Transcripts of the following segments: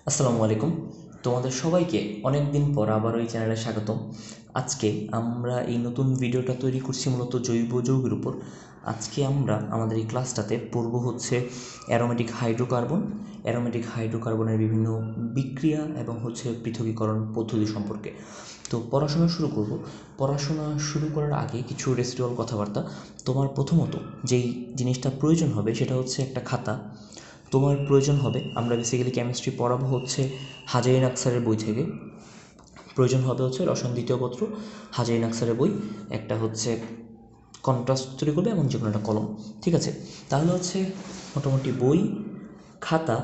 আসসালামু আলাইকুম। তোমাদের সবাইকে অনেক দিন পর আবার ওই চ্যানেলে স্বাগতম। আজকে আমরা এই নতুন ভিডিওটা তৈরি করছি মূলত জৈব যৌগের উপর। আজকে আমরা আমাদের এই ক্লাসটাতে পড়ব হচ্ছে অ্যারোমেটিক হাইড্রোকার্বন, অ্যারোমেটিক হাইড্রোকার্বনের বিভিন্ন বিক্রিয়া এবং পৃথকীকরণ পদ্ধতি সম্পর্কে। তো পড়াশোনা শুরু করব। পড়াশোনা শুরু করার আগে কিছু রেসিডুয়াল কথাবার্তা। তোমার প্রথমত যেই জিনিসটা প্রয়োজন হবে সেটা হচ্ছে একটা খাতা। তোমার প্রয়োজন হবে, আমরা বেসিক্যালি কেমিস্ট্রি পড়াবো হচ্ছে হাজারীন আখতারের বই থেকে। প্রয়োজন হবে হচ্ছে রসায়ন দ্বিতীয় পত্র, হাজারীন আখতারের বই, একটা হচ্ছে কন্ট্রাস্ট তৈরি করবে এমন যে কোনো একটা কলম। ঠিক আছে, তাহলে হচ্ছে মোটামুটি বই, খাতা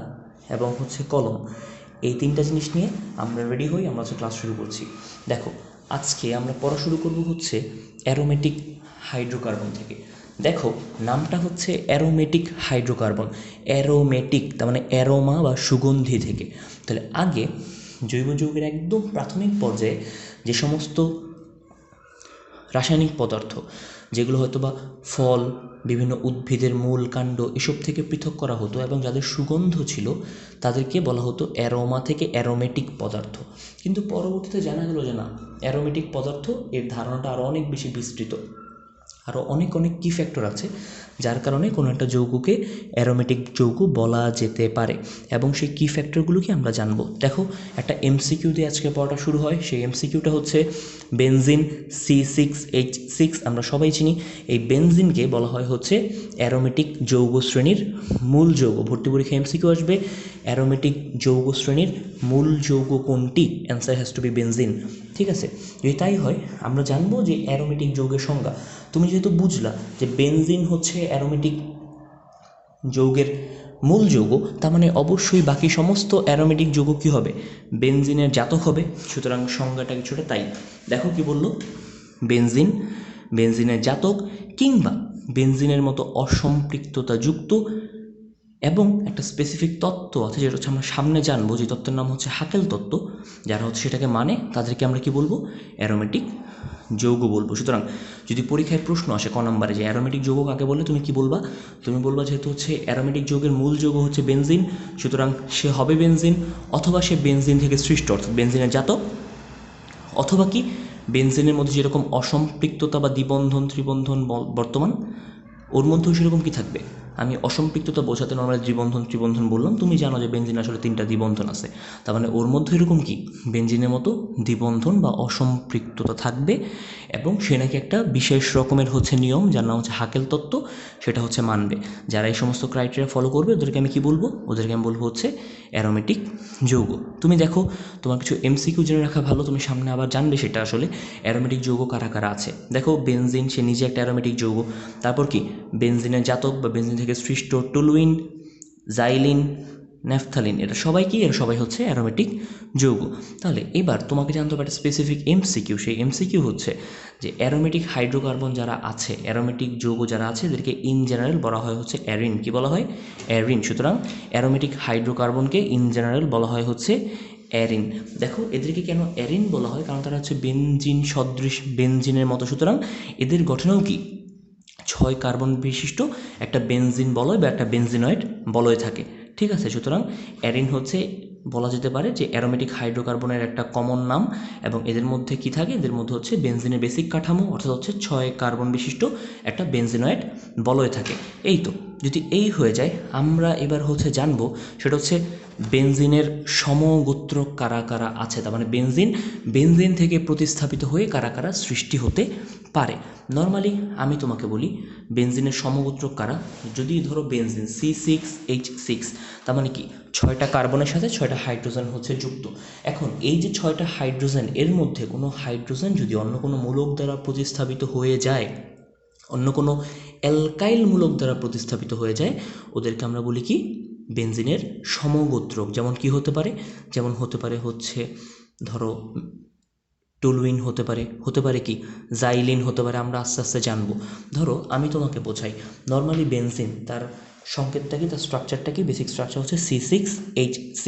এবং কলম, এই তিনটা জিনিস নিয়ে আমরা রেডি হই। আমরা ক্লাস শুরু করছি। দেখো, আজকে আমরা পড়া শুরু করব হচ্ছে অ্যারোমেটিক হাইড্রোকার্বন থেকে। দেখো, নামটা হচ্ছে অ্যারোমেটিক হাইড্রোকার্বন। অ্যারোমেটিক তার মানে অ্যারোমা বা সুগন্ধি থেকে। তাহলে আগে জৈব যৌগের একদম প্রাথমিক পর্যায়ে যে সমস্ত রাসায়নিক পদার্থ যেগুলো হয়তো বা ফল, বিভিন্ন উদ্ভিদের মূল, কাণ্ড এসব থেকে পৃথক করা হতো এবং যাদের সুগন্ধ ছিল তাদেরকে বলা হতো অ্যারোমা থেকে অ্যারোমেটিক পদার্থ। কিন্তু পরবর্তীতে জানা গেল যে না, অ্যারোমেটিক পদার্থ এর ধারণাটা আরও অনেক বেশি বিস্তৃত। আরও অনেক অনেক কি ফ্যাক্টর আছে যার কারণে কোনো একটা যৌগকে অ্যারোমেটিক যৌগ বলা যেতে পারে, এবং সেই কি ফ্যাক্টরগুলোকে আমরা জানবো। দেখো, একটা এমসিকিউ দিয়ে আজকে পড়াটা শুরু হয়। সেই এমসিকিউটা হচ্ছে বেনজিন C6H6। আমরা সবাই চিনি এই বেনজিনকে বলা হয় হচ্ছে অ্যারোমেটিক যৌগ শ্রেণীর মূল যৌগ। ভর্তি পরীক্ষায় এমসিকিউ আসবে, অ্যারোমেটিক যৌগ শ্রেণীর মূল যৌগ কোনটি? Answer has to be benzene. ঠিক আছে, যদি তাই হয় আমরা জানবো যে অ্যারোমেটিক যৌগের সংজ্ঞা। তুমি যেহেতু বুঝলা যে বেনজিন হচ্ছে অ্যারোমেটিক যৌগের মূল যৌগ, তার মানে অবশ্যই বাকি সমস্ত অ্যারোমেটিক যৌগ কী হবে? বেনজিনের জাতক হবে। সুতরাং সংজ্ঞাটা কিছুটা তাই। দেখো কি বললো, বেনজিন, বেনজিনের জাতক কিংবা বেনজিনের মতো অসম্পৃক্ততাযুক্ত। এবং একটা স্পেসিফিক তত্ত্ব আছে যেটা হচ্ছে আমরা সামনে জানবো, যে তত্ত্বের নাম হচ্ছে হাকেল তত্ত্ব। যারা হচ্ছে সেটাকে মানে তাদেরকে আমরা কি বলবো? অ্যারোমেটিক যৌগ বলবো। সুতরাং যদি পরীক্ষায় প্রশ্ন আসে ক নম্বরে যে অ্যারোমেটিক যৌগ কাকে বলে, তুমি কি বলবা? তুমি বলবা যেহেতু হচ্ছে অ্যারোমেটিক যৌগের মূল যৌগ হচ্ছে বেনজিন, সুতরাং সে হবে বেনজিন, অথবা সে বেনজিন থেকে সৃষ্ট অর্থাৎ বেনজিনের জাতক, অথবা কি বেনজিনের মধ্যে যেরকম অসম্পৃক্ততা বা দ্বিবন্ধন ত্রিবন্ধন বর্তমান, ওর মধ্যেও সেরকম কি থাকবে? আমি অসম্পৃক্ততা বোঝাতে নর্মালি দ্বিবন্ধন ত্রিবন্ধন বললাম, তুমি জানো যে বেনজিন আসলে 3টা দ্বিবন্ধন আছে। তার মানে ওর মধ্যে এরকম কি বেনজিনের মতো দ্বিবন্ধন বা অসম্পৃক্ততা থাকবে, এবং সে নাকি একটা বিশেষ রকমের নিয়ম যার নাম হচ্ছে হাকেল তত্ত্ব, সেটা মানবে। যারা এই সমস্ত ক্রাইটেরিয়া ফলো করবে ওদেরকে আমি কি বলবো? ওদেরকে আমি বলবো হচ্ছে অ্যারোমেটিক যৌগ। তুমি দেখো, তোমার কিছু এমসিকিউ জেনে রাখা ভালো, তুমি সামনে আবার জানবে সেটা আসলে অ্যারোমেটিক যৌগ কারা কারা আছে। দেখো, বেনজিন সে নিজে একটা অ্যারোমেটিক যৌগ। তারপর কি বেনজিনের জাতক বা বেনজিন থেকে সৃষ্ট টুলুইন, জাইলিন, ন্যাফথালিন, এরা সবাই কি? এরা সবাই হচ্ছে অ্যারোমেটিক যৌগ। তাহলে এবার তোমাকে জানতে হবে একটা স্পেসিফিক এমসিকিউ। সেই এমসিকিউ হচ্ছে যে অ্যারোমেটিক হাইড্রোকার্বন যারা আছে, অ্যারোমেটিক যৌগ যারা আছে, এদেরকে ইন জেনারেল বলা হয় হচ্ছে অ্যারিন। কি বলা হয়? অ্যারিন। সুতরাং অ্যারোমেটিক হাইড্রোকার্বনকে ইন জেনারেল বলা হয় হচ্ছে অ্যারিন। দেখো, এদেরকে কেন অ্যারিন বলা হয়? কারণ তারা হচ্ছে বেনজিন সদৃশ, বেনজিনের মতো। সুতরাং এদের গঠনেও কি 6 কার্বন বিশিষ্ট একটা বেনজিন বলয় বা একটা বেনজিনয়েড বলয় থাকে। ঠিক আছে, সুতরাং অ্যারিন হচ্ছে বলা যেতে পারে যে অ্যারোমেটিক হাইড্রোকার্বনের একটা কমন নাম, এবং এদের মধ্যে কি থাকে? এদের মধ্যে হচ্ছে বেনজিনের বেসিক কাঠামো, অর্থাৎ হচ্ছে 6 কার্বন বিশিষ্ট একটা বেনজিনয়েড বলয় থাকে। এই তো, যদি এই হয়ে যায় আমরা এবার জানবো সেটা হচ্ছে বেনজিনের সমগোত্র কারা কারা আছে। তার মানে বেনজিন, বেনজিন থেকে প্রতিস্থাপিত হয়ে কারা কারা সৃষ্টি হতে পারে। নর্মালি আমি তোমাকে বলি বেনজিনের সমগোত্র কারা। যদি ধরো বেনজিন C6H6, তার মানে কি 6টা কার্বনের সাথে 6টা হাইড্রোজেন যুক্ত। এখন এই যে 6টা হাইড্রোজেন, এর মধ্যে কোনো হাইড্রোজেন যদি অন্য কোনো মূলক দ্বারা প্রতিস্থাপিত হয়ে যায়, অন্য কোনো অ্যালকাইল মূলক দ্বারা প্রতিস্থাপিত হয়ে যায়, ওদেরকে আমরা বলি কি? বেনজিনের সমগোত্রক। যেমন কি হতে পারে? যেমন হতে পারে ধরো টুলুইন হতে পারে কি জাইলিন হতে পারে। আমরা আস্তে আস্তে জানবো। ধরো আমি তোমাকে বোঝাই, নর্মালি বেনজিন তার সংকেতটা কি, তার স্ট্রাকচারটা কি? বেসিক স্ট্রাকচার হচ্ছে C6H6।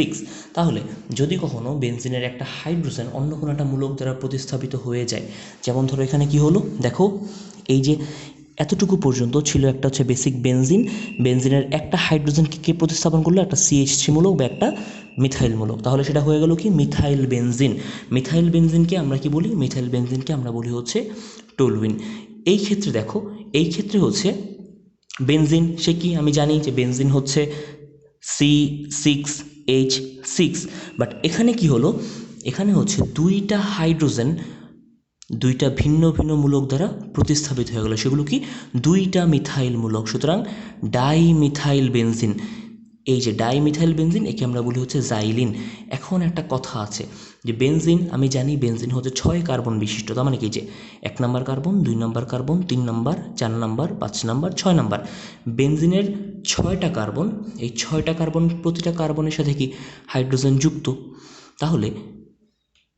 তাহলে যদি কখনো বেনজিনের একটা হাইড্রোজেন অন্য কোনো একটা মূলক দ্বারা প্রতিস্থাপিত হয়ে যায়, যেমন ধরো এখানে কি হলো, দেখো এই যে এতটুকু পর্যন্ত ছিল একটা বেসিক বেনজিন, বেনজিনের একটা হাইড্রোজেনকে কে প্রতিস্থাপন করলো? একটা CH3 মূলক বা একটা মিথাইলমূলক, তাহলে সেটা হয়ে গেল কি মিথাইল বেনজিন। মিথাইল বেনজিনকে আমরা কি বলি? মিথাইল বেনজিনকে আমরা বলি হচ্ছে টলুইন। এই ক্ষেত্রে দেখো, এই ক্ষেত্রে হচ্ছে বেনজিন সে কি, আমি জানি যে বেনজিন হচ্ছে C6H6, বাট এখানে কি হলো, এখানে হচ্ছে দুইটা হাইড্রোজেন দুইটা ভিন্ন ভিন্ন মূলক দ্বারা প্রতিস্থাপিত হয়ে গেল, সেগুলো কি দুইটা মিথাইল মূলক, সুতরাং ডাইমিথাইল বেনজিন। এই যে ডাইমিথাইল বেনজিন একে আমরা বলি হচ্ছে জাইলিন। এখন একটা কথা আছে যে বেনজিন, আমি জানি বেনজিন হচ্ছে 6 কার্বন বিশিষ্ট, তার মানে কি যে 1 নম্বর কার্বন, 2 নম্বর কার্বন, 3 নম্বর, 4 নম্বর, 5 নম্বর, 6 নম্বর। বেনজিনের 6টা কার্বন, এই 6টা কার্বন প্রতিটা কার্বনের সাথে কি হাইড্রোজেন যুক্ত, তাহলে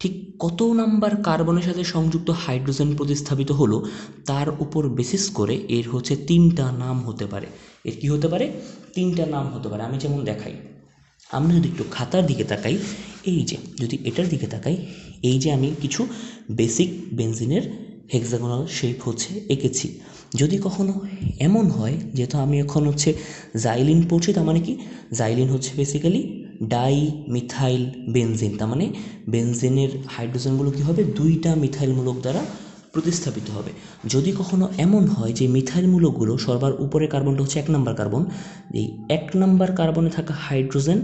ঠিক কত নাম্বার কার্বনের সাথে সংযুক্ত হাইড্রোজেন প্রতিস্থাপিত হলো তার উপর বেসিস করে এর হচ্ছে 3টা নাম হতে পারে। এর কি হতে পারে? 3টা নাম হতে পারে। আমি যেমন দেখাই, আমরা যদি একটু খাতার দিকে তাকাই, এই যে যদি এটার দিকে তাকাই, এই যে আমি কিছু বেসিক বেনজিনের হেক্সাগোনাল শেপ হচ্ছে এঁকেছি। যদি কখনো এমন হয়, যেহেতু আমি এখন হচ্ছে জাইলিন পড়ছি, তার মানে কি জাইলিন হচ্ছে বেসিক্যালি ডাই মিথাইল বেনজিন, তার মানে বেনজিনের হাইড্রোজেনগুলো কী হবে, দুইটা মিথাইলমূলক দ্বারা প্রতিস্থাপিত হবে। যদি কখনো এমন হয় যে মিথাইলমূলকগুলো সবার উপরে কার্বনটা হচ্ছে 1 নম্বর কার্বন, এই 1 নম্বর কার্বনে থাকা হাইড্রোজেন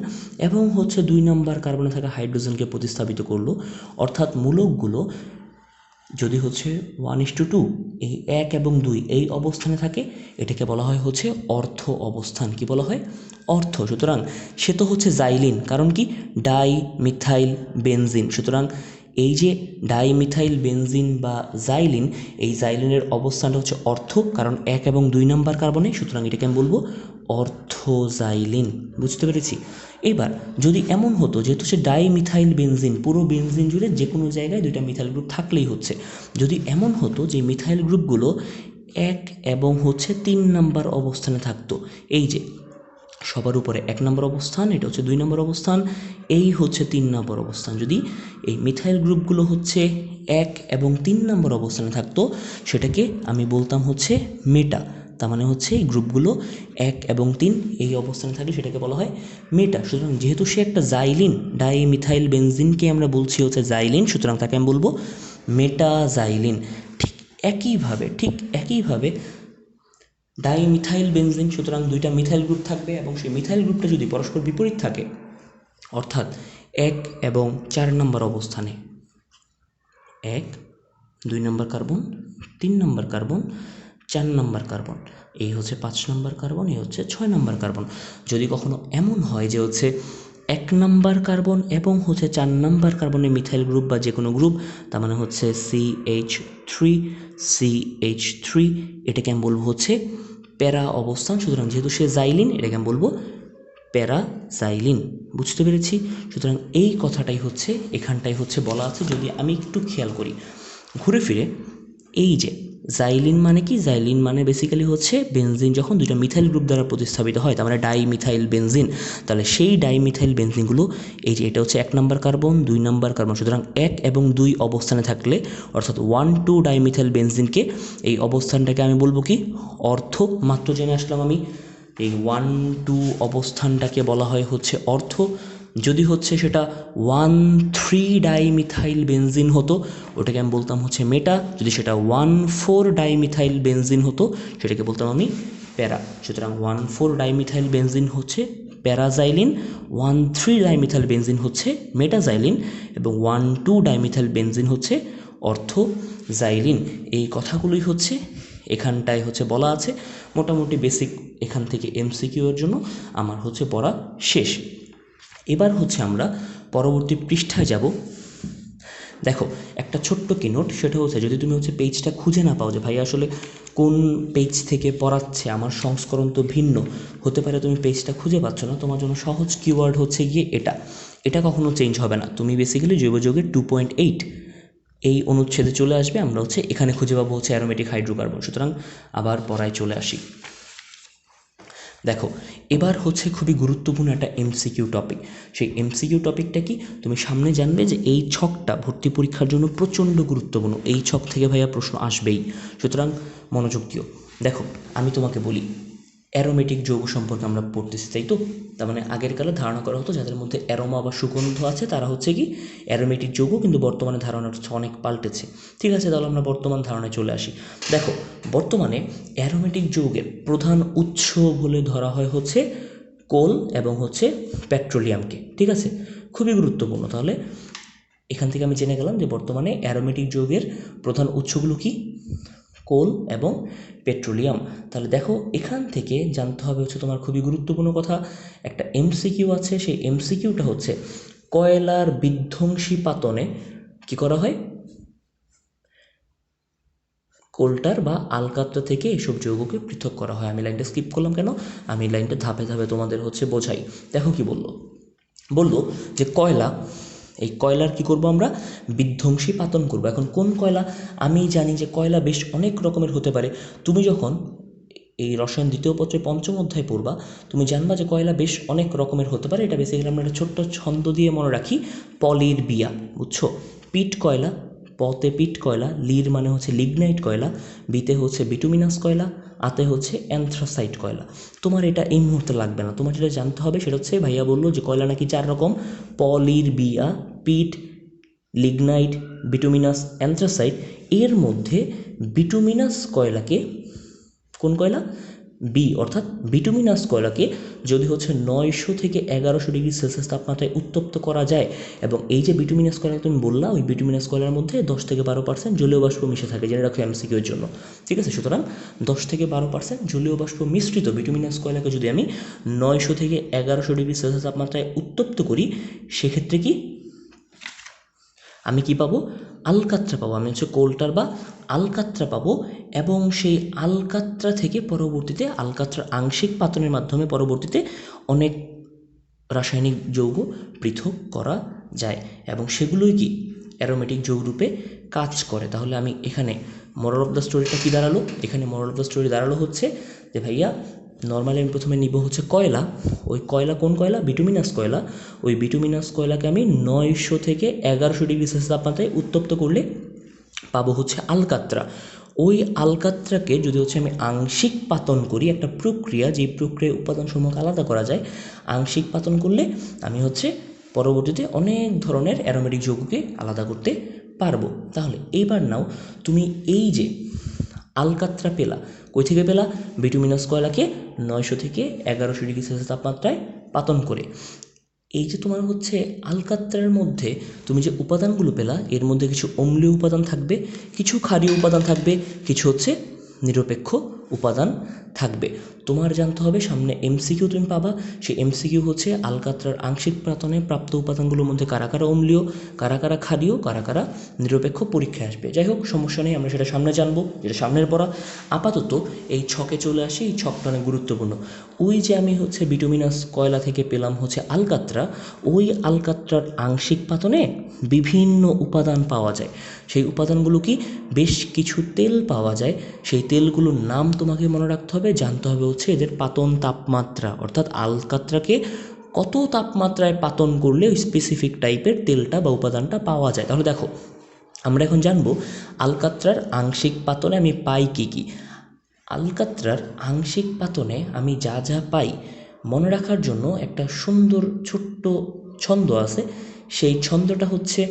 এবং হচ্ছে 2 নম্বর কার্বনে থাকা হাইড্রোজেনকে প্রতিস্থাপিত করলো, অর্থাৎ মূলকগুলো যদি হচ্ছে 1:2 এই 1 এবং 2 এই অবস্থানে থাকে, এটাকে বলা হয় হচ্ছে অর্থ অবস্থান। কি বলা হয়? অর্থ। সুতরাং সে তো হচ্ছে জাইলিন, কারণ কি ডাই মিথাইল বেনজিন। সুতরাং এই যে ডাই মিথাইল বেনজিন বা জাইলিন, এই জাইলিনের অবস্থানটা হচ্ছে অর্থ, কারণ 1 এবং 2 নম্বর কার্বনে, সুতরাং এটাকে আমি বলবো অর্থোজাইলিন। বুঝতে পেরেছি? এবার যদি এমন হতো যেহেতু সে ডাই মিথাইল বেনজিন, পুরো বেনজিন জুড়ে যে কোনো জায়গায় 2টা মিথাইল গ্রুপ থাকলেই হচ্ছে, যদি এমন হতো যে মিথাইল গ্রুপগুলো 1 এবং হচ্ছে 3 নম্বর অবস্থানে থাকতো, এই যে সবার উপরে 1 নম্বর অবস্থান, এটা হচ্ছে 2 নম্বর অবস্থান, এই হচ্ছে 3 নম্বর অবস্থান, যদি এই মিথাইল গ্রুপগুলো হচ্ছে 1 এবং 3 নম্বর অবস্থানে থাকতো, সেটাকে আমি বলতাম হচ্ছে মেটা। তার মানে হচ্ছে এই গ্রুপগুলো 1 এবং 3 এই অবস্থানে থাকলে সেটাকে বলা হয় মেটা। সুতরাং যেহেতু সে একটা জাইলিন, ডাই মিথাইল বেনজিনকে আমরা বলছি হচ্ছে জাইলিন, সুতরাং তাকে আমি বলবো মেটাজাইলিন। ঠিক একইভাবে ডাইমিথাইল বেনজিন, সুতরাং 2টা মিথাইল গ্রুপ থাকবে এবং সেই মিথাইল গ্রুপটা যদি পরস্পর বিপরীত থাকে, অর্থাৎ 1 এবং 4 নম্বর অবস্থানে, 1 2 নম্বর কার্বন, 3 নম্বর কার্বন, 4 নম্বর কার্বন, এই হচ্ছে 5 নম্বর কার্বন, এই হচ্ছে 6 নম্বর কার্বন। যদি কখনো এমন হয় যে হচ্ছে 1 নম্বর কার্বন এবং হচ্ছে 4 নম্বর কার্বনের মিথাইল গ্রুপ বা যে কোনো গ্রুপ, তার মানে হচ্ছে CH3, এটাকে আমি বলবো হচ্ছে প্যারা অবস্থান। সুতরাং যেহেতু সে জাইলিন, এটাকে আমি বলবো প্যারাজাইলিন। বুঝতে পেরেছি? সুতরাং এই কথাটাই হচ্ছে এখানটাই হচ্ছে বলা আছে। যদি আমি একটু খেয়াল করি ঘুরে ফিরে, এই যে জাইলিন মানে কি, জাইলিন মানে বেসিক্যালি হচ্ছে বেনজিন যখন 2টা মিথাইল গ্রুপ দ্বারা প্রতিস্থাপিত হয়, তার মানে ডাই মিথাইল বেনজিন, তাহলে সেই ডাই মিথাইল বেনজিনগুলো, এই যে এটা হচ্ছে 1 নম্বর কার্বন, 2 নম্বর কার্বন, সুতরাং 1 এবং 2 অবস্থানে থাকলে, অর্থাৎ 1,2 ডাই মিথাইল বেনজিনকে, এই অবস্থানটাকে আমি বলবো কি অর্থ। মাত্র জেনে আসলাম আমি, এই 1,2 অবস্থানটাকে বলা হয় হচ্ছে অর্থ। যদি হচ্ছে সেটা 1,3 ডাইমিথাইল বেনজিন হতো, ওটাকে আমি বলতাম হচ্ছে মেটা। যদি সেটা 1,4 ডাইমিথাইল বেনজিন হতো, সেটাকে বলতাম আমি প্যারা। সুতরাং 1,4 ডাইমিথাইল বেনজিন হচ্ছে প্যারাজাইলিন, 1,3 ডাইমিথাইল বেনজিন হচ্ছে মেটাজাইলিন এবং 1,2 ডাইমিথাইল বেনজিন হচ্ছে অর্থোজাইলিন। এই কথাগুলোই হচ্ছে এখানটায় হচ্ছে বলা আছে। মোটামুটি বেসিক এখান থেকে MCQ এর জন্য আমার হচ্ছে পড়া শেষ। এবার হচ্ছে আমরা পরবর্তী পৃষ্ঠায় যাব। দেখো একটা ছোট্ট কি নোট, সেটা হচ্ছে যদি তুমি হচ্ছে পেজটা খুঁজে না পাও যে ভাই আসলে কোন পেজ থেকে পড়াচ্ছে, আমার সংস্করণ তো ভিন্ন হতে পারে, তুমি পেজটা খুঁজে পাচ্ছ না, তোমার জন্য সহজ কিওয়ার্ড হচ্ছে গিয়ে এটা কখনো চেঞ্জ হবে না। তুমি বেসিক্যালি জৈব যৌগের 2.8 এই অনুচ্ছেদে চলে আসবে, আমরা হচ্ছে এখানে খুঁজে পাবো হচ্ছে অ্যারোমেটিক হাইড্রোকার্বন। সুতরাং আবার পড়ায় চলে আসি। দেখো এবার হচ্ছে খুবই গুরুত্বপূর্ণ একটা MCQ টপিক। সেই MCQ টপিকটা কি, তুমি সামনে জানবে যে এই ছকটা ভর্তি পরীক্ষার জন্য প্রচণ্ড গুরুত্বপূর্ণ, এই ছক থেকে ভাইয়া প্রশ্ন আসবেই, সুতরাং মনোযোগ দিও। দেখো আমি তোমাকে বলি, অ্যারোমেটিক যৌগ সম্পর্কে আমরা পড়তেছি, তাই তো? তার মানে আগের কালে ধারণা করা হতো যাদের মধ্যে অ্যারোমা বা সুগন্ধ আছে তারা হচ্ছে কি অ্যারোমেটিক যৌগ, কিন্তু বর্তমানে ধারণা হচ্ছে অনেক পাল্টেছে। ঠিক আছে, তাহলে আমরা বর্তমান ধারণায় চলে আসি। দেখো, বর্তমানে অ্যারোমেটিক যৌগের প্রধান উৎস বলে ধরা হয় হচ্ছে কোল এবং হচ্ছে পেট্রোলিয়ামকে। ঠিক আছে, খুবই গুরুত্বপূর্ণ। তাহলে এখান থেকে আমি জেনে গেলাম যে বর্তমানে অ্যারোমেটিক যৌগের প্রধান উৎসগুলো কি? কোল এবং পেট্রোলিয়াম। তাহলে দেখো, এখান থেকে জানতে হবে হচ্ছে তোমার খুবই গুরুত্বপূর্ণ কথা, একটা এমসিকিউ আছে। সেই এমসিকিউটা হচ্ছে কয়লার বিধ্বংসী পাতনে কি করা হয়? কোল্টার বা আলকাত্রা থেকে এসব যৌগকে পৃথক করা হয়। আমি লাইনটা স্কিপ করলাম কেন? আমি লাইনটা ধাপে ধাপে তোমাদের হচ্ছে বোঝাই। দেখো কি বললো যে কয়লা, এই কয়লার কি করব আমরা? বিধ্বংসী পাতন করব। এখন কোন কয়লা? আমি জানি যে কয়লা বেশ অনেক রকমের হতে পারে। তুমি যখন এই রসায়ন দ্বিতীয় পত্রে পঞ্চম অধ্যায় পড়বা, তুমি জানবা যে কয়লা বেশ অনেক রকমের হতে পারে। এটা বেসিক্যালি আমরা একটা ছোট্ট ছন্দ দিয়ে মনে রাখি, পলির বিয়া, বুঝছো? পিট কয়লা, পতে পিট কয়লা, লির মানে হচ্ছে লিগনাইট কয়লা, বিতে হচ্ছে বিটুমিনাস কয়লা, আতে হচ্ছে অ্যানথ্রাসাইট কয়লা। তোমার এটা এই মুহূর্তে লাগবে না, তোমার যেটা জানতে হবে সেটা হচ্ছে, ভাইয়া বললো যে কয়লা নাকি 4 রকম, পলির বিয়া, পিট, লিগনাইট, বিটুমিনাস, অ্যানথ্রাসাইট। এর মধ্যে বিটুমিনাস কয়লাকে, কোন কয়লা? বি, অর্থাৎ বিটুমিনাস কয়লাকে যদি হচ্ছে 900 থেকে 1100 ডিগ্রি সেলসিয়াস তাপমাত্রায় উত্তপ্ত করা যায়, এবং এই যে বিটুমিনাস কয়লা তুমি বললা, ওই বিটুমিনাস কয়লার মধ্যে 10 থেকে 12% জলীয় বাষ্প মিশে থাকে, জেনে রাখো এমসিকিউর জন্য। ঠিক আছে, সুতরাং 10 থেকে 12% জলীয় বাষ্প মিশ্রিত বিটুমিনাস কয়লাকে যদি আমি 900 থেকে 1100 ডিগ্রি সেলসিয়াস তাপমাত্রায় উত্তপ্ত করি, সেক্ষেত্রে কি আমি কি পাবো? আলকাত্রা পাবো। আমি হচ্ছে কোল্টার বা আলকাত্রা পাবো, এবং সেই আলকাত্রা থেকে পরবর্তীতে আলকাত্রার আংশিক পাতনের মাধ্যমে পরবর্তীতে অনেক রাসায়নিক যৌগ পৃথক করা যায়, এবং সেগুলোই কি অ্যারোমেটিক যৌগরূপে কাজ করে। তাহলে আমি এখানে মোরাল অফ দ্য স্টোরিটা কী দাঁড়ালো? এখানে মোরাল অফ দ্য স্টোরি দাঁড়ালো হচ্ছে যে ভাইয়া, নর্মালি আমি প্রথমে নিব হচ্ছে কয়লা। ওই কয়লা কোন কয়লা? বিটুমিনাস কয়লা। ওই বিটুমিনাস কয়লাকে আমি 900 থেকে 1100 ডিগ্রি সেলসিয়াস তাপমাত্রায় উত্তপ্ত করলে পাবো হচ্ছে আলকাত্রা। ওই আলকাত্রাকে যদি হচ্ছে আমি আংশিক পাতন করি, একটা প্রক্রিয়া, যেই প্রক্রিয়ায় উপাদানসমূহকে আলাদা করা যায়, আংশিক পাতন করলে আমি হচ্ছে পরবর্তীতে অনেক ধরনের অ্যারোমেটিক যৌগকে আলাদা করতে পারবো। তাহলে এইবার নাও, তুমি এই যে আলকাত্রা পেলা, কই থেকে পেলা? বিটুমিনাস কয়লাকে 900 থেকে 1100 ডিগ্রি সেলসিয়াস তাপমাত্রায় পাতন করে। এই যে তোমার হচ্ছে আলকাত্রার মধ্যে তুমি যে উপাদানগুলো পেলা, এর মধ্যে কিছু অম্লীয় উপাদান থাকবে, কিছু ক্ষারীয় উপাদান থাকবে, কিছু হচ্ছে নিরপেক্ষ উপাদান থাকবে। তোমার জানতে হবে, সামনে এমসিকিউ তুমি পাবা, সেই এমসিকিউ হচ্ছে আলকাত্রার আংশিক পাতনে প্রাপ্ত উপাদানগুলোর মধ্যে কারা কারা অম্লীয়, কারা কারা ক্ষারীয়, কারা কারা নিরপেক্ষ পরীক্ষায় আসবে। যাই হোক, সমস্যা নেই, আমরা সেটা সামনে জানবো, যেটা সামনের পড়া। আপাতত এই ছকে চলে আসি। এই ছকটা অনেক গুরুত্বপূর্ণ। ওই যে আমি হচ্ছে বিটুমিনাস কয়লা থেকে পেলাম হচ্ছে আলকাত্রা, ওই আলকাত্রার আংশিক পাতনে বিভিন্ন উপাদান পাওয়া যায়। সেই উপাদানগুলো কি? বেশ কিছু তেল পাওয়া যায়। সেই তেলগুলোর নাম তোমাকে মনে রাখতে হবে, জানতে হবে হচ্ছে এদের পাতন তাপমাত্রা, অর্থাৎ আলকাত্রাকে কত তাপমাত্রায় পাতন করলে ওই স্পেসিফিক টাইপের তেলটা বা উপাদানটা পাওয়া যায়। তাহলে দেখো, আমরা এখন জানবো আলকাত্রার আংশিক পাতনে আমি পাই কী কী। আলকাত্রার আংশিক পাতনে আমি যা যা পাই, মনে রাখার জন্য একটা সুন্দর ছোট্ট ছন্দ আছে। সেই ছন্দটা হচ্ছে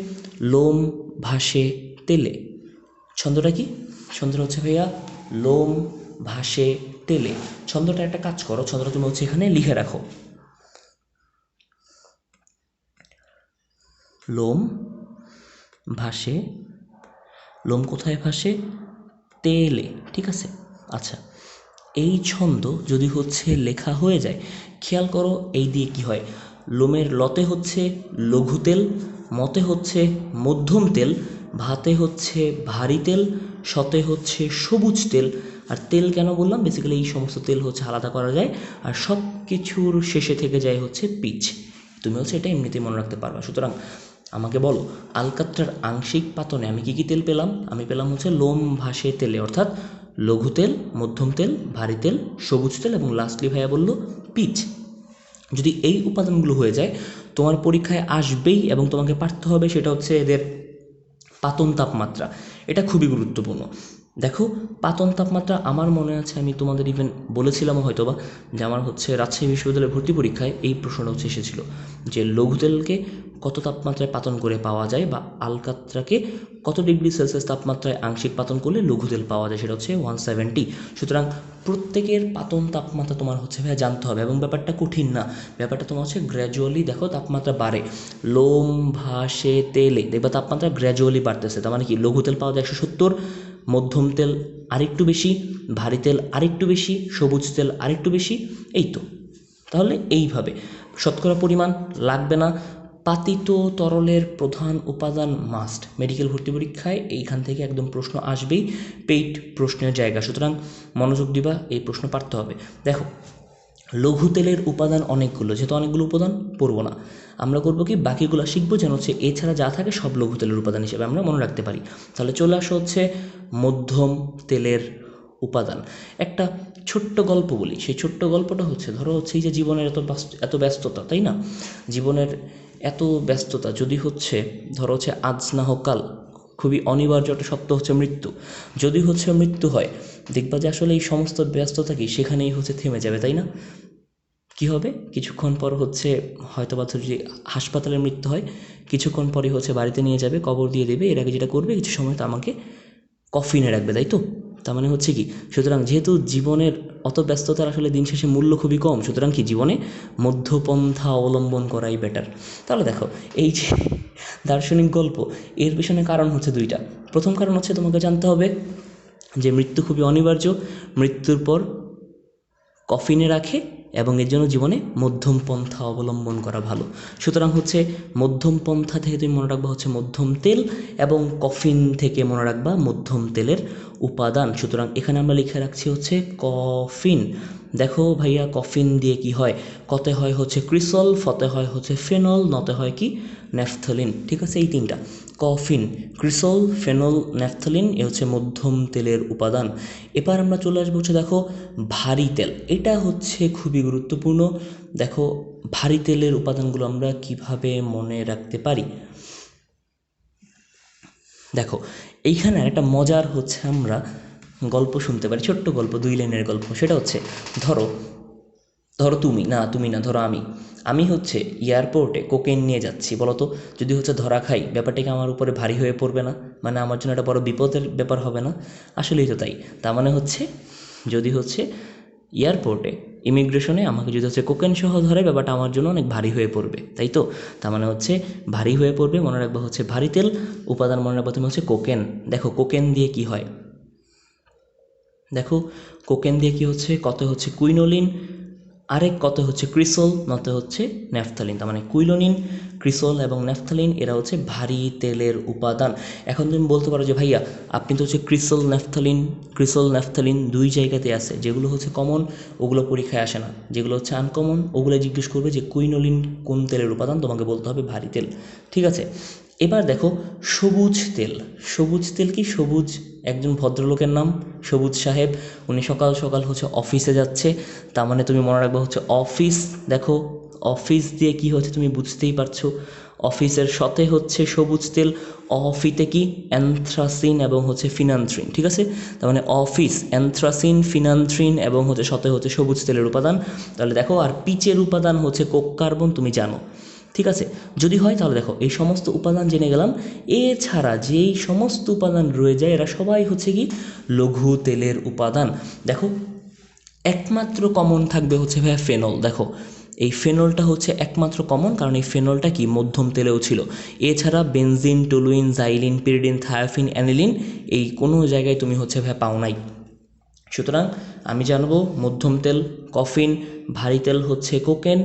লোম ভাসে তেলে। ছন্দটা কি? ছন্দটা হচ্ছে ভাইয়া লোম ভাসে তেলে। ছন্দটা একটা কাজ করো, ছন্দটা তুমি হচ্ছে এখানে লিখে রাখো। লোম ভাসে, লোম কোথায় ভাসে? তেলে। ঠিক আছে, আচ্ছা, এই ছন্দ যদি হচ্ছে লেখা হয়ে যায়, খেয়াল করো এই দিয়ে কি হয়। লোমের লতে হচ্ছে লঘু তেল, মতে হচ্ছে মধ্যম তেল, ভাতে হচ্ছে ভারী তেল, শতে হচ্ছে সবুজ তেল। আর তেল কেন বললাম? বেসিক্যালি এই সমস্ত তেল হচ্ছে আলাদা করা যায়, আর সব কিছুর শেষে থেকে যায় হচ্ছে পিচ। তুমি হচ্ছে এটা এমনিতেই মনে রাখতে পারবা। সুতরাং আমাকে বলো, আলকাত্রার আংশিক পাতনে আমি কী কী তেল পেলাম? আমি পেলাম হচ্ছে লোম ভাসে তেলে, অর্থাৎ লঘু তেল, মধ্যম তেল, ভারী তেল, সবুজ তেল, এবং লাস্টলি ভাইয়া বলল পিচ। যদি এই উপাদানগুলো হয়ে যায়, তোমার পরীক্ষায় আসবেই, এবং তোমাকে পারতে হবে সেটা হচ্ছে এদের পাতন তাপমাত্রা। এটা খুবই গুরুত্বপূর্ণ। দেখো পাতন তাপমাত্রা আমার মনে আছে আমি তোমাদের ইভেন বলেছিলাম হয়তো বা যে আমার হচ্ছে রাজশাহী বিশ্ববিদ্যালয়ের ভর্তি পরীক্ষায় এই প্রশ্নটা হচ্ছে এসেছিল যে লঘু তেলকে কত তাপমাত্রায় পাতন করে পাওয়া যায় বা আলকাত্রাকে কত ডিগ্রি সেলসিয়াস তাপমাত্রায় আংশিক পাতন করলে লঘু তেল পাওয়া যায়, সেটা হচ্ছে 170। সুতরাং প্রত্যেকের পাতন তাপমাত্রা তোমার হচ্ছে ভাইয়া জানতে হবে এবং ব্যাপারটা কঠিন না, ব্যাপারটা তোমার হচ্ছে গ্র্যাজুয়ালি দেখো তাপমাত্রা বাড়ে, লোম ভাসে তেলে দেখবা তাপমাত্রা গ্র্যাজুয়ালি বাড়তেছে। তার মানে কি লঘু তেল পাওয়া যায় 170, মধ্যম তেল আরেকটু বেশি, ভারী তেল আরেকটু বেশি, সবুজ তেল আরেকটু বেশি, এই তো। তাহলে এইভাবে শতকরা পরিমাণ লাগবে না। পাতিত তরলের প্রধান উপাদান মাস্ট, মেডিকেল ভর্তি পরীক্ষায় এইখান থেকে একদম প্রশ্ন আসবেই, পেইড প্রশ্নের জায়গা, সুতরাং মনোযোগ দিবা, এই প্রশ্ন পারতে হবে। দেখো লঘু তেলের উপাদান অনেকগুলো, যেহেতু অনেকগুলো উপাদান পড়বো না, আমরা করবো কি বাকিগুলো শিখবো যেন হচ্ছে এছাড়া যা থাকে সব লঘু তেলের উপাদান হিসেবে আমরা মনে রাখতে পারি। তাহলে চলে আসো হচ্ছে মধ্যম তেলের উপাদান। একটা ছোট্ট গল্প বলি, সেই ছোট্ট গল্পটা হচ্ছে ধরো হচ্ছে এই যে জীবনের এত ব্যস্ততা, তাই না, জীবনের এত ব্যস্ততা যদি হচ্ছে ধরো হচ্ছে আজ না হোক কাল খুবই অনিবার্য একটা সত্য হচ্ছে মৃত্যু, যদি হচ্ছে মৃত্যু হয় দেখবা যে আসলে এই সমস্ত ব্যস্ততা কি সেখানেই হচ্ছে থেমে যাবে, তাই না? কি হবে কিছুক্ষণ পর হচ্ছে হয়তো বা যদি হাসপাতালে মৃত্যু হয় কিছুক্ষণ পরই হচ্ছে বাড়িতে নিয়ে যাবে, কবর দিয়ে দেবে, এর আগে যেটা করবে কিছু সময় তো আমাকে কফিনে রাখবে, তাই তো? তার মানে হচ্ছে কি, সুতরাং যেহেতু জীবনের অত ব্যস্ততার আসলে দিন শেষে মূল্য খুবই কম, সুতরাং কি জীবনে মধ্যপন্থা অবলম্বন করাই বেটার। তাহলে দেখো এই যে দার্শনিক গল্প, এর পিছনে কারণ হচ্ছে দুইটা। প্রথম কারণ হচ্ছে তোমাকে জানতে হবে যে মৃত্যু খুবই অনিবার্য, মৃত্যুর পর কফিনে রাখে এবং এর জন্য জীবনে মধ্যম পন্থা অবলম্বন করা ভালো। সুতরাং হচ্ছে মধ্যম পন্থা থেকে তুমি মনে রাখবা হচ্ছে মধ্যম তেল এবং কফিন থেকে মনে রাখবা মধ্যম তেলের উপাদান। সুতরাং এখানে আমরা লিখে রাখছি হচ্ছে কফিন। দেখো ভাইয়া কফিন দিয়ে কি হয়, কতে হয় হচ্ছে ক্রিসল, ফতে হয় হচ্ছে ফেনল, নতে হয় কি ন্যাফথলিন, ঠিক আছে? এই তিনটা কফিন, ক্রিসল, ফেনল, ন্যাফথলিন এ হচ্ছে মধ্যম তেলের উপাদান। এবার আমরা চলে আসবো হচ্ছে দেখো ভারী তেল, এটা হচ্ছে খুবই গুরুত্বপূর্ণ। দেখো ভারী তেলের উপাদানগুলো আমরা কিভাবে মনে রাখতে পারি, দেখো এইখানে একটা মজার হচ্ছে আমরা গল্প শুনতে পারি, ছোট্ট গল্প, 2 লাইনের গল্প। সেটা হচ্ছে ধরো ধরো তুমি না ধরো আমি হচ্ছে এয়ারপোর্টে কোকেন নিয়ে যাচ্ছি, বলো তো যদি হচ্ছে ধরা খাই ব্যাপারটা কি আমার উপরে ভারী হয়ে পড়বে না? মানে আমার জন্য একটা বড় বিপদের ব্যাপার হবে না? আসলেই তো তাই। তার মানে হচ্ছে যদি হচ্ছে এয়ারপোর্টে ইমিগ্রেশনে আমাকে যদি হচ্ছে কোকেন সহ ধরে ব্যাপারটা আমার জন্য অনেক ভারী হয়ে পড়বে, তাই তো? তার মানে হচ্ছে ভারী হয়ে পড়বে, মনে রাখবো হচ্ছে ভারী তেল উপাদান, মনে রাখবো তুমি হচ্ছে কোকেন। দেখো কোকেন দিয়ে কি হয়, দেখো কোকেন দিয়ে কি হচ্ছে, কত হচ্ছে কুইনোলিন, আরেক কত হচ্ছে ক্রিসল, নতে হচ্ছে ন্যাফথালিন। তার মানে কুইনোলিন, ক্রিসল এবং ন্যাফথালিন এরা হচ্ছে ভারী তেলের উপাদান। এখন তুমি বলতে পারো যে ভাইয়া আপনি তো হচ্ছে ক্রিসল ন্যাফথালিন 2 জায়গাতে আছে, যেগুলো হচ্ছে কমন ওগুলো পরীক্ষায় আসে না, যেগুলো হচ্ছে আনকমন ওগুলো জিজ্ঞেস করবে যে কুইনোলিন কোন তেলের উপাদান, তোমাকে বলতে হবে ভারী তেল, ঠিক আছে? এবার দেখো সবুজ তেল, সবুজ তেল কি, সবুজ একজন ভদ্রলোকের নাম সবুজ সাহেব, উনি সকাল সকাল হচ্ছে অফিসে যাচ্ছে, তার মানে তুমি মনে রাখবে হচ্ছে অফিস। দেখো অফিস দিয়ে কি হচ্ছে তুমি বুঝতেই পারছো, অফিসের সাথে হচ্ছে সবুজ তেল, অফিতে কি অ্যানথ্রাসিন এবং হচ্ছে ফিনান্থ্রিন, ঠিক আছে? তার মানে অফিস অ্যানথ্রাসিন ফিনান্থ্রিন এবং হচ্ছে সাথে হচ্ছে সবুজ তেলের উপাদান। তাহলে দেখো আর পিচের উপাদান হচ্ছে কোক কার্বন, তুমি জানো, ঠিক আছে? যদি হয় তাহলে দেখো এই সমস্ত উপাদান জেনে গেলাম, এছাড়া যেই সমস্ত উপাদান রয়ে যায় এরা সবাই হচ্ছে কি লঘু তেলের উপাদান। দেখো একমাত্র কমন থাকবে হচ্ছে ভাইয়া ফেনল। দেখো এই ফেনলটা হচ্ছে একমাত্র কমন, কারণ এই ফেনলটা কি মধ্যম তেলেও ছিল। এছাড়া benzene, toluene, xylene, pyridine, thiophene, aniline এই কোনো জায়গায় তুমি হচ্ছে ভাইয়া পাও নাই। সুতরাং আমি জানবো মধ্যম তেল কফিন, ভারী তেল হচ্ছে কোকেন,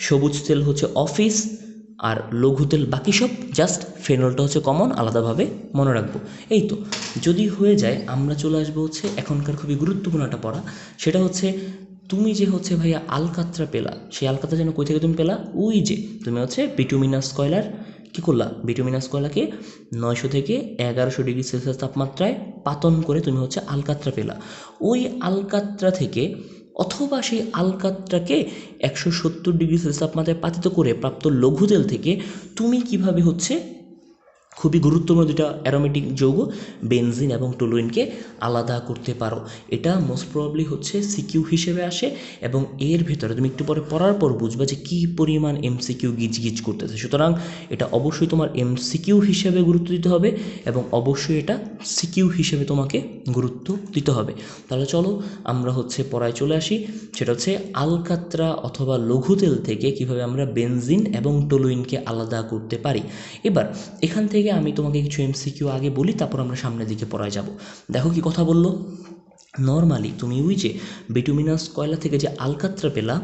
সবুজ তেল হচ্ছে অফিস, আর লঘু তেল বাকি সব, জাস্ট ফেনলটা হচ্ছে কমন, আলাদাভাবে মনে রাখবো। এই তো যদি হয়ে যায় আমরা চলে আসবো হচ্ছে এখনকার খুবই গুরুত্বপূর্ণ একটা পড়া, সেটা হচ্ছে তুমি যে হচ্ছে ভাইয়া আলকাত্রা পেলা, সেই আলকাত্রা যেন কই থেকে তুমি পেলা, ওই যে তুমি হচ্ছে বিটুমিনাস কয়লার কী করলা, বিটুমিনাস কয়লাকে 900 থেকে 1100 ডিগ্রি সেলসিয়াস তাপমাত্রায় পাতন করে তুমি হচ্ছে আলকাত্রা পেলা। ওই আলকাত্রা থেকে অথবা সেই আলকাত্রাকে 170 ডিগ্রি সেলসিয়াস তাপমাত্রায় পাতিত করে প্রাপ্ত লঘু তেল থেকে তুমি কিভাবে হচ্ছে খুবই গুরুত্বপূর্ণ দুটা অ্যারোমেটিক যৌগ বেনজিন এবং টলুইনকে আলাদা করতে পারো। এটা মোস্ট প্রবাবলি হচ্ছে সিকিউ হিসেবে আসে এবং এর ভেতরে তুমি একটু পরে পড়ার পর বুঝবা যে কী পরিমাণ এমসিকিউ গিজ করতেছে। সুতরাং এটা অবশ্যই তোমার এমসিকিউ হিসেবে গুরুত্ব দিতে হবে এবং অবশ্যই এটা সিকিউ হিসেবে তোমাকে গুরুত্ব দিতে হবে। তাহলে চলো আমরা হচ্ছে পড়ায় চলে আসি, সেটা হচ্ছে আলকাত্রা অথবা লঘু তেল থেকে কিভাবে আমরা বেনজিন এবং টলুইনকে আলাদা করতে পারি। এবার এখান থেকে আমি তোমাকে কিছু এমসিকিউ আগে বলি, তারপর আমরা সামনের দিকে পড়ায় যাব। দেখো কি কথা বললো। নর্মালি তুমি ওই যে বিটুমিনাস কয়লা থেকে যে আলকাত্রা পেলা,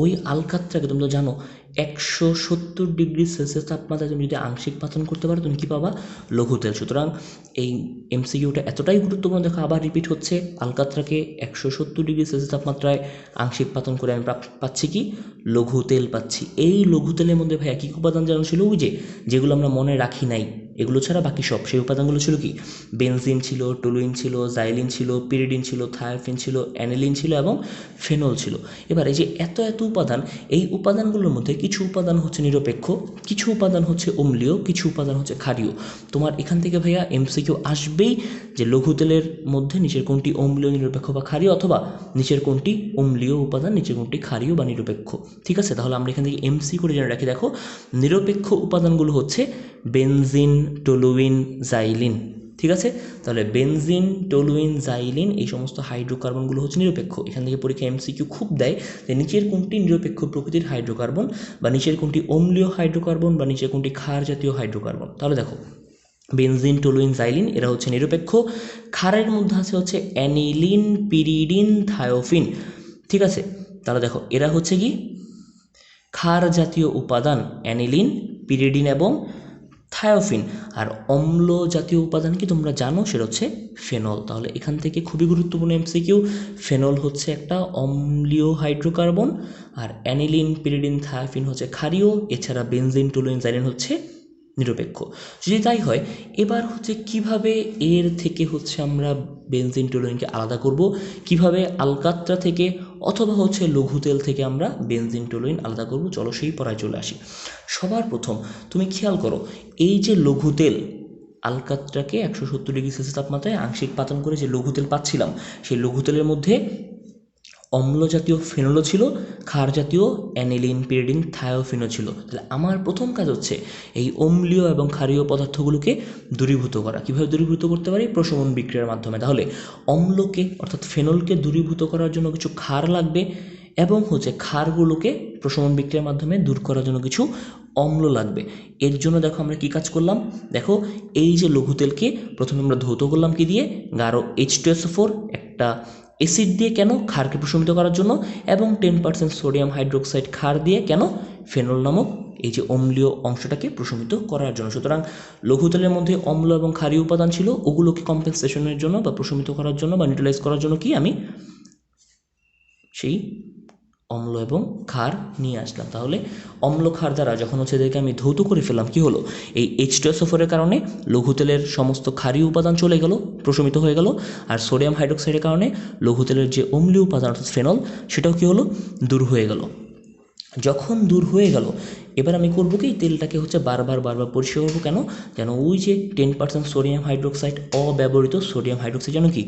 ওই আলকাত্রাকে তুমি তো জানো 170°C তাপমাত্রায় তুমি যদি আংশিক পাতন করতে পারো তুমি কী পাবা? লঘু তেল। সুতরাং এই এমসিকিউটা এতটাই গুরুত্বপূর্ণ, দেখো আবার রিপিট হচ্ছে, আলকাত্রাকে 170°C তাপমাত্রায় আংশিক পাতন করে আমি পাচ্ছি কি? লঘু তেল পাচ্ছি। এই লঘু তেলের মধ্যে ভাইয়া কী উপাদান জানো ছিল? ওই যে যেগুলো আমরা মনে রাখি নাই, এগুলো ছাড়া বাকি সব, সেই উপাদানগুলো ছিল কি? বেনজিন ছিল, টলুইন ছিল, জাইলিন ছিল, পিরিডিন ছিল, থায়োফিন ছিল, অ্যানিলিন ছিল এবং ফেনল ছিল। এবার এই যে এত উপাদান, এই উপাদানগুলোর মধ্যে কিছু উপাদান হচ্ছে নিরপেক্ষ, কিছু উপাদান হচ্ছে অম্লীয়, কিছু উপাদান হচ্ছে ক্ষারীয়। তোমার এখান থেকে ভাইয়া এমসিকিউ আসবেই যে লঘু তেলের মধ্যে নিচের কোনটি অম্লীয়, নিরপেক্ষ বা ক্ষারীয়, অথবা নিচের কোনটি অম্লীয় উপাদান, নিচের কোনটি ক্ষারীয় বা নিরপেক্ষ। ঠিক আছে, তাহলে আমরা এখান থেকে এমসি করে জেনে রাখি। দেখো নিরপেক্ষ উপাদানগুলো হচ্ছে বেনজিন, টলুইন, জাইলিন। ঠিক আছে, তাহলে বেনজিন, টলুইন, জাইলিন এই সমস্ত হাইড্রোকার্বনগুলো হচ্ছে নিরপেক্ষ। এখান থেকে পরীক্ষা এমসিকিউ খুব দেয় যে নিচের কোনটি নিরপেক্ষ প্রকৃতির হাইড্রোকার্বন, বা নিচের কোনটি অম্লীয় হাইড্রোকার্বন, বা নিচের কোনটি ক্ষার জাতীয় হাইড্রোকার্বন। তাহলে দেখো বেনজিন, টলুইন, জাইলিন এরা হচ্ছে নিরপেক্ষ। ক্ষারের মধ্যে আছে হচ্ছে অ্যানিলিন, পিরিডিন, থায়োফিন। ঠিক আছে, তাহলে দেখো এরা হচ্ছে কি? ক্ষার জাতীয় উপাদান, অ্যানিলিন, পিরিডিন এবং থায়োফিন। আর অম্ল জাতীয় উপাদান কি তোমরা জানো? সেটা হচ্ছে ফেনল। তাহলে এখান থেকে খুবই গুরুত্বপূর্ণ এমসিকিউ, ফেনল হচ্ছে একটা অম্লীয় হাইড্রোকার্বন, আর অ্যানিলিন, পিরিডিন, থায়োফিন হচ্ছে ক্ষারীয়, এছাড়া বেনজিন, টলুইন, জাইলিন হচ্ছে নিরপেক্ষ। যদি তাই হয়, এবার হচ্ছে কিভাবে এর থেকে হচ্ছে আমরা বেনজিন, টলুইনকে আলাদা করব, কিভাবে আলকাত্রা থেকে অথবা হচ্ছে লঘু তেল থেকে আমরা বেনজিন, টলুইন আলাদা করব, চলো সেই পড়ায় চলে আসি। সবার প্রথম তুমি খেয়াল করো, এই যে লঘু তেল, আলকাত্রাকে 170°C তাপমাত্রায় আংশিক পাতন করে যে লঘু তেল পাচ্ছিলাম, সেই লঘু তেলের মধ্যে অম্ল জাতীয় ফেনলও ছিল, ক্ষার জাতীয় অ্যানিলিন, পিরিডিন, থায়োফিনও ছিল। তাহলে আমার প্রথম কাজ হচ্ছে এই অম্লীয় এবং ক্ষারীয় পদার্থগুলোকে দূরীভূত করা। কীভাবে দূরীভূত করতে পারি? প্রশমন বিক্রিয়ার মাধ্যমে। তাহলে অম্লকে অর্থাৎ ফেনলকে দূরীভূত করার জন্য কিছু ক্ষার লাগবে, এবং হচ্ছে ক্ষারগুলোকে প্রশমন বিক্রিয়ার মাধ্যমে দূর করার জন্য কিছু অম্ল লাগবে। এর জন্য দেখো আমরা কী কাজ করলাম, দেখো এই যে লঘু তেলকে প্রথমে আমরা ধৌত করলাম কি দিয়ে? গাঢ় H2SO4 একটা অ্যাসিড দিয়ে। কেন? ক্ষারকে প্রশমিত করার জন্য। এবং 10% সোডিয়াম হাইড্রোক্সাইড ক্ষার দিয়ে। কেন? ফেনল নামক এই যে অম্লীয় অংশটাকে প্রশমিত করার জন্য। সুতরাং লঘু তেলের মধ্যে অম্ল এবং ক্ষারীয় উপাদান ছিল, ওগুলোকে কম্পেনসেশনের জন্য বা প্রশমিত করার জন্য বা নিউট্রালাইজ করার জন্য কি আমি সেই অম্ল এবং ক্ষার নিয়ে আসলাম। তাহলে অম্ল ক্ষার দ্বারা যখন হচ্ছে এদেরকে আমি ধৌত করে ফেললাম, কি হলো? এই H2SO4 এর কারণে লঘু তেলের সমস্ত ক্ষারীয় উপাদান চলে গেল, প্রশমিত হয়ে গেল। আর সোডিয়াম হাইড্রোক্সাইডের কারণে লঘু তেলের যে অম্লীয় উপাদান অর্থাৎ ফেনল, সেটাও কি হলো? দূর হয়ে গেল। যখন দূর হয়ে গেল, এবার আমি করবো কি? তেলটাকে হচ্ছে বারবার পরিষ্কার করবো। কেন? যেন ওই যে 10% সোডিয়াম হাইড্রোক্সাইড, অব্যবহৃত সোডিয়াম হাইড্রোক্সাইড যেন কি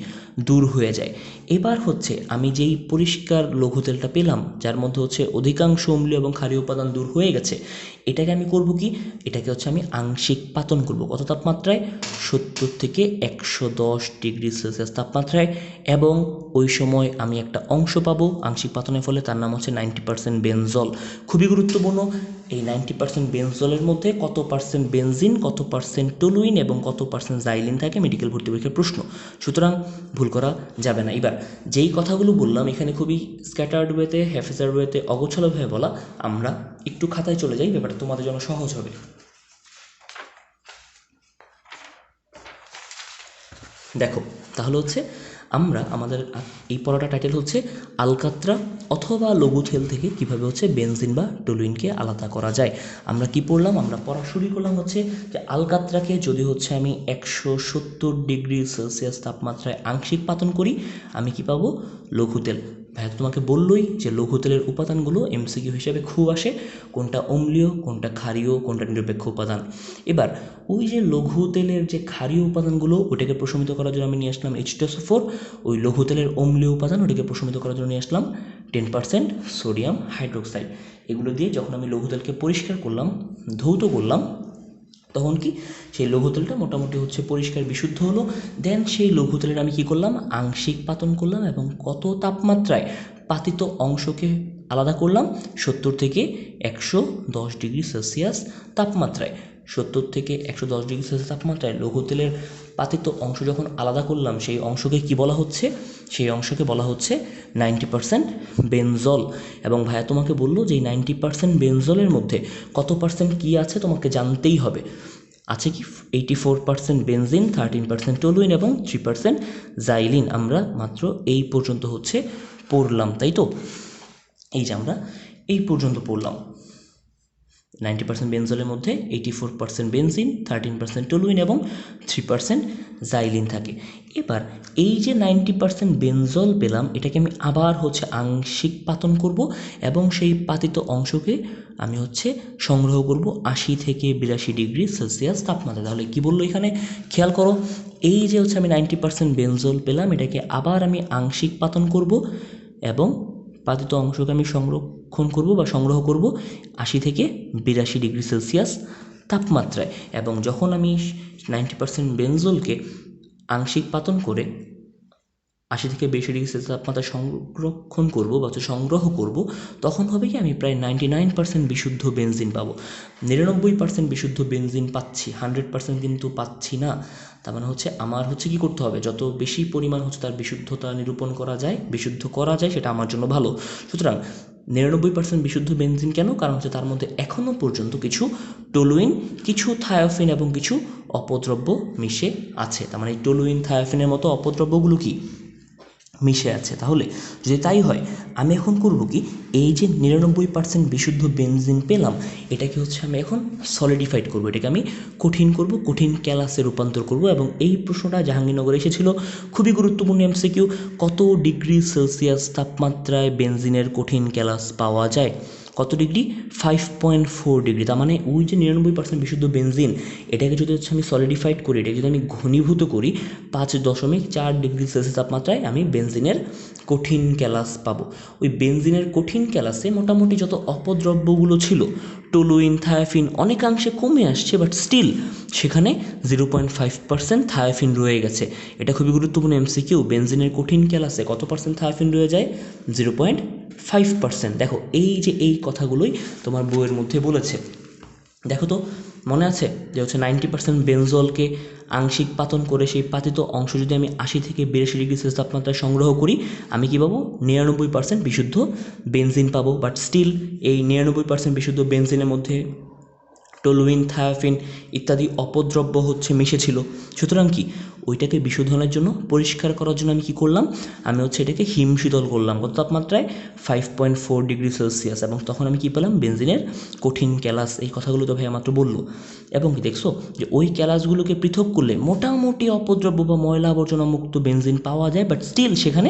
দূর হয়ে যায়। এবার হচ্ছে আমি যেই পরিষ্কার লঘু তেলটা পেলাম, যার মধ্যে হচ্ছে অধিকাংশ অম্লীয় এবং ক্ষারীয় উপাদান দূর হয়ে গেছে, এটাকে আমি করবো কি? এটাকে হচ্ছে আমি আংশিক পাতন করব। কত তাপমাত্রায়? 70 থেকে 110°C তাপমাত্রায়। এবং ওই সময় আমি একটা অংশ পাবো আংশিক পাতনের ফলে, তার নাম হচ্ছে 90% বেনজল। খুবই গুরুত্বপূর্ণ, এই 90% বেনজলের মধ্যে কত পার্সেন্ট বেনজিন, কত পার্সেন্ট টলুইন এবং কত পার্সেন্ট জাইলিন থাকে মেডিকেল ভর্তি পরীক্ষার প্রশ্ন। সুতরাং ভুল করা যাবে না। এবার যেই কথাগুলো বললাম এখানে খুবই স্ক্যাটার্ড ওয়েতে, হ্যাফেজার ওয়েতে, অগোছালোভাবে বলা, আমরা একটু খাতায় চলে যাই, ব্যাপারটা তোমাদের জন্য সহজ হবে। দেখো তাহলে হচ্ছে আমরা আমাদের এই পড়াটা টাইটেল হচ্ছে আলকাত্রা অথবা লঘু তেল থেকে কিভাবে হচ্ছে বেনজিন বা টলুইনকে আলাদা করা যায়। আমরা কি পড়লাম? আমরা পড়া শুরু করলাম হচ্ছে যে আলকাত্রাকে যদি হচ্ছে আমি 170°C তাপমাত্রায় আংশিক পাতন করি, আমি কি পাবো? লঘু তেল। ভাইয়া তোমাকে বললোই যে লঘু তেলের উপাদানগুলো এমসিকিউ হিসেবে খুব আসে, কোনটা অম্লীয়, কোনটা ক্ষারীয়, কোনটা নিরপেক্ষ উপাদান। এবার ওই যে লঘু তেলের যে ক্ষারীয় উপাদানগুলো ওটাকে প্রশমিত করার জন্য আমি নিয়ে আসলাম H2SO4, ওই লঘু তেলের অম্লীয় উপাদান ওটাকে প্রশমিত করার জন্য নিয়ে আসলাম 10% সোডিয়াম হাইড্রোক্সাইড। এগুলো দিয়ে যখন আমি লঘু তেলকে পরিষ্কার করলাম, ধৌত করলাম, তখন কি সেই লঘু তেলটা মোটামুটি হচ্ছে পরিষ্কার বিশুদ্ধ হলো। দেন সেই লঘু তেলের আমি কী করলাম, আংশিক পাতন করলাম এবং কত তাপমাত্রায় পাতিত অংশকে আলাদা করলাম, 70 থেকে 110 ডিগ্রি সেলসিয়াস তাপমাত্রায়। 70 থেকে 110 ডিগ্রি সেলসিয়াস তাপমাত্রায় লঘু তেলের পাতিত অংশ যখন আলাদা করলাম, সেই অংশকে কি বলা হচ্ছে, সেই অংশকে বলা হচ্ছে 90% বেনজল। এবং ভাইয়া তোমাকে বললো যে এই 90% বেনজলের মধ্যে কত পার্সেন্ট কী আছে তোমাকে জানতেই হবে। আছে কি 84% বেনজিন, 13% টলুইন এবং 3% জাইলিন। আমরা মাত্র এই পর্যন্ত হচ্ছে পড়লাম, তাই তো? এই যে আমরা এই পর্যন্ত পড়লাম। 90% বেনজলের মধ্যে 84% বেনজিন, 13% টলুইন এবং 3% জাইলিন থাকে। এবার এই যে 90% বেনজল পেলাম, এটাকে আমি আবার হচ্ছে আংশিক পাতন করব এবং সেই পাতিত অংশকে আমি হচ্ছে সংগ্রহ করব 80 থেকে 82 ডিগ্রি সেলসিয়াস তাপমাত্রা। তাহলে কি বললো এখানে, খেয়াল করো, এই যে হচ্ছে আমি 90% বেনজল পেলাম, এটাকে আবার আমি আংশিক পাতন করব এবং পাতিত অংশকে আমি সংরক্ষণ করব বা সংগ্রহ করব 80 থেকে 82 ডিগ্রি সেলসিয়াস তাপমাত্রায়। এবং যখন আমি 90% বেনজলকে আংশিক পাতন করে 80 থেকে 82 ডিগ্রি সেলসিয়াস তাপমাত্রা সংরক্ষণ করব বা সংগ্রহ করব, তখন হবে কি আমি প্রায় 99% বিশুদ্ধ বেনজিন পাবো। 99% বিশুদ্ধ বেনজিন পাচ্ছি, 100% কিন্তু পাচ্ছি না। তার মানে হচ্ছে আমার হচ্ছে কি করতে হবে, যত বেশি পরিমাণ হচ্ছে তার বিশুদ্ধতা নিরূপণ করা যায়, বিশুদ্ধ করা যায়, সেটা আমার জন্য ভালো। সুতরাং 99% বিশুদ্ধ বেনজিন কেন, কারণ হচ্ছে তার মধ্যে এখনও পর্যন্ত কিছু টলুইন, কিছু থায়োফিন এবং কিছু অপদ্রব্য মিশে আছে। তার মানে এই টলুইন, থায়োফিনের মতো অপদ্রব্যগুলো কি মিশে আছে। তাহলে যদি তাই হয়, আমি এখন করব কি, এই যে 99% বিশুদ্ধ বেনজিন পেলাম, এটাকে হচ্ছে আমি এখন সলিডিফাইড করব, এটাকে আমি কঠিন করব, কঠিন ক্যালাসে রূপান্তর করব। এবং এই প্রশ্নটা জাহাঙ্গীরনগরে এসেছিল, খুবই গুরুত্বপূর্ণ এমসিকিউ। কত ডিগ্রি সেলসিয়াস তাপমাত্রায় বেনজিনের কঠিন ক্যালাস পাওয়া যায়? কত ডিগ্রি? 5.4 ডিগ্রি। তার মানে ওই যে 99% বিশুদ্ধ বেনজিন, এটাকে যদি হচ্ছে আমি সলিডিফাইড করি, এটাকে যদি আমি ঘনীভূত করি, 5.4 ডিগ্রি সেলসিয়াস তাপমাত্রায় আমি বেনজিনের কঠিন ক্যালাস পাবো। ওই বেনজিনের কঠিন ক্যালাসে মোটামুটি যত অপদ্রব্যগুলো ছিল, টলুইন, থায়োফিন, অনেকাংশে কমে আসছে, বাট স্টিল সেখানে 0.5% থায়োফিন রয়ে গেছে। এটা খুবই গুরুত্বপূর্ণ এমসিকিউ। বেনজিনের কঠিন ক্যালাসে কত পার্সেন্ট থায়োফিন রয়ে যায়? 0.5%। দেখো এই যে এই কথাগুলোই তোমার বইয়ের মধ্যে বলেছে। দেখো তো, মনে আছে যে হচ্ছে 90% বেনজলকে আংশিক পাতন করে সেই পাতিত অংশ যদি আমি 80 থেকে 82 ডিগ্রি সেলসিয়াস তাপমাত্রায় সংগ্রহ করি, আমি কি পাবো? 99% বিশুদ্ধ বেনজিন পাবো। বাট স্টিল এই 99% বিশুদ্ধ বেনজিনের মধ্যে টলুইন, থায়োফিন ইত্যাদি অপদ্রব্য হচ্ছে মিশেছিল। সুতরাং কি ওইটাকে বিশোধনের জন্য, পরিষ্কার করার জন্য আমি কি করলাম, আমি হচ্ছে এটাকে হিমশীতল করলাম। কত তাপমাত্রায়? 5.4 ডিগ্রি সেলসিয়াস। এবং তখন আমি কি পেলাম? বেনজিনের কঠিন ক্যালাস। এই কথাগুলো তো ভাইয়া মাত্র বললো। এবং কি দেখছো যে ওই ক্যালাসগুলোকে পৃথক করলে মোটামুটি অপদ্রব্য বা ময়লা আবর্জনা মুক্ত বেনজিন পাওয়া যায়। বাট স্টিল সেখানে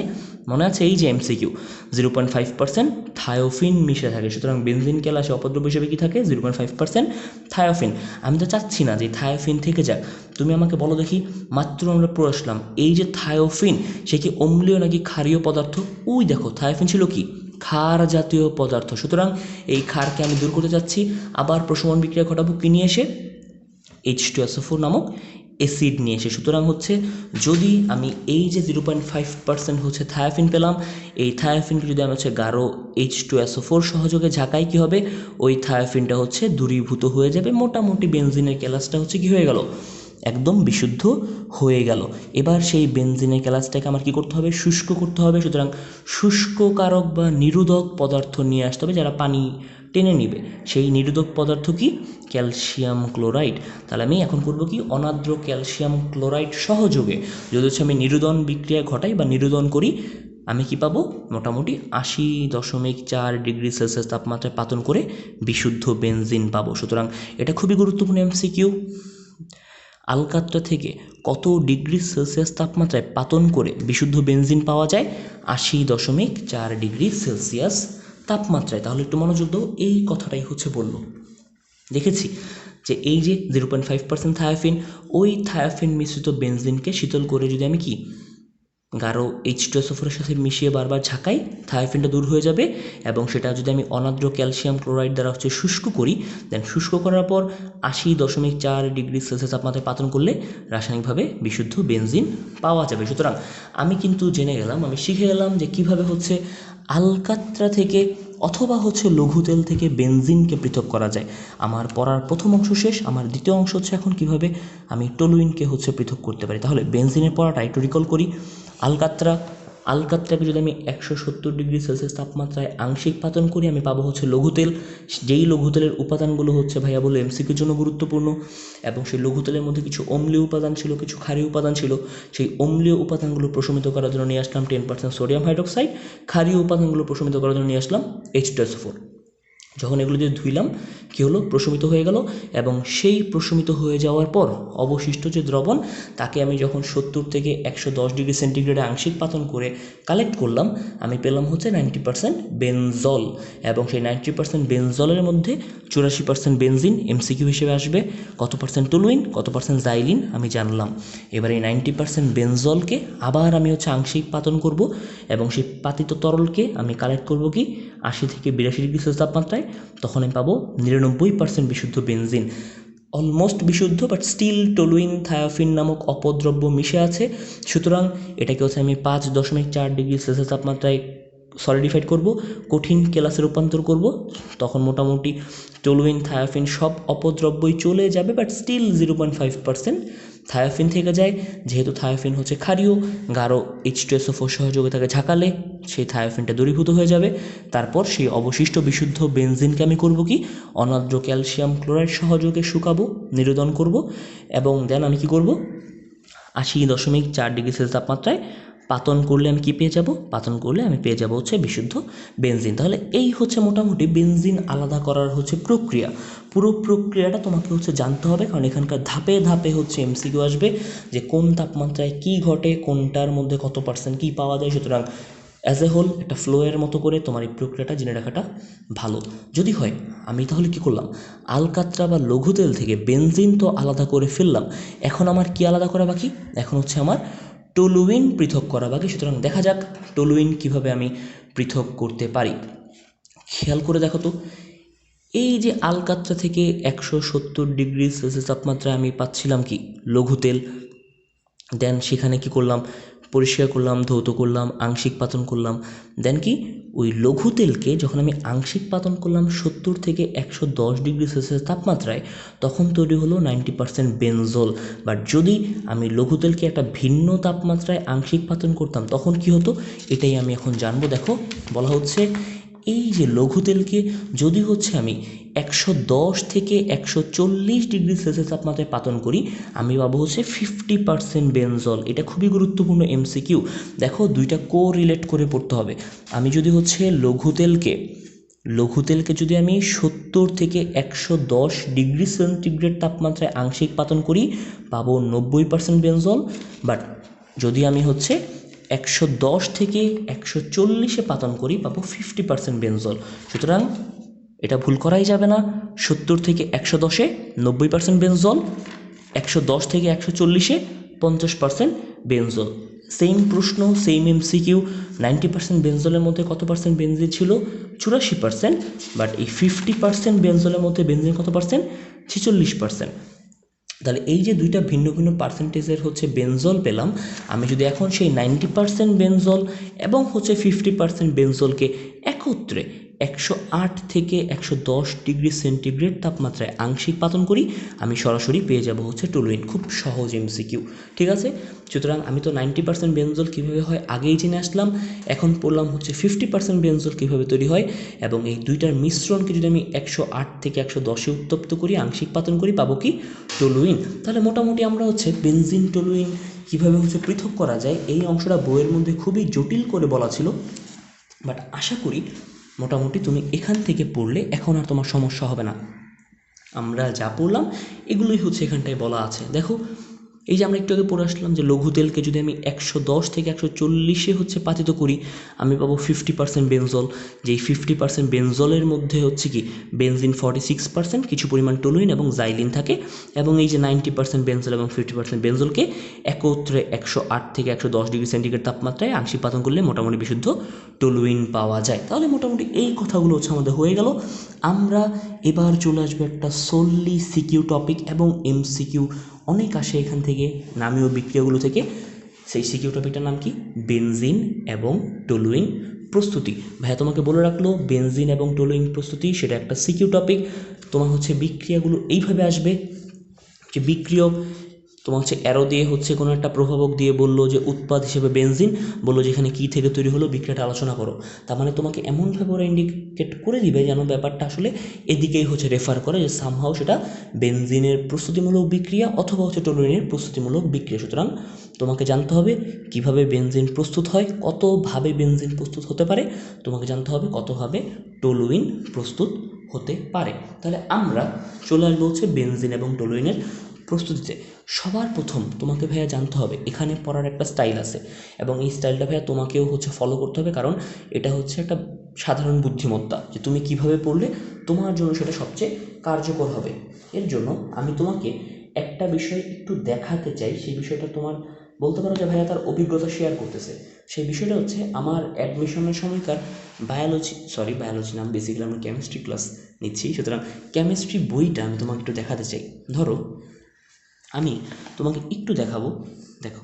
মনে আছে এই যে এমসিকিউ, 0.5% থায়োফিন মিশে থাকে। সুতরাং বেনজিন ক্যালাসে অপদ্রব্য হিসেবে কি থাকে? 0.5% থায়োফিন। আমি তো চাচ্ছি না যে থায়োফিন থেকে যাক। তুমি আমাকে বলো দেখি, মাত্র আমরা পড়ে আসলাম, এই যে থায়োফিন, সে কি অম্লীয় নাকি ক্ষারীয় পদার্থ? ওই দেখো, থায়োফিন ছিল কি? ক্ষার জাতীয় পদার্থ। সুতরাং এই ক্ষারকে আমি দূর করতে যাচ্ছি, আবার প্রশমন বিক্রিয়া ঘটাবো কি নিয়ে এসে? H2SO4 নামক অ্যাসিড নিয়ে এসে। সুতরাং হচ্ছে যদি আমি এই যে 0.5% হচ্ছে থায়োফিন পেলাম, এই থায়োফিনকে যদি আমি হচ্ছে গাঢ় H2SO4 সহযোগে ঝাঁকাই, কী হবে? ওই থায়োফিনটা হচ্ছে দূরীভূত হয়ে যাবে। মোটামুটি বেনজিনের ক্যালাসটা হচ্ছে কী হয়ে গেল? একদম বিশুদ্ধ হয়ে গেল। এবার সেই বেনজিনের ক্যালাসটাকে আমার কী করতে হবে? শুষ্ক করতে হবে। সুতরাং শুষ্ককারক বা নিরোধক পদার্থ নিয়ে আসতে হবে, যারা পানি টেনে নিবে। সেই নিরোধক পদার্থ কি? Calcium chloride. তাহলে আমি এখন করব কি? অনার্দ্র ক্যালসিয়াম ক্লোরাইড সহযোগে যদি হচ্ছে আমি নিরোধন বিক্রিয়া ঘটাই বা নিরোধন করি, আমি কি পাবো? মোটামুটি 80.4 ডিগ্রি সেলসিয়াস তাপমাত্রায় পাতন করে বিশুদ্ধ বেনজিন পাবো। সুতরাং এটা খুবই গুরুত্বপূর্ণ এমসিকিউ। আলকাত্রা থেকে কত ডিগ্রি সেলসিয়াস তাপমাত্রায় পাতন করে বিশুদ্ধ বেনজিন পাওয়া যায়? 80.4 ডিগ্রি সেলসিয়াস তাপমাত্রায়। তাহলে একটু মনোযোগ দাও, এই কথাটাই হচ্ছে বলল। দেখেছি যে এই যে 0.5% থায়োফিন, ওই থায়োফিন মিশ্রিত বেনজিনকে শীতল করে যদি আমি কি গাঢ় H2SO4 সাথে মিশিয়ে বারবার ঝাঁকাই, থায়োফিনটা দূর হয়ে যাবে। এবং সেটা যদি আমি অনার্দ্র ক্যালসিয়াম ক্লোরাইড দ্বারা শুষ্ক করি, দেন শুষ্ক করার পর 80.4 ডিগ্রি সেলসিয়াস তাপমাত্রায় পাতন করলে রাসায়নিকভাবে বিশুদ্ধ বেনজিন পাওয়া যাবে। সুতরাং আমি কিন্তু জেনে গেলাম, আমি শিখে গেলাম যে কিভাবে হচ্ছে আলকাত্রা থেকে অথবা হচ্ছে লঘু তেল থেকে বেনজিনকে পৃথক করা যায়। আমার পড়ার প্রথম অংশ শেষ। আমার দ্বিতীয় অংশ হচ্ছে এখন কিভাবে আমি টলুইনকে হচ্ছে পৃথক করতে পারি। তাহলে বেনজিনের পড়াটা একটু রিকল করি। আলকাত্রাকে যদি আমি 170 ডিগ্রি সেলসিয়াস তাপমাত্রায় আংশিক পাতন করি, আমি পাবো হচ্ছে লঘু তেল। যেই লঘু তেলের উপাদানগুলো হচ্ছে ভাইয়া বলে এমসিকিউর জন্য গুরুত্বপূর্ণ, এবং সেই লঘু তেলের মধ্যে কিছু অম্লীয় উপাদান ছিল, কিছু ক্ষারীয় উপাদান ছিল। সেই অম্লীয় উপাদানগুলো প্রশমিত করার জন্য নিয়ে আসলাম 10% সোডিয়াম হাইড্রোক্সাইড, ক্ষারীয় উপাদানগুলো প্রশমিত করার জন্য নিয়ে আসলাম H2SO4। যখন এগুলো দিয়ে ধুইলাম কী হলো, প্রশমিত হয়ে গেল। এবং সেই প্রশমিত হয়ে যাওয়ার পর অবশিষ্ট যে দ্রবণ, তাকে আমি যখন 70 থেকে 110 ডিগ্রি সেন্টিগ্রেডে আংশিক পাতন করে কালেক্ট করলাম, আমি পেলাম হচ্ছে 90% বেনজল। এবং সেই 90% বেনজলের মধ্যে 84% বেনজিন এমসিকিউ হিসেবে আসবে। কত পার্সেন্ট টলুইন, কত পার্সেন্ট জাইলিন আমি জানলাম। এবার এই 90% বেনজলকে আবার আমি হচ্ছে আংশিক পাতন করব, এবং সেই পাতিত তরলকে আমি কালেক্ট করব কি 80 থেকে 82 ডিগ্রি সেলসিয়াস তাপমাত্রায়। তখন আমি পাবো 99% বিশুদ্ধ বেনজিন। অলমোস্ট বিশুদ্ধ, বাট স্টিল টলুইন থায়োফিন নামক অপদ্রব্য মিশে আছে। সুতরাং এটাকে হচ্ছে আমি 5.4 ডিগ্রি সেলসিয়াস তাপমাত্রায় সলিডিফাইড করব, কঠিন কেলাসে রূপান্তর করব। তখন মোটামুটি টলুইন থায়োফিন সব অপদ্রব্যই চলে যাবে, বাট স্টিল 0.5% থায়োফিন থেকে যায়। যেহেতু থায়োফিন হচ্ছে ক্ষারীয়, গাঢ় H2SO4 সহযোগিতাকে ঝাঁকালে সেই থায়োফিনটা দূরীভূত হয়ে যাবে। তারপর সেই অবশিষ্ট বিশুদ্ধ বেনজিনকে আমি করব কি অনার্দ্র ক্যালসিয়াম ক্লোরাইড সহযোগে শুকাবো, নিরোধন করব। এবং দেন আমি কি করব 80.4 ডিগ্রি সেলসিয়াস তাপমাত্রায় পাতন করলে আমি কি পেয়ে যাব? পাতন করলে আমি পেয়ে যাব হচ্ছে বিশুদ্ধ বেনজিন। তাহলে এই হচ্ছে মোটামুটি বেনজিন আলাদা করার হচ্ছে প্রক্রিয়া। পুরো প্রক্রিয়াটা তোমাকে হচ্ছে জানতে হবে, কারণ এখানকার ধাপে ধাপে হচ্ছে এমসিকিউ আসবে যে কোন তাপমাত্রায় কি ঘটে, কোনটার মধ্যে কত পার্সেন্ট কী পাওয়া যায়। সুতরাং অ্যাজ এ হোল একটা ফ্লোয়ের মতো করে তোমার এই প্রক্রিয়াটা জেনে রাখাটা ভালো। যদি হয় আমি তাহলে কি করলাম, আলকাত্রা বা লঘু তেল থেকে বেনজিন তো আলাদা করে ফেললাম, এখন আমার কি আলাদা করা বাকি? এখন হচ্ছে আমার টলুইন পৃথক করা বাকি। সুতরাং দেখা যাক টলুইন কিভাবে আমি পৃথক করতে পারি। খেয়াল করে দেখো তো, এই যে আলকাত্রা থেকে 170 ডিগ্রি সেলসিয়াস তাপমাত্রায় আমি পাচ্ছিলাম কি লঘু তেল। দেন সেখানে কি করলাম, পরিষ্কার করলাম, ধৌত করলাম, আংশিক পাতন করলাম। দেন কি ওই লঘু তেলকে যখন আমি আংশিক পাতন করলাম 70 থেকে 110 ডিগ্রি সেলসিয়াস তাপমাত্রায়, তখন তৈরি হলো 90% বেনজল। বাট যদি আমি লঘু তেলকে একটা ভিন্ন তাপমাত্রায় আংশিক পাতন করতাম তখন কি হতো, এটাই আমি এখন জানবো। দেখো বলা হচ্ছে এই যে লঘু তেলকে যদি হচ্ছে আমি 110 থেকে 140 ডিগ্রি সেলসিয়াস তাপমাত্রায় পাতন করি, আমি পাবো হচ্ছে 50% বেনজল। এটা খুবই গুরুত্বপূর্ণ এমসিকিউ। দেখো দুইটা কোরিলেট করে পড়তে হবে। আমি যদি হচ্ছে লঘু তেলকে যদি আমি 70 থেকে 110 ডিগ্রি সেন্টিগ্রেড তাপমাত্রায় আংশিক পাতন করি, পাবো 90% বেনজল। বাট যদি আমি হচ্ছে 110 থেকে 140-এ পাতন করি, পাবো 50% বেনজল। সুতরাং এটা ভুল করাই যাবে না। 70 থেকে 110-এ 90% বেনজল, 110 থেকে 140-এ 50% বেনজল। সেম প্রশ্ন, সেম এমসিকিউ। 90% বেনজলের মধ্যে কত পার্সেন্ট বেনজিন ছিল? 84%। বাট এই 50% বেনজলের মধ্যে বেনজিন কত পার্সেন্ট? 46%। তাহলে এই যে দুইটা ভিন্ন ভিন্ন পার্সেন্টেজের হচ্ছে বেনজল পেলাম, আমি যদি এখন সেই 90% বেনজল এবং হচ্ছে 50% বেনজলকে একত্রে 108 থেকে 110 ডিগ্রি সেন্টিগ্রেড তাপমাত্রায় আংশিক পাতন করি, আমি সরাসরি পেয়ে যাব হচ্ছে টলুইন। খুব সহজ এমসিকিউ, ঠিক আছে? সুতরাং আমি তো 90% বেনজল কীভাবে হয় আগেই জেনে আসলাম। এখন পড়লাম হচ্ছে 50% বেনজল কীভাবে তৈরি হয়, এবং এই দুইটার মিশ্রণকে যদি আমি 108 থেকে 110-এ উত্তপ্ত করি, আংশিক পাতন করি, পাবো কি টলুইন। তাহলে মোটামুটি আমরা হচ্ছে বেনজিন টলুইন কীভাবে হচ্ছে পৃথক করা যায়, এই অংশটা বইয়ের মধ্যে খুবই জটিল করে বলা ছিল। বাট আশা করি মোটামুটি তুমি এখান থেকে পড়লে এখন আর তোমার সমস্যা হবে না। আমরা যা পড়লাম এগুলোই হচ্ছে এখানটায় বলা আছে। দেখো এই যে আমরা একটু আগে পড়ে আসলাম যে লঘু তেলকে যদি আমি 110 থেকে 140 হচ্ছে পাতিত করি, আমি পাবো 50% বেনজল। যেই 50% বেনজলের মধ্যে হচ্ছে কি বেনজিন 46%, কিছু পরিমাণ টলুইন এবং জাইলিন থাকে, এবং এই যে 90% বেনজল এবং 50% বেনজলকে একত্রে 108 থেকে 110 ডিগ্রি সেন্টিগ্রেড তাপমাত্রায় আংশিক পাতন করলে মোটামুটি বিশুদ্ধ টলুইন পাওয়া যায়। তাহলে মোটামুটি এই কথাগুলো হচ্ছে আমাদের হয়ে গেল। আমরা এবার চলে আসবো একটা সোললি সিকিউ টপিক, এবং এমসিকিউ অনেক আসে এখান থেকে, নামীয় বিক্রিয়াগুলো থেকে। সেই সিকিউ টপিকটার নাম কি? বেনজিন এবং টলুইন প্রস্তুতি। ভাইয়া তোমাকে বলে রাখলো বেনজিন এবং টলুইন প্রস্তুতি সেটা একটা সিকিউ টপিক। তোমার হচ্ছে বিক্রিয়াগুলো এইভাবে আসবে যে বিক্রিয়ক তোমার হচ্ছে অ্যারো দিয়ে হচ্ছে কোনো একটা প্রভাবক দিয়ে বললো যে উৎপাদ হিসেবে বেনজিন, বললো যে এখানে কী থেকে তৈরি হলো বিক্রিয়াটা আলোচনা করো। তার মানে তোমাকে এমনভাবে ওরা ইন্ডিকেট করে দিবে যেন ব্যাপারটা আসলে এদিকেই হচ্ছে রেফার করে, যে সামহাও সেটা বেনজিনের প্রস্তুতিমূলক বিক্রিয়া অথবা হচ্ছে টলুইনের প্রস্তুতিমূলক বিক্রিয়া। সুতরাং তোমাকে জানতে হবে কিভাবে বেনজিন প্রস্তুত হয়, কতভাবে বেনজিন প্রস্তুত হতে পারে, তোমাকে জানতে হবে কতভাবে টলুইন প্রস্তুত হতে পারে। তাহলে আমরা চলে আসবো হচ্ছে বেনজিন এবং টলুইনের প্রস্তুতিতে। সবার প্রথম তোমাকে ভাইয়া জানতে হবে এখানে পড়ার একটা স্টাইল আছে, এবং এই স্টাইলটা ভাইয়া তোমাকেও হচ্ছে ফলো করতে হবে, কারণ এটা হচ্ছে একটা সাধারণ বুদ্ধিমত্তা যে তুমি কিভাবে পড়লে তোমার জন্য সেটা সবচেয়ে কার্যকর হবে। এর জন্য আমি তোমাকে একটা বিষয় একটু দেখাতে চাই, সেই বিষয়টা তোমার বলতে পারো যে ভাইয়া তার অভিজ্ঞতা শেয়ার করতেছে। সেই বিষয়টা হচ্ছে আমার অ্যাডমিশনের সময়কার বায়োলজি নাম, বেসিক্যালি আমরা কেমিস্ট্রি ক্লাস নিচ্ছি, সুতরাং কেমিস্ট্রি বইটা আমি তোমাকে একটু দেখাতে চাই। ধরো আমি তোমাকে একটু দেখাবো, দেখো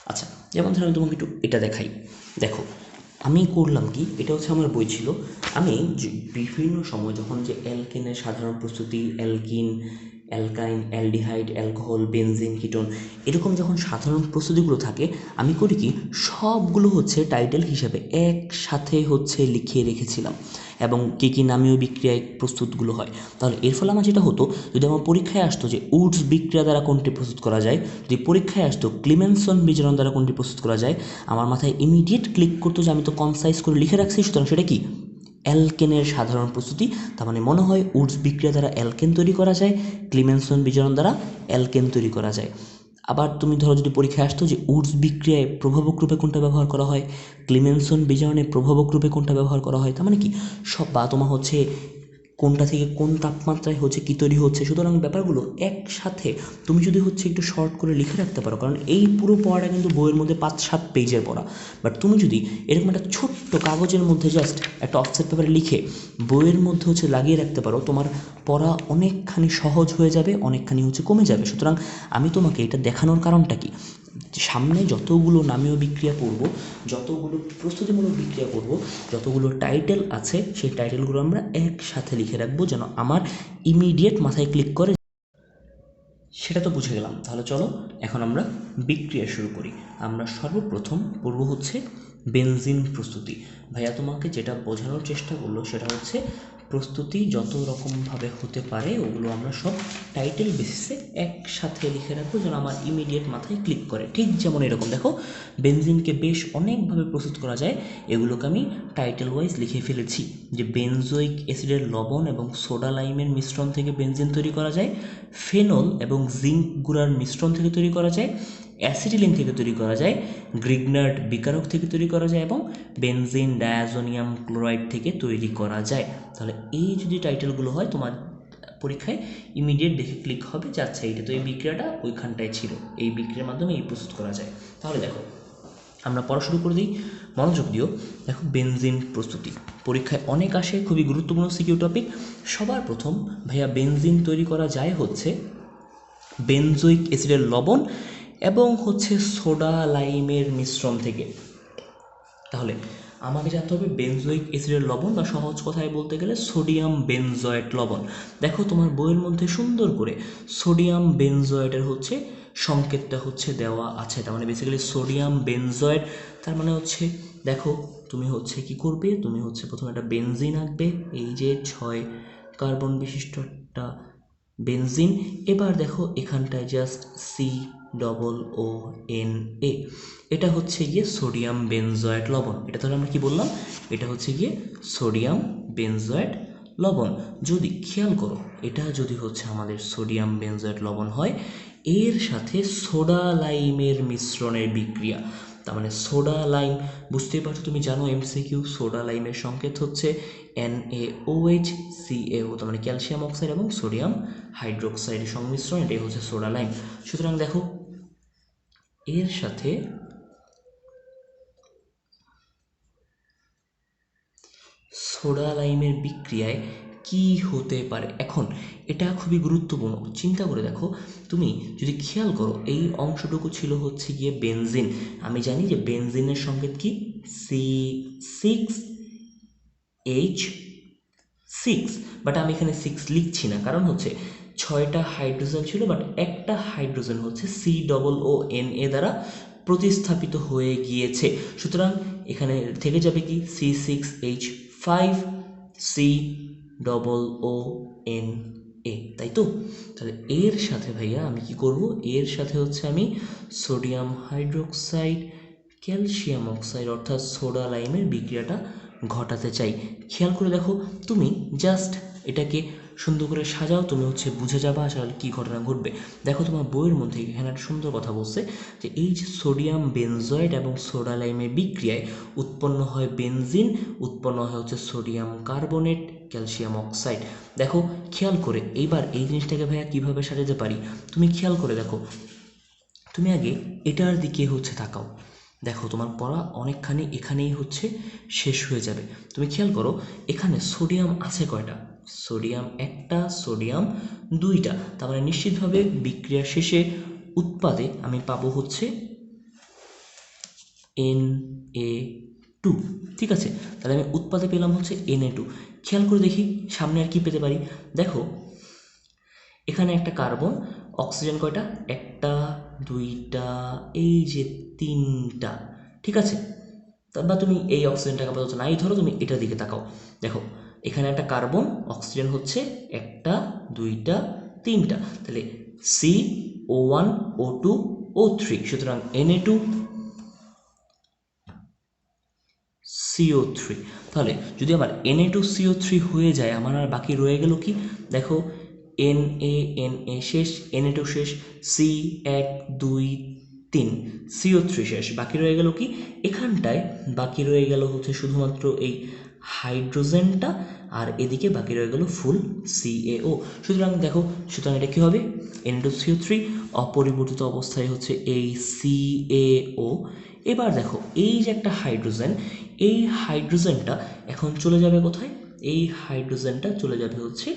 আচ্ছা, যেমন ধরো আমি তোমাকে একটু এটা দেখাই। দেখো আমি করলাম কি, এটা হচ্ছে আমার বই ছিল। আমি বিভিন্ন সময় যখন যে অ্যালকেনের সাধারণ প্রস্তুতি, alkyne, অ্যালকাইন, aldehyde, alcohol, benzene, ketone, এরকম যখন সাধারণ প্রস্তুতিগুলো থাকে আমি করি কি সবগুলো হচ্ছে টাইটেল হিসাবে একসাথে হচ্ছে লিখিয়ে রেখেছিলাম, এবং কী কী নামীয় বিক্রিয়ায় প্রস্তুতগুলো হয়। তাহলে এর ফলে আমার যেটা হতো, যদি আমার পরীক্ষায় আসতো যে উডস বিক্রিয়া দ্বারা কোনটি প্রস্তুত করা যায়, যদি পরীক্ষায় আসতো ক্লিমেনসন বিজারণ দ্বারা কোনটি প্রস্তুত করা যায়, আমার মাথায় ইমিডিয়েট ক্লিক করতো যে আমি তো কনসাইজ করে লিখে রাখছি, সুতরাং সেটা কি অ্যালকেনের সাধারণ প্রস্তুতি। তার মানে মনে হয় উডস বিক্রিয়া দ্বারা অ্যালকেন তৈরি করা যায়, ক্লিমেনসন বিজারণ দ্বারা অ্যালকেন তৈরি করা যায়। আবার তুমি ধরো যদি পরীক্ষায় আসতো যে উডস বিক্রিয়ায় প্রভাবক রূপে কোনটা ব্যবহার করা হয়, ক্লিমেনসন বিজারণে প্রভাবক রূপে কোনটা ব্যবহার করা হয়, তার মানে কি সব বা তোমার হচ্ছে কোনটা থেকে কোন তাপমাত্রায় হচ্ছে কী তৈরি হচ্ছে। সুতরাং ব্যাপারগুলো একসাথে তুমি যদি হচ্ছে একটু শর্ট করে লিখে রাখতে পারো, কারণ এই পুরো পড়াটা কিন্তু বইয়ের মধ্যে 5-7 পেজের পড়া, বাট তুমি যদি এরকম একটা ছোট্ট কাগজের মধ্যে জাস্ট একটা অফসেট পেপারে লিখে বইয়ের মধ্যে হচ্ছে লাগিয়ে রাখতে পারো, তোমার পড়া অনেকখানি সহজ হয়ে যাবে, অনেকখানি হচ্ছে কমে যাবে। সুতরাং আমি তোমাকে এটা দেখানোর কারণটা কি, সামনে যতগুলো নামীয় বিক্রিয়া পড়ব, যতগুলো প্রস্তুতিমূলক বিক্রিয়া পড়ব, যতগুলো টাইটেল আছে সেই টাইটেলগুলো আমরা একসাথে লিখে রাখবো যেন আমার ইমিডিয়েট মাথায় ক্লিক করে। সেটা তো বুঝে গেলাম, তাহলে চলো এখন আমরা বিক্রিয়া শুরু করি। আমরা সর্বপ্রথম পড়ব হচ্ছে বেনজিন প্রস্তুতি। ভাইয়া তোমাকে যেটা বোঝানোর চেষ্টা করলো সেটা হচ্ছে প্রস্তুতি যত রকমভাবে হতে পারে ওগুলো আমরা সব টাইটেল বেসিসে একসাথে লিখে রাখবো যেন আমার ইমিডিয়েট মাথায় ক্লিক করে। ঠিক যেমন এরকম দেখো বেনজিনকে বেশ অনেকভাবে প্রস্তুত করা যায়, এগুলোকে আমি টাইটেল ওয়াইজ লিখে ফেলেছি। যে বেনজোইক অ্যাসিডের লবণ এবং সোডা লাইমের মিশ্রণ থেকে বেনজিন তৈরি করা যায়, ফেনল এবং জিঙ্ক গুঁড়ার মিশ্রণ থেকে তৈরি করা যায়, অ্যাসিটিলিন থেকে তৈরি করা যায়, গ্রিগনার্ড বিকারক থেকে তৈরি করা যায়, এবং বেনজিন ডায়াজোনিয়াম ক্লোরাইড থেকে তৈরি করা যায়। তাহলে এই যদি টাইটেলগুলো হয় তোমার পরীক্ষায় ইমিডিয়েট দেখে ক্লিক হবে যে আচ্ছা এইটা তো এই বিক্রিয়াটা ওইখানটায় ছিল, এই বিক্রিয়ার মাধ্যমে এই প্রস্তুত করা যায়। তাহলে দেখো আমরা পড়া শুরু করে দিই, মনোযোগ দিও। দেখো বেনজিন প্রস্তুতি পরীক্ষায় অনেক আসে, খুবই গুরুত্বপূর্ণ সিকিউ টপিক। সবার প্রথম ভাইয়া বেনজিন তৈরি করা যায় হচ্ছে বেনজোইক অ্যাসিডের লবণ এবং হচ্ছে সোডা লাইমের মিশ্রণ থেকে। তাহলে আমাকে জানতে হবে বেনজোইক অ্যাসিডের লবণ, বা সহজ কথায় বলতে গেলে সোডিয়াম বেনজয়েট লবণ। দেখো তোমার বইয়ের মধ্যে সুন্দর করে সোডিয়াম বেনজয়েটের হচ্ছে সংকেতটা হচ্ছে দেওয়া আছে, তার মানে বেসিক্যালি সোডিয়াম বেনজয়েট। তার মানে হচ্ছে দেখো তুমি হচ্ছে কি করবে, তুমি হচ্ছে প্রথমে একটা বেনজিন আঁকবে, এই যে কার্বন বিশিষ্ট একটা বেনজিন। এবার দেখো এখানটায় জাস্ট COO, এটা হচ্ছে গিয়ে সোডিয়াম বেনজয়েট লবণ। এটা তাহলে আমরা কি বললাম, এটা হচ্ছে গিয়ে সোডিয়াম বেনজয়েট লবণ। যদি খেয়াল করো, এটা যদি হচ্ছে আমাদের সোডিয়াম বেনজয়েট লবণ হয়, এর সাথে সোডা লাইমের মিশ্রণের বিক্রিয়া, তার মানে সোডা লাইম, বুঝতেই পারছো, তুমি জানো MCQ, সোডা লাইমের সংকেত হচ্ছে NaOH CaO, তার মানে ক্যালসিয়াম অক্সাইড এবং সোডিয়াম হাইড্রোক্সাইডের সংমিশ্রণ, এটাই হচ্ছে সোডা লাইম। সুতরাং দেখো এর সাথে সোডা লাইমের বিক্রিয়ায় কি হতে পারে। এখন এটা খুবই গুরুত্বপূর্ণ, চিন্তা করে দেখো, তুমি যদি খেয়াল করো এই অংশটুকু ছিল হচ্ছে গিয়ে বেনজিন। আমি জানি যে বেনজিনের সংকেত কি, C6H6, বাট আমি এখানে 6 লিখছি না, কারণ হচ্ছে 6টা হাইড্রোজেন ছিল, বাট একটা হাইড্রোজেন হচ্ছে COONA দ্বারা প্রতিস্থাপিত হয়ে গিয়েছে। সুতরাং এখানে থেকে যাবে কি C6H5COONA, তাই তো। তাহলে এর সাথে ভাইয়া আমি কি করব, এর সাথে হচ্ছে আমি সোডিয়াম হাইড্রোক্সাইড, ক্যালসিয়াম অক্সাইড অর্থাৎ সোডা লাইমের বিক্রিয়াটা ঘটাতে চাই। খেয়াল করে দেখো, তুমি জাস্ট এটাকে সুন্দর করে সাজাও, তুমি হচ্ছে বুঝে যাবা আসলে কী ঘটনা ঘটবে। দেখো তোমার বইয়ের মধ্যে এখানে একটা সুন্দর কথা বলছে যে এই যে সোডিয়াম বেনজয়েড এবং সোডা লাইমের বিক্রিয়ায় উৎপন্ন হয় বেনজিন, উৎপন্ন হয় হচ্ছে সোডিয়াম কার্বনেট, ক্যালসিয়াম অক্সাইড। দেখো খেয়াল করে এইবার এই জিনিসটাকে ভাইয়া কীভাবে সাজাতে পারি, তুমি খেয়াল করে দেখো, তুমি আগে এটার দিকে হচ্ছে তাকাও, দেখো তোমার পড়া অনেকখানি এখানেই হচ্ছে শেষ হয়ে যাবে। তুমি খেয়াল করো এখানে সোডিয়াম আছে কয়টা, সোডিয়াম একটা, সোডিয়াম দুইটা, তার মানে নিশ্চিতভাবে বিক্রিয়ার শেষে উৎপাদে আমি পাবো হচ্ছে Na2, ঠিক আছে। তাহলে আমি উৎপাদে পেলাম হচ্ছে Na2। খেয়াল করে দেখি সামনে আর কি পেতে পারি। দেখো এখানে একটা কার্বন, অক্সিজেন কয়টা, একটা, দুইটা, এই যে তিনটা, ঠিক আছে। বা তুমি এই অক্সিজেনটাকে আপাতত নাই ধরো, তুমি এটার দিকে তাকাও, দেখো এখানে একটা কার্বন, অক্সিজেন হচ্ছে একটা, দুইটা, তিনটা, তাহলে CO1O2O3, সুতরাং Na2CO3। তাহলে যদি আমার Na2CO3 হয়ে যায়, আমার আর বাকি রয়ে গেল কি, দেখো Na শেষ, Na2 শেষ, C1 2 3, CO3 শেষ, বাকি রয়ে গেল কি, এখানটায় বাকি রয়ে গেল হচ্ছে শুধুমাত্র এই হাইড্রোজেনটা, আর এদিকে বাকি রয়ে গেল ফুল CaO। সুতরাং দেখো, সুতরাং এটা কী হবে, Na2CO3 অপরিবর্তিত অবস্থায় হচ্ছে এই CaO। এবার দেখো এই যে একটা হাইড্রোজেন, এই হাইড্রোজেনটা এখন চলে যাবে কোথায়, এই হাইড্রোজেনটা চলে যাবে হচ্ছে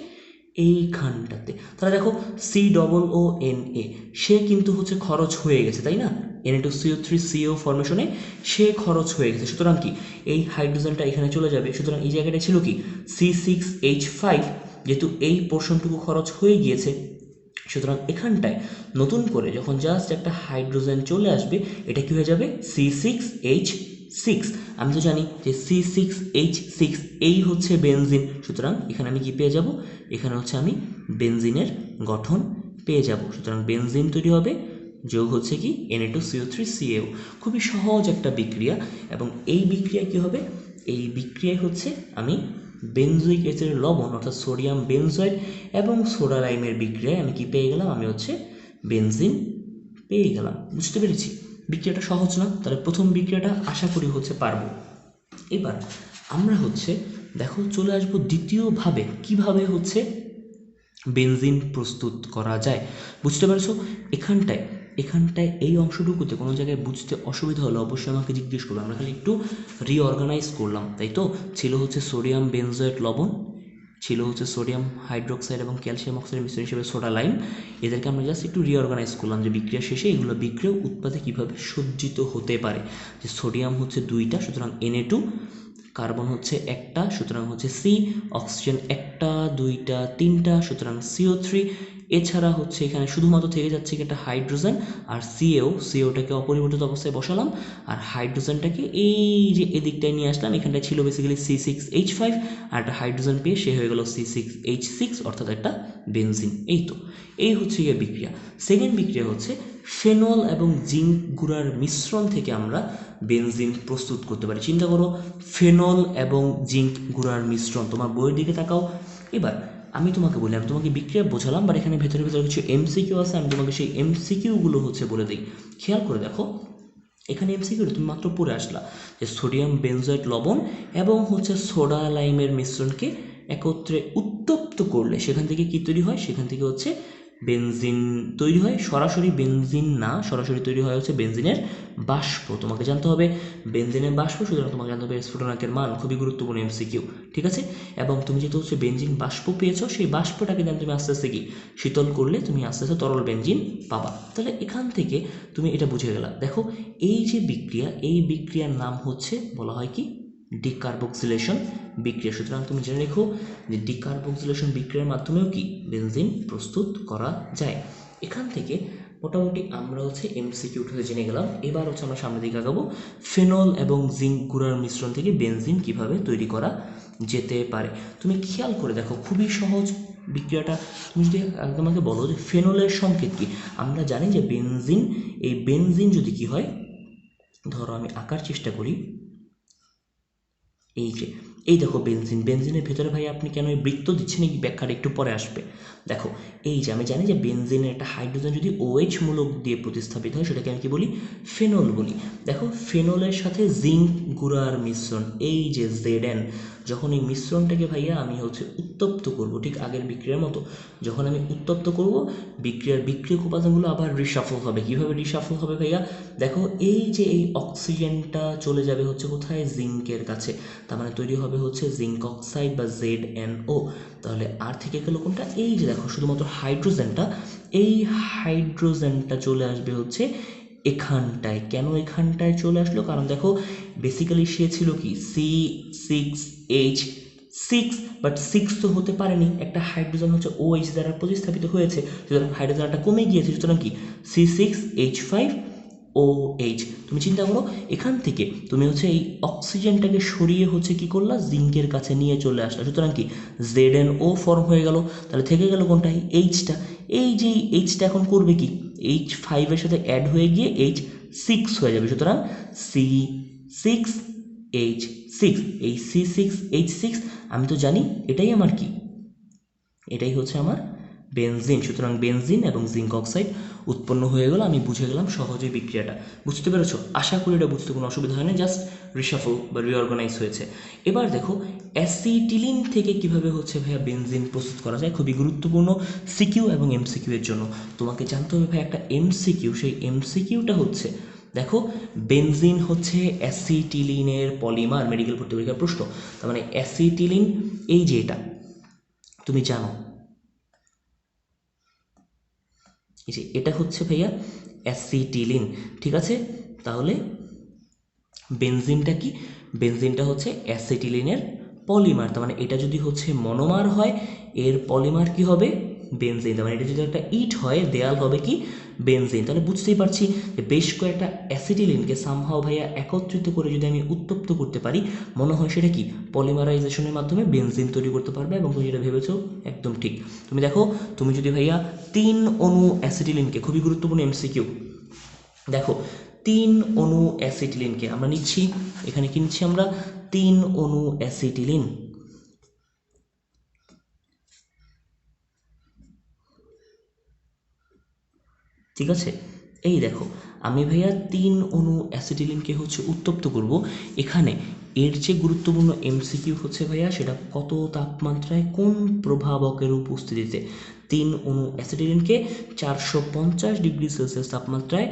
এইখানটাতে। তাহলে দেখো COONA, সে কিন্তু হচ্ছে খরচ হয়ে গেছে, তাই না, Na2CO3CO ফরমেশনে সে খরচ হয়ে গেছে। সুতরাং কি এই হাইড্রোজেনটা এখানে চলে যাবে, সুতরাং এই জায়গাটা ছিল কি C6H5, যেহেতু এই পোর্শনটুকু খরচ হয়ে গিয়েছে, সুতরাং এখানটায় নতুন করে যখন জাস্ট একটা হাইড্রোজেন চলে আসবে, এটা কি হয়ে যাবে C6H6। আমি তো জানি যে C6H6 এই হচ্ছে বেনজিন, সুতরাং এখানে আমি কি পেয়ে যাব, এখানে হচ্ছে আমি বেনজিনের গঠন পেয়ে যাব। সুতরাং বেনজিন তৈরি হবে, যোগ হচ্ছে কি Na2CO3CaO। খুবই সহজ একটা বিক্রিয়া, এবং এই বিক্রিয়া কি হবে, এই বিক্রিয়ায় হচ্ছে আমি বেনজোইক অ্যাসিডের লবণ অর্থাৎ সোডিয়াম বেনজয়েড এবং সোডা লাইমের বিক্রিয়ায় আমি কি পেয়ে গেলাম, আমি হচ্ছে বেনজিন পেয়ে গেলাম। বুঝতে পেরেছি বিক্রিয়াটা সহজ না? তাহলে প্রথম বিক্রিয়াটা আশা করি হচ্ছে পারবো। এবার আমরা হচ্ছে দেখো চলে আসবো দ্বিতীয়ভাবে, কিভাবে হচ্ছে বেনজিন প্রস্তুত করা যায়। বুঝতে পারছো, এখানটায় এই অংশটুকুতে কোনো জায়গায় বুঝতে অসুবিধা হলে অবশ্যই আমাকে জিজ্ঞেস করবো। আমরা খালি একটু রিঅর্গানাইজ করলাম, তাই তো। ছিল হচ্ছে সোডিয়াম বেনজয়েট লবণ, ছিল হচ্ছে সোডিয়াম হাইড্রোক্সাইড এবং ক্যালসিয়াম অক্সাইড মিশ্রণ হিসেবে সোডা লাইম। এদেরকে আমরা জাস্ট একটু রিঅর্গানাইজ করলাম যে বিক্রিয়া শেষে এগুলো বিক্রিয়া উৎপাদে কীভাবে সজ্জিত হতে পারে। যে সোডিয়াম হচ্ছে দুইটা, সুতরাং Na2, কার্বন হচ্ছে একটা, সুতরাং হচ্ছে সি, অক্সিজেন একটা দুইটা তিনটা, সুতরাং CO3। এছাড়া হচ্ছে এখানে শুধুমাত্র থেকে যাচ্ছে কি একটা হাইড্রোজেন আর সিওটাকে অপরিবর্তিত অবস্থায় বসালাম, আর হাইড্রোজেনটাকে এই যে এদিকটায় নিয়ে আসলাম, এখানটায় ছিল বেসিক্যালি C6H5, আর একটা হাইড্রোজেন পেয়ে সে হয়ে গেল C6H6, অর্থাৎ একটা বেনজিন। এই হচ্ছে গিয়ে বিক্রিয়া। সেকেন্ড বিক্রিয়া হচ্ছে ফেনল এবং জিঙ্ক গুঁড়ার মিশ্রণ থেকে আমরা বেনজিন প্রস্তুত করতে পারি। চিন্তা করো, ফেনল এবং জিঙ্ক গুঁড়ার মিশ্রণ, তোমার বইয়ের দিকে তাকাও। এবার আমি তোমাকে বলি, আমি তোমাকে বিক্রিয়া বোঝালাম, বাট এখানে ভেতরে ভেতরে কিছু MCQ আছে, আমি তোমাকে সেই MCQগুলো হচ্ছে বলে দিই। খেয়াল করে দেখো, এখানে MCQটা তুমি মাত্র পড়ে আসলা যে সোডিয়াম বেনজয়েট লবণ এবং হচ্ছে সোডা লাইমের মিশ্রণকে একত্রে উত্তপ্ত করলে সেখান থেকে কী তৈরি হয়, সেখান থেকে হচ্ছে বেনজিন তৈরি হয়। সরাসরি বেনজিন না, সরাসরি তৈরি হয় হচ্ছে বেনজিনের বাষ্প। তোমাকে জানতে হবে বেনজিনের বাষ্প, সুতরাং তোমাকে জানতে হবে স্ফুটনাঙ্কের মান, খুবই গুরুত্বপূর্ণ MCQ, ঠিক আছে। এবং তুমি যেহেতু হচ্ছে বেনজিন বাষ্প পেয়েছো, সেই বাষ্পটাকে দেন তুমি আস্তে আস্তে কি শীতল করলে তুমি আস্তে আস্তে তরল বেনজিন পাবা। তাহলে এখান থেকে তুমি এটা বুঝে গেলা। দেখো, এই যে বিক্রিয়া, এই বিক্রিয়ার নাম হচ্ছে বলা হয় কি ডিকার্বক্সিলেশন বিক্রিয়া। সুতরাং তুমি জেনে রেখো যে ডিকার্বক্সিলেশন বিক্রিয়ার মাধ্যমেও কি বেনজিন প্রস্তুত করা যায়। এখান থেকে মোটামুটি আমরা হচ্ছে MCQটা জেনে গেলাম। এবার হচ্ছে আমরা সামনের দিকে আগাবো, ফেনল এবং জিঙ্ক গুঁড়ার মিশ্রণ থেকে বেনজিন কিভাবে তৈরি করা যেতে পারে। তুমি খেয়াল করে দেখো, খুবই সহজ বিক্রিয়াটা। তুমি যদি তোমাকে বলো যে ফেনলের সংকেত কি, আমরা জানি যে বেনজিন, এই বেনজিন যদি কি হয়, ধরো আমি আঁকার চেষ্টা করি, এই দেখো বেনজিনের ভেতরে ভাই আপনি কেন এই বৃত্ত দিচ্ছেন, এই ব্যাখ্যাটা একটু পরে আসবে। দেখো, এই যে আমি জানি যে বেনজিনের একটা হাইড্রোজেন যদি OH মূলক দিয়ে প্রতিস্থাপিত হয়, সেটাকে আমি কি বলি, ফেনল বলি। দেখো, ফেনলের সাথে জিঙ্ক গুঁড়ার মিশ্রণ, এই যে Zn, যখন এই মিশ্রণটাকে ভাইয়া আমি হচ্ছে উত্তপ্ত করব, ঠিক আগের বিক্রিয়ার মতো, যখন আমি উত্তপ্ত করব, বিক্রিয়ক উপাদানগুলো আবার রিশাফল হবে। কীভাবে রিশাফল হবে ভাইয়া? দেখো, এই যে এই অক্সিজেনটা চলে যাবে হচ্ছে কোথায়, জিঙ্কের কাছে, তার মানে তৈরি হবে হচ্ছে জিঙ্ক অক্সাইড বা ZNO। তাহলে আর থেকে গেল কোনটা, এই যে দেখো শুধুমাত্র হাইড্রোজেনটা, এই হাইড্রোজেনটা চলে আসবে হচ্ছে এখানটায়। কেন এখানটায় চলে আসলো? কারণ দেখো, বেসিক্যালি সে ছিল কি C6H6, বাট 6 তো হতে পারেনি, একটা হাইড্রোজেন হচ্ছে OH দ্বারা প্রতিস্থাপিত হয়েছে, সুতরাং হাইড্রোজেনটা কমে গিয়েছে, সুতরাং কি C6H5OH। তুমি চিন্তা করো, এখান থেকে তুমি হচ্ছে এই অক্সিজেনটাকে সরিয়ে হচ্ছে কি করলা, জিঙ্কের কাছে নিয়ে চলে আসলা, সুতরাং কি ZNO ফর্ম হয়ে গেল। তাহলে থেকে গেল কোনটা, এইচটা। এই যে এইচটা এখন করবে কি, H5 এর সাথে অ্যাড হয়ে গিয়ে H6 হয়ে যাবে, সুতরাং C6H6। এই C6H6 আমি তো জানি এটাই আমার কি, এটাই হচ্ছে আমার বেনজিন। সুতরাং বেনজিন এবং জিঙ্ক অক্সাইড উৎপন্ন হয়ে গেল। আমি বুঝে গেলাম সহজে বিক্রিয়াটা। বুঝতে পেরেছো? আশা করি এটা বুঝতে কোনো অসুবিধা হয় না, জাস্ট রিশাফল বা রিঅর্গানাইজ হয়েছে। এবার দেখো, অ্যাসিটিলিন থেকে কিভাবে হচ্ছে ভাইয়া বেনজিন প্রস্তুত করা যায়, খুবই গুরুত্বপূর্ণ সিকিউ এবং MCQ এর জন্য। তোমাকে জানতে হবে ভাই একটা MCQ, সেই MCQটা হচ্ছে, দেখো, বেনজিন হচ্ছে অ্যাসিটিলিনের পলিমার, মেডিকেল ভর্তি পরীক্ষার প্রশ্ন। তার মানে অ্যাসিটিলিন, এই যে এটা তুমি জানো, এই যে এটা হচ্ছে ভাইয়া অ্যাসিটিলিন, ঠিক আছে। তাহলে বেনজিনটা কি, বেনজিনটা হচ্ছে অ্যাসিটিলিনের পলিমার। তার মানে এটা যদি হচ্ছে মনোমার হয়, এর পলিমার কি হবে, বেনজিন। তার মানে এটা যদি একটা ইট হয়, দেয়াল হবে কি, বেনজিন। তাহলে বুঝতেই পারছি যে বেশ কয়েকটা অ্যাসিটিলিনকে সামহাও ভাইয়া একত্রিত করে যদি আমি উত্তপ্ত করতে পারি, মনে হয় সেটা কি পলিমারাইজেশনের মাধ্যমে বেনজিন তৈরি করতে পারবে। এবং তুমি যেটা ভেবেছো একদম ঠিক। তুমি দেখো, তুমি যদি ভাইয়া 3 অণু অ্যাসিটিলিনকে, খুবই গুরুত্বপূর্ণ MCQ, দেখো 3 অণু অ্যাসিটিলিনকে আমরা নিচ্ছি, এখানে কি নিচ্ছি আমরা, 3 অণু অ্যাসিটিলিন, ঠিক আছে। এই দেখো, আমি ভাইয়া 3 অণু অ্যাসিটিলিনকে হচ্ছে উত্তপ্ত করব। এখানে এর যে গুরুত্বপূর্ণ MCQ হচ্ছে ভাইয়া, সেটা কত তাপমাত্রায় কোন প্রভাবকের উপস্থিতিতে 3 অণু অ্যাসিটিলিনকে 450 ডিগ্রি সেলসিয়াস তাপমাত্রায়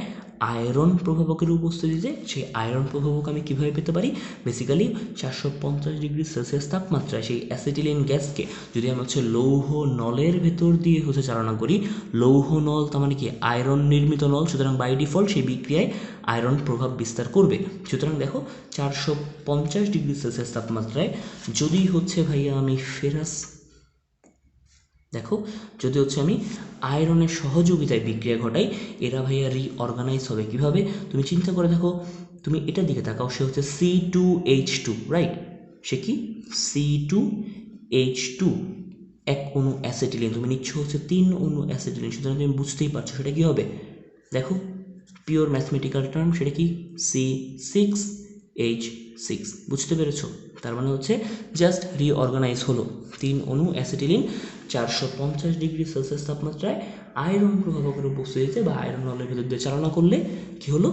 আয়রন প্রভাবকের উপস্থিতিতে সেই আয়রন প্রভাবক আমি কীভাবে পেতে পারি, বেসিক্যালি 450 ডিগ্রি সেলসিয়াস তাপমাত্রায় সেই অ্যাসিটিলিন গ্যাসকে যদি আমি লৌহ নলের ভেতর দিয়ে চালনা করি, লৌহ নল তার মানে কি আয়রন নির্মিত নল, সুতরাং বাই ডিফল্ট সেই বিক্রিয়ায় আয়রন প্রভাব বিস্তার করবে। সুতরাং দেখো 450 ডিগ্রি সেলসিয়াস তাপমাত্রায় যদি ভাইয়া আমি ফেরাস, দেখো যদি আমি আয়রনের সহযোগিতায় বিক্রিয়া ঘটাই, এরা ভাইয়া রিঅর্গানাইজ হবে কিভাবে, তুমি চিন্তা করে দেখো, তুমি এটার দিকে তাকাও, সে C2H2, রাইট, সে কি C2H2, এক অণু অ্যাসিটিলিন, তুমি নিচ্ছ 3 অণু অ্যাসিটিলিন, সুতরাং তুমি বুঝতেই পারছো সেটা কি হবে। দেখো পিওর ম্যাথমেটিক্যাল টার্ম, সেটা কি C6H6, বুঝতে পেরেছো? তার মানে জাস্ট রিঅর্গানাইজ হলো 3 অণু অ্যাসিটিলিন 450 ডিগ্রি সেলসিয়াস তাপমাত্রায় আয়রন প্রভাবকের উপস্থিতিতে বা আয়রন নলের ভেতর দিয়ে চালনা করলে কি হলো,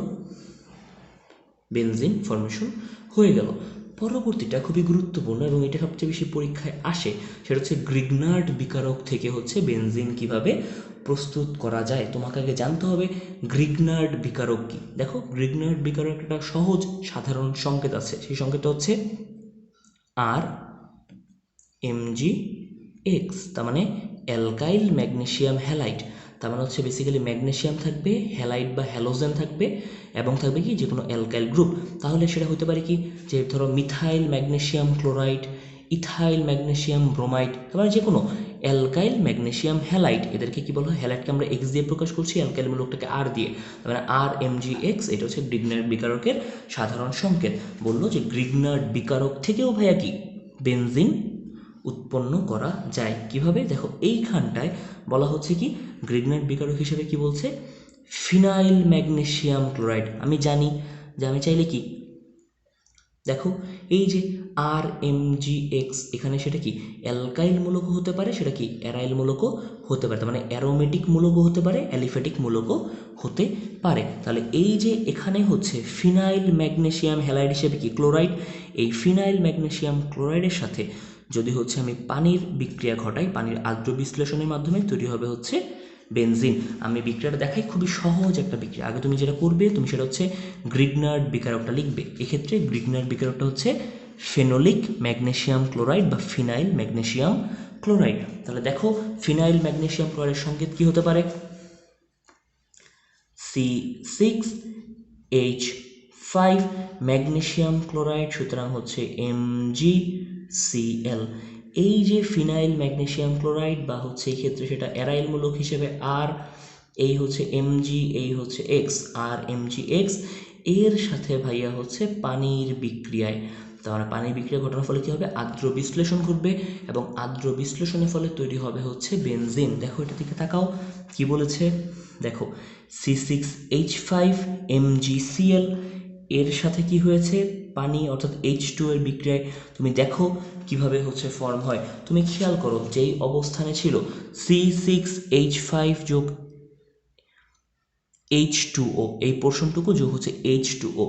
বেনজিন ফর্মেশন হয়ে গেল। পরবর্তীটা খুবই গুরুত্বপূর্ণ এবং এটা সবচেয়ে বেশি পরীক্ষায় আসে, সেটা গ্রিগনার্ড বিকারক থেকে বেনজিন কিভাবে প্রস্তুত করা যায়। তোমাকে আগে জানতে হবে গ্রিগনার্ড বিকারক কি। দেখো গ্রিগনার্ড বিকারক একটা সহজ সাধারণ সংকেত আছে, সেই সংকেতটা RMgX, তার মানে অ্যালকাইল ম্যাগনেসিয়াম হ্যালাইড, তার মানে বেসিক্যালি ম্যাগনেসিয়াম থাকবে, হ্যালাইড বা হ্যালোজেন থাকবে, এবং থাকবে কি যে কোনো অ্যালকাইল গ্রুপ। তাহলে সেটা হতে পারে কি, যে ধরো methyl magnesium chloride, ethyl magnesium bromide, তার মানে যে কোনো অ্যালকাইল ম্যাগনেসিয়াম হ্যালাইড, এদেরকে কি বলা হয়, হ্যালাইডকে আমরা এক্স দিয়ে প্রকাশ করছি, অ্যালকাইল মূলকটাকে আর দিয়ে, তার মানে RMgX, এটা গ্রিগনার্ড বিকারকের সাধারণ সংকেত। বললো যে গ্রিগনার্ড বিকারক থেকেও ভাইয়া কি বেনজিন উৎপন্ন করা যায় কিভাবে। দেখো এইখানটায় বলা কি গ্রিগনার্ড বিকারক হিসেবে কি বলছে, ফিনাইল ম্যাগনেসিয়াম ক্লোরাইড। আমি জানি যে আমি চাইলে কি, দেখো এই যে RMgX, এখানে সেটা কি অ্যালকাইল মূলকও হতে পারে, সেটা কি অ্যারাইল মূলকও হতে পারে, তার মানে অ্যারোমেটিক মূলকও হতে পারে, অ্যালিফ্যাটিক মূলকও হতে পারে। তাহলে এই যে এখানে ফিনাইল ম্যাগনেসিয়াম হ্যালাইড হিসেবে কি ক্লোরাইড, এই ফিনাইল ম্যাগনেসিয়াম ক্লোরাইডের সাথে যদি আমি পানির বিক্রিয়া ঘটাই, পানির আর্দ্র বিশ্লেষণের মাধ্যমে তৈরি হবে বেনজিন। আমি বিক্রিয়াটা দেখাই, খুবই সহজ একটা বিক্রিয়া। আগে তুমি যেটা করবে, তুমি সেটা গ্রিগনার্ড বিকারকটা লিখবে। এক্ষেত্রে গ্রিগনার্ড বিকারকটা ফেনোলিক ম্যাগনেসিয়াম ক্লোরাইড বা ফিনাইল ম্যাগনেসিয়াম ক্লোরাইড। তাহলে দেখো ফিনাইল ম্যাগনেসিয়াম ক্লোরাইডের সংকেত কি হতে পারে, C6H5 ম্যাগনেসিয়াম ক্লোরাইড, সুতরাং MgCl। এই যে ফিনাইল ম্যাগনেসিয়াম ক্লোরাইড বা এই ক্ষেত্রে সেটা অ্যারাইল মূলক হিসেবে আর, এই Mg, এই X, RMgX, এর সাথে ভাইয়া পানির বিক্রিয়ায়, তার পানির বিক্রিয়া ঘটানোর ফলে কি হবে, আর্দ্র বিশ্লেষণ ঘটবে এবং আর্দ্র বিশ্লেষণের ফলে তৈরি হবে বেনজিন। দেখো এটা দিকে তাকাও কি বলেছে, দেখো C6H5 MgCl এর সাথে কি হয়েছে, পানি অর্থাৎ H2 এর বিক্রিয়ায় তুমি দেখো কিভাবে ফর্ম হয়। তুমি খেয়াল করো যেই অবস্থানে ছিল C6H5 যোগ H2O, এই পোর্শনটুকু যোগ H2O,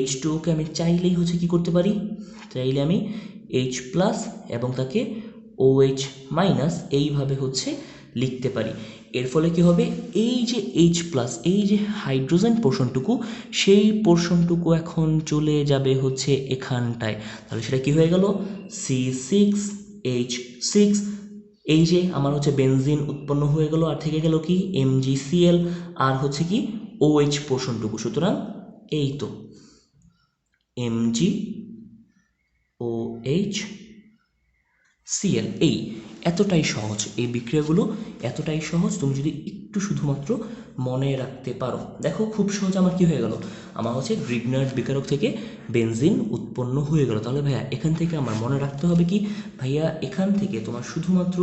H2O-কে আমি চাইলেই কি করতে পারি, চাইলে আমি H+ এবং তাকে OH- এইভাবে লিখতে পারি। এর ফলে কি হবে, এই যে H+, এই যে হাইড্রোজেন পোর্শনটুকু, সেই পোর্শনটুকু এখন চলে যাবে এখানটায়। তাহলে সেটা কি হয়ে গেল, C6H6, এই যে আমার বেনজিন উৎপন্ন হয়ে গেল, আর থেকে গেল কি MgCl, আর কি OH পোর্শনটুকু। সুতরাং এই তো MgOH এই এতটাই সহজ, এই বিক্রিয়াগুলো এতটাই সহজ, তুমি যদি একটু শুধুমাত্র মনে রাখতে পারো। দেখো খুব সহজ, আমার কি হয়ে গেল, আমার গ্রিগনার্ড বিকারক থেকে বেনজিন উৎপন্ন হয়ে গেল। তাহলে ভাইয়া এখান থেকে আমার মনে রাখতে হবে কি, ভাইয়া এখান থেকে তোমার শুধুমাত্র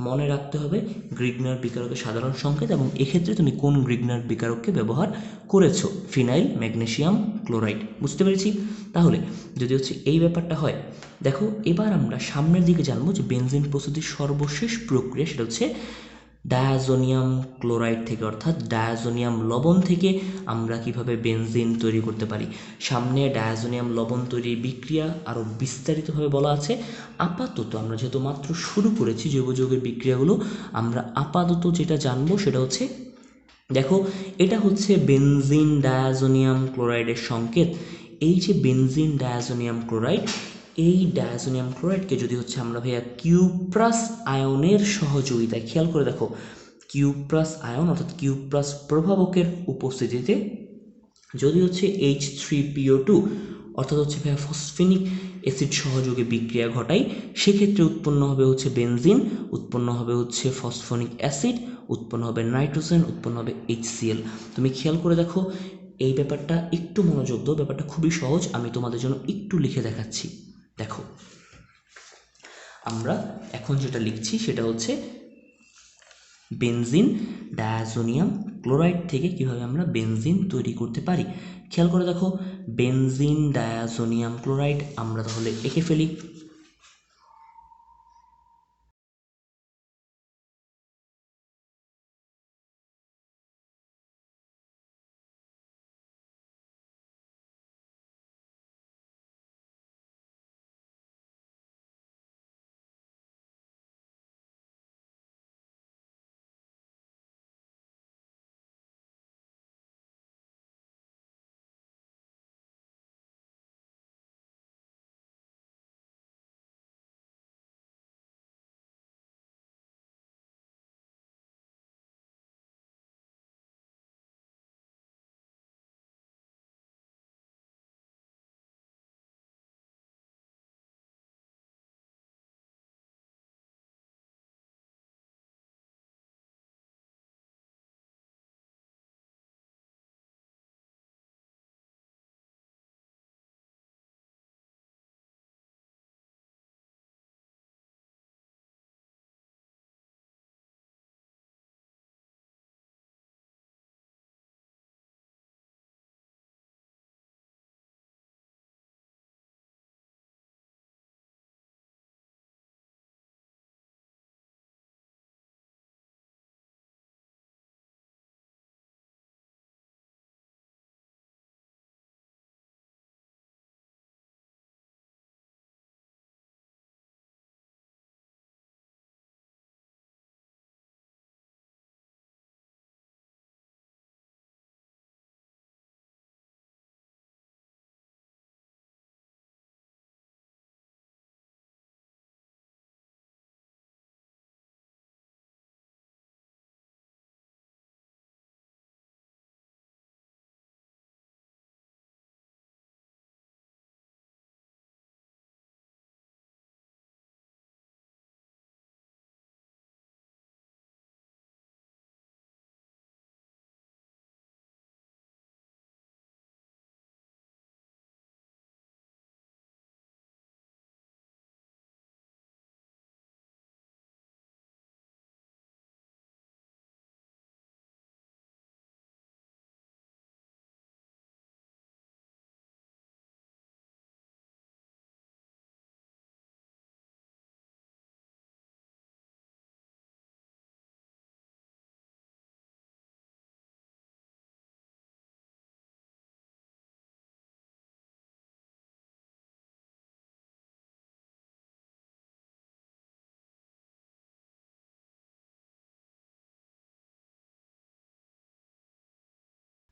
মনে রাখতে হবে গ্রিগনার্ড বিকারকের সাধারণ সংকেত, এবং এক্ষেত্রে তুমি কোন গ্রিগনার্ড বিকারককে ব্যবহার করেছো, ফিনাইল ম্যাগনেসিয়াম ক্লোরাইড। বুঝতে পেরেছি? তাহলে যদি এই ব্যাপারটা হয়, দেখো এবার আমরা সামনের দিকে জানবো যে বেনজিন প্রস্তুতির সর্বশেষ প্রক্রিয়া, সেটা ডায়াজোনিয়াম ক্লোরাইড থেকে, অর্থাৎ ডায়াজোনিয়াম লবণ থেকে আমরা কিভাবে বেনজিন তৈরি করতে পারি। সামনে ডায়াজোনিয়াম লবণ তৈরির বিক্রিয়া আরও বিস্তারিতভাবে বলা আছে। আপাতত আমরা যেহেতু মাত্র শুরু করেছি জৈব যৌগের বিক্রিয়াগুলো, আমরা আপাতত যেটা জানবো সেটা দেখো এটা হচ্ছে বেনজিন ডায়াজোনিয়াম ক্লোরাইডের সংকেত। এই যে বেনজিন ডায়াজোনিয়াম ক্লোরাইড, এই ডায়াজোনিয়াম ক্লোরাইডকে যদি হচ্ছে আমরা ভাইয়া কিউপ্রাস আয়নের সহযোগিতায়, খেয়াল করে দেখো, কিউপ্রাস আয়ন অর্থাৎ কিউপ্রাস প্রভাবকের উপস্থিতিতে যদি হচ্ছে H3PO2 অর্থাৎ হচ্ছে ভাইয়া ফসফেনিক অ্যাসিড সহযোগে বিক্রিয়া ঘটাই, সেক্ষেত্রে উৎপন্ন হবে হচ্ছে বেনজিন, উৎপন্ন হবে হচ্ছে ফসফনিক অ্যাসিড, উৎপন্ন হবে নাইট্রোজেন, উৎপন্ন হবে HCl। তুমি খেয়াল করে দেখো, এই ব্যাপারটা একটু মনোযোগ দাও, ব্যাপারটা খুবই সহজ, আমি তোমাদের জন্য একটু লিখে দেখাচ্ছি। দেখো আমরা এখন যেটা লিখছি সেটা হচ্ছে বেনজিন ডায়াজোনিয়াম ক্লোরাইড থেকে কিভাবে আমরা বেনজিন তৈরি করতে পারি। খেয়াল করে দেখো, বেনজিন ডায়াজোনিয়াম ক্লোরাইড আমরা তাহলে এঁকে ফেলি।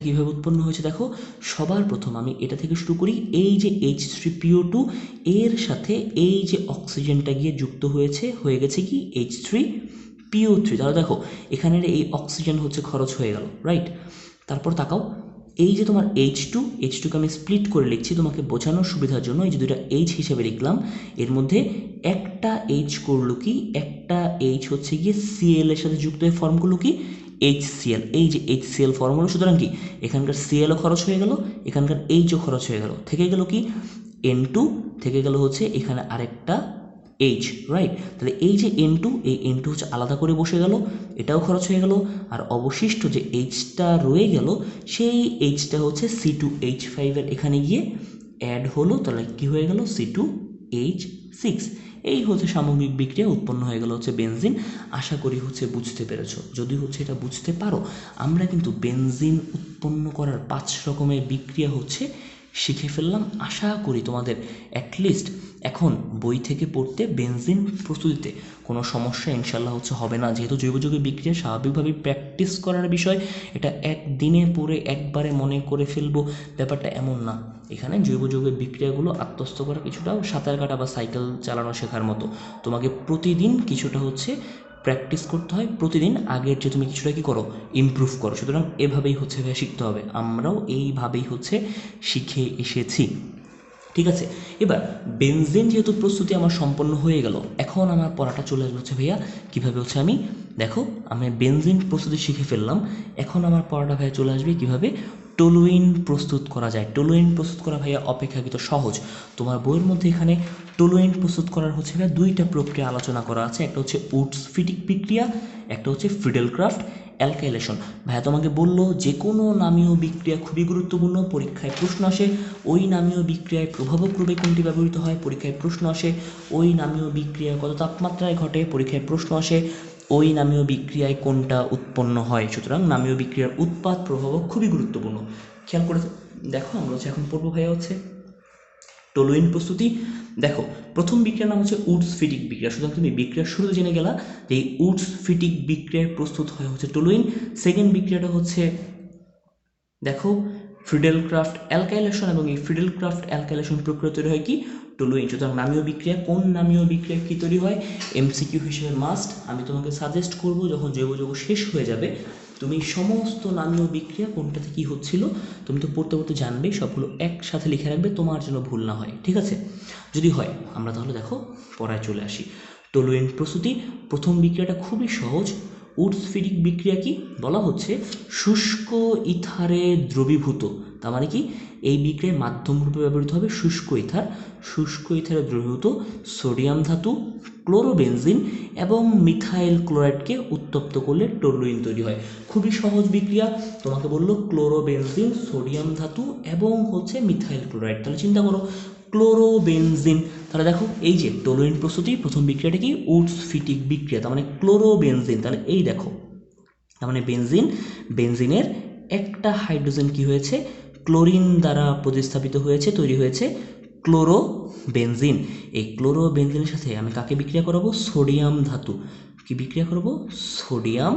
কীভাবে উৎপন্ন হয়েছে দেখো, সবার প্রথম আমি এটা থেকে শুরু করি। এই যে H3PO2 এর সাথে এই যে অক্সিজেনটা গিয়ে যুক্ত হয়েছে, হয়ে গেছে কি H3PO3। তাহলে দেখো এখানের এই অক্সিজেন হচ্ছে খরচ হয়ে গেল, রাইট। তারপর তাকাও, এই যে তোমার H2কে আমি স্প্লিট করে লিখছি তোমাকে বোঝানোর সুবিধার জন্য, এই যে দুইটা H হিসেবে লিখলাম, এর মধ্যে একটা H করলো কি, একটা H হচ্ছে গিয়ে Cl এর সাথে যুক্ত হয়ে ফর্ম করলো কি HCl। এই যে HCl ফর্ম হলো, সুতরাং কি এখানকার Clও খরচ হয়ে গেল, এখানকার Hও খরচ হয়ে গেল, থেকে গেল কি N2, থেকে গেল হচ্ছে এখানে আরেকটা H, রাইট। তাহলে এই যে N2, এই N2 হচ্ছে আলাদা করে বসে গেল, এটাও খরচ হয়ে গেল, আর অবশিষ্ট যে Hটা রয়ে গেল সেই Hটা হচ্ছে C2H5 এর এখানে গিয়ে অ্যাড হলো, তাহলে কি হয়ে গেল C2H6। এই হচ্ছে সামগ্রিক বিক্রিয়া, উৎপন্ন হয়ে গেল হচ্ছে বেনজিন। আশা করি হচ্ছে বুঝতে পেরেছো। যদি হচ্ছে এটা বুঝতে পারো, আমরা কিন্তু বেনজিন উৎপন্ন করার 5 রকমের বিক্রিয়া হচ্ছে শিখে ফেললাম। আশা করি তোমাদের অ্যাটলিস্ট এখন বই থেকে পড়তে বেনজিন প্রস্তুতিতে কোনো সমস্যা ইনশাল্লাহ হবে না। যেহেতু জৈব যৌগিক বিক্রিয়া স্বাভাবিকভাবেই প্র্যাকটিস করার বিষয়, এটা একদিনে পড়ে একবারে মনে করে ফেলবো ব্যাপারটা এমন না। এখানে জৈব যৌগিক বিক্রিয়াগুলো আত্মস্থ করা কিছুটা সাঁতার কাটা বা সাইকেল চালানো শেখার মতো। তোমাকে প্রতিদিন কিছুটা প্র্যাকটিস করতে হয়, প্রতিদিন আগের যে তুমি কিছুটা করো ইমপ্রুভ করো। সুতরাং এভাবেই শিখতে হবে। আমরাও এইভাবেই শিখে এসেছি। ঠিক আছে, এবার বেনজিন যেহেতু প্রস্তুতি আমার সম্পন্ন হয়ে গেল, এখন আমার পড়াটা চলে আসবে ভাইয়া কীভাবে আমি দেখো আমি বেনজিন প্রস্তুতি শিখে ফেললাম। এখন আমার পড়াটা ভাইয়া চলে আসবে কীভাবে টলুইন প্রস্তুত করা যায়। টলুইন প্রস্তুত করা ভাইয়া অপেক্ষাকৃত সহজ। তোমার বইয়ের মধ্যে এখানে টলুইন প্রস্তুত করার ভাইয়া দুইটা প্রক্রিয়া আলোচনা করা আছে। একটা উডস-ফিটিক বিক্রিয়া, একটা ফ্রিডেলক্রাফট অ্যালকাইলেশন। ভাইয়া তোমাকে বললো যে কোনো নামীয় বিক্রিয়া খুবই গুরুত্বপূর্ণ, পরীক্ষায় প্রশ্ন আসে। ওই নামীয় বিক্রিয়ায় প্রভাবক রূপে কোনটি ব্যবহৃত হয়, পরীক্ষায় প্রশ্ন আসে। ওই নামীয় বিক্রিয়া কত তাপমাত্রায় ঘটে, পরীক্ষায় প্রশ্ন আসে। ওই নামীয় বিক্রিয়ায় কোনটা উৎপন্ন হয়। সুতরাং নামীয় বিক্রিয়ার উৎপাদ প্রভাবক খুবই গুরুত্বপূর্ণ। খেয়াল করে দেখো, আমরা এখন পড়বো ভাইয়া টলুইন প্রস্তুতি। দেখো, প্রথম বিক্রিয়ার নাম উডস-ফিটিক বিক্রিয়া। সুতরাং তুমি বিক্রিয়ার শুরুতে জেনে গেলা যে এই উডস-ফিটিক বিক্রিয়ায় প্রস্তুত হয় টলুইন। সেকেন্ড বিক্রিয়াটা দেখো ফ্রিডেলক্রাফট অ্যালকাইলেশন, এবং এই ফ্রিডেলক্রাফট অ্যালকাইলেশন প্রক্রিয়া তৈরি হয় কি টলুইন। সুতরাং নামীয় বিক্রিয়া, কোন নামীয় বিক্রিয়া কী তৈরি হয় এমসিকিউ হিসেবে মাস্ট। আমি তোমাকে সাজেস্ট করবো যখন জৈব যৌগ শেষ হয়ে যাবে তুমি সমস্ত নামীয় বিক্রিয়া কোনটাতে কী হচ্ছিল তুমি তো পড়তে পড়তে জানবে, সবগুলো একসাথে লিখে রাখবে তোমার জন্য ভুল না হয়। ঠিক আছে, যদি হয় আমরা তাহলে দেখো পড়ায় চলে আসি। টলুইন প্রস্তুতি প্রথম বিক্রিয়াটা খুবই সহজ। উডস-ফিটিক বিক্রিয়া কি বলা হচ্ছে শুষ্ক ইথারে দ্রবীভূত, তার মানে কি এই বিক্রিয়ার মাধ্যম রূপে ব্যবহৃত হবে শুষ্ক ইথার। শুষ্ক ইথারে দ্রবীভূত সোডিয়াম ধাতু, ক্লোরোবেনজিন এবং মিথাইল ক্লোরাইডকে উত্তপ্ত করলে টলুইন তৈরি হয়। খুবই সহজ বিক্রিয়া। তোমাকে বললো ক্লোরোবেনজিন, সোডিয়াম ধাতু এবং মিথাইল ক্লোরাইড। তাহলে চিন্তা করো ক্লোরোবেনজিন। তাহলে দেখো এই যে টলুইন প্রস্তুতি প্রথম বিক্রিয়াটা কি উডস-ফিটিক বিক্রিয়া, তার মানে ক্লোরোবেনজিন। তাহলে এই দেখো, তার মানে বেনজিনের একটা হাইড্রোজেন কি হয়েছে ক্লোরিন দ্বারা প্রতিস্থাপিত হয়েছে, তৈরি হয়েছে ক্লোরোবেনজিন। এই ক্লোরোবেনজিনের সাথে আমি কাকে বিক্রিয়া করাবো সোডিয়াম ধাতু। কি বিক্রিয়া করব সোডিয়াম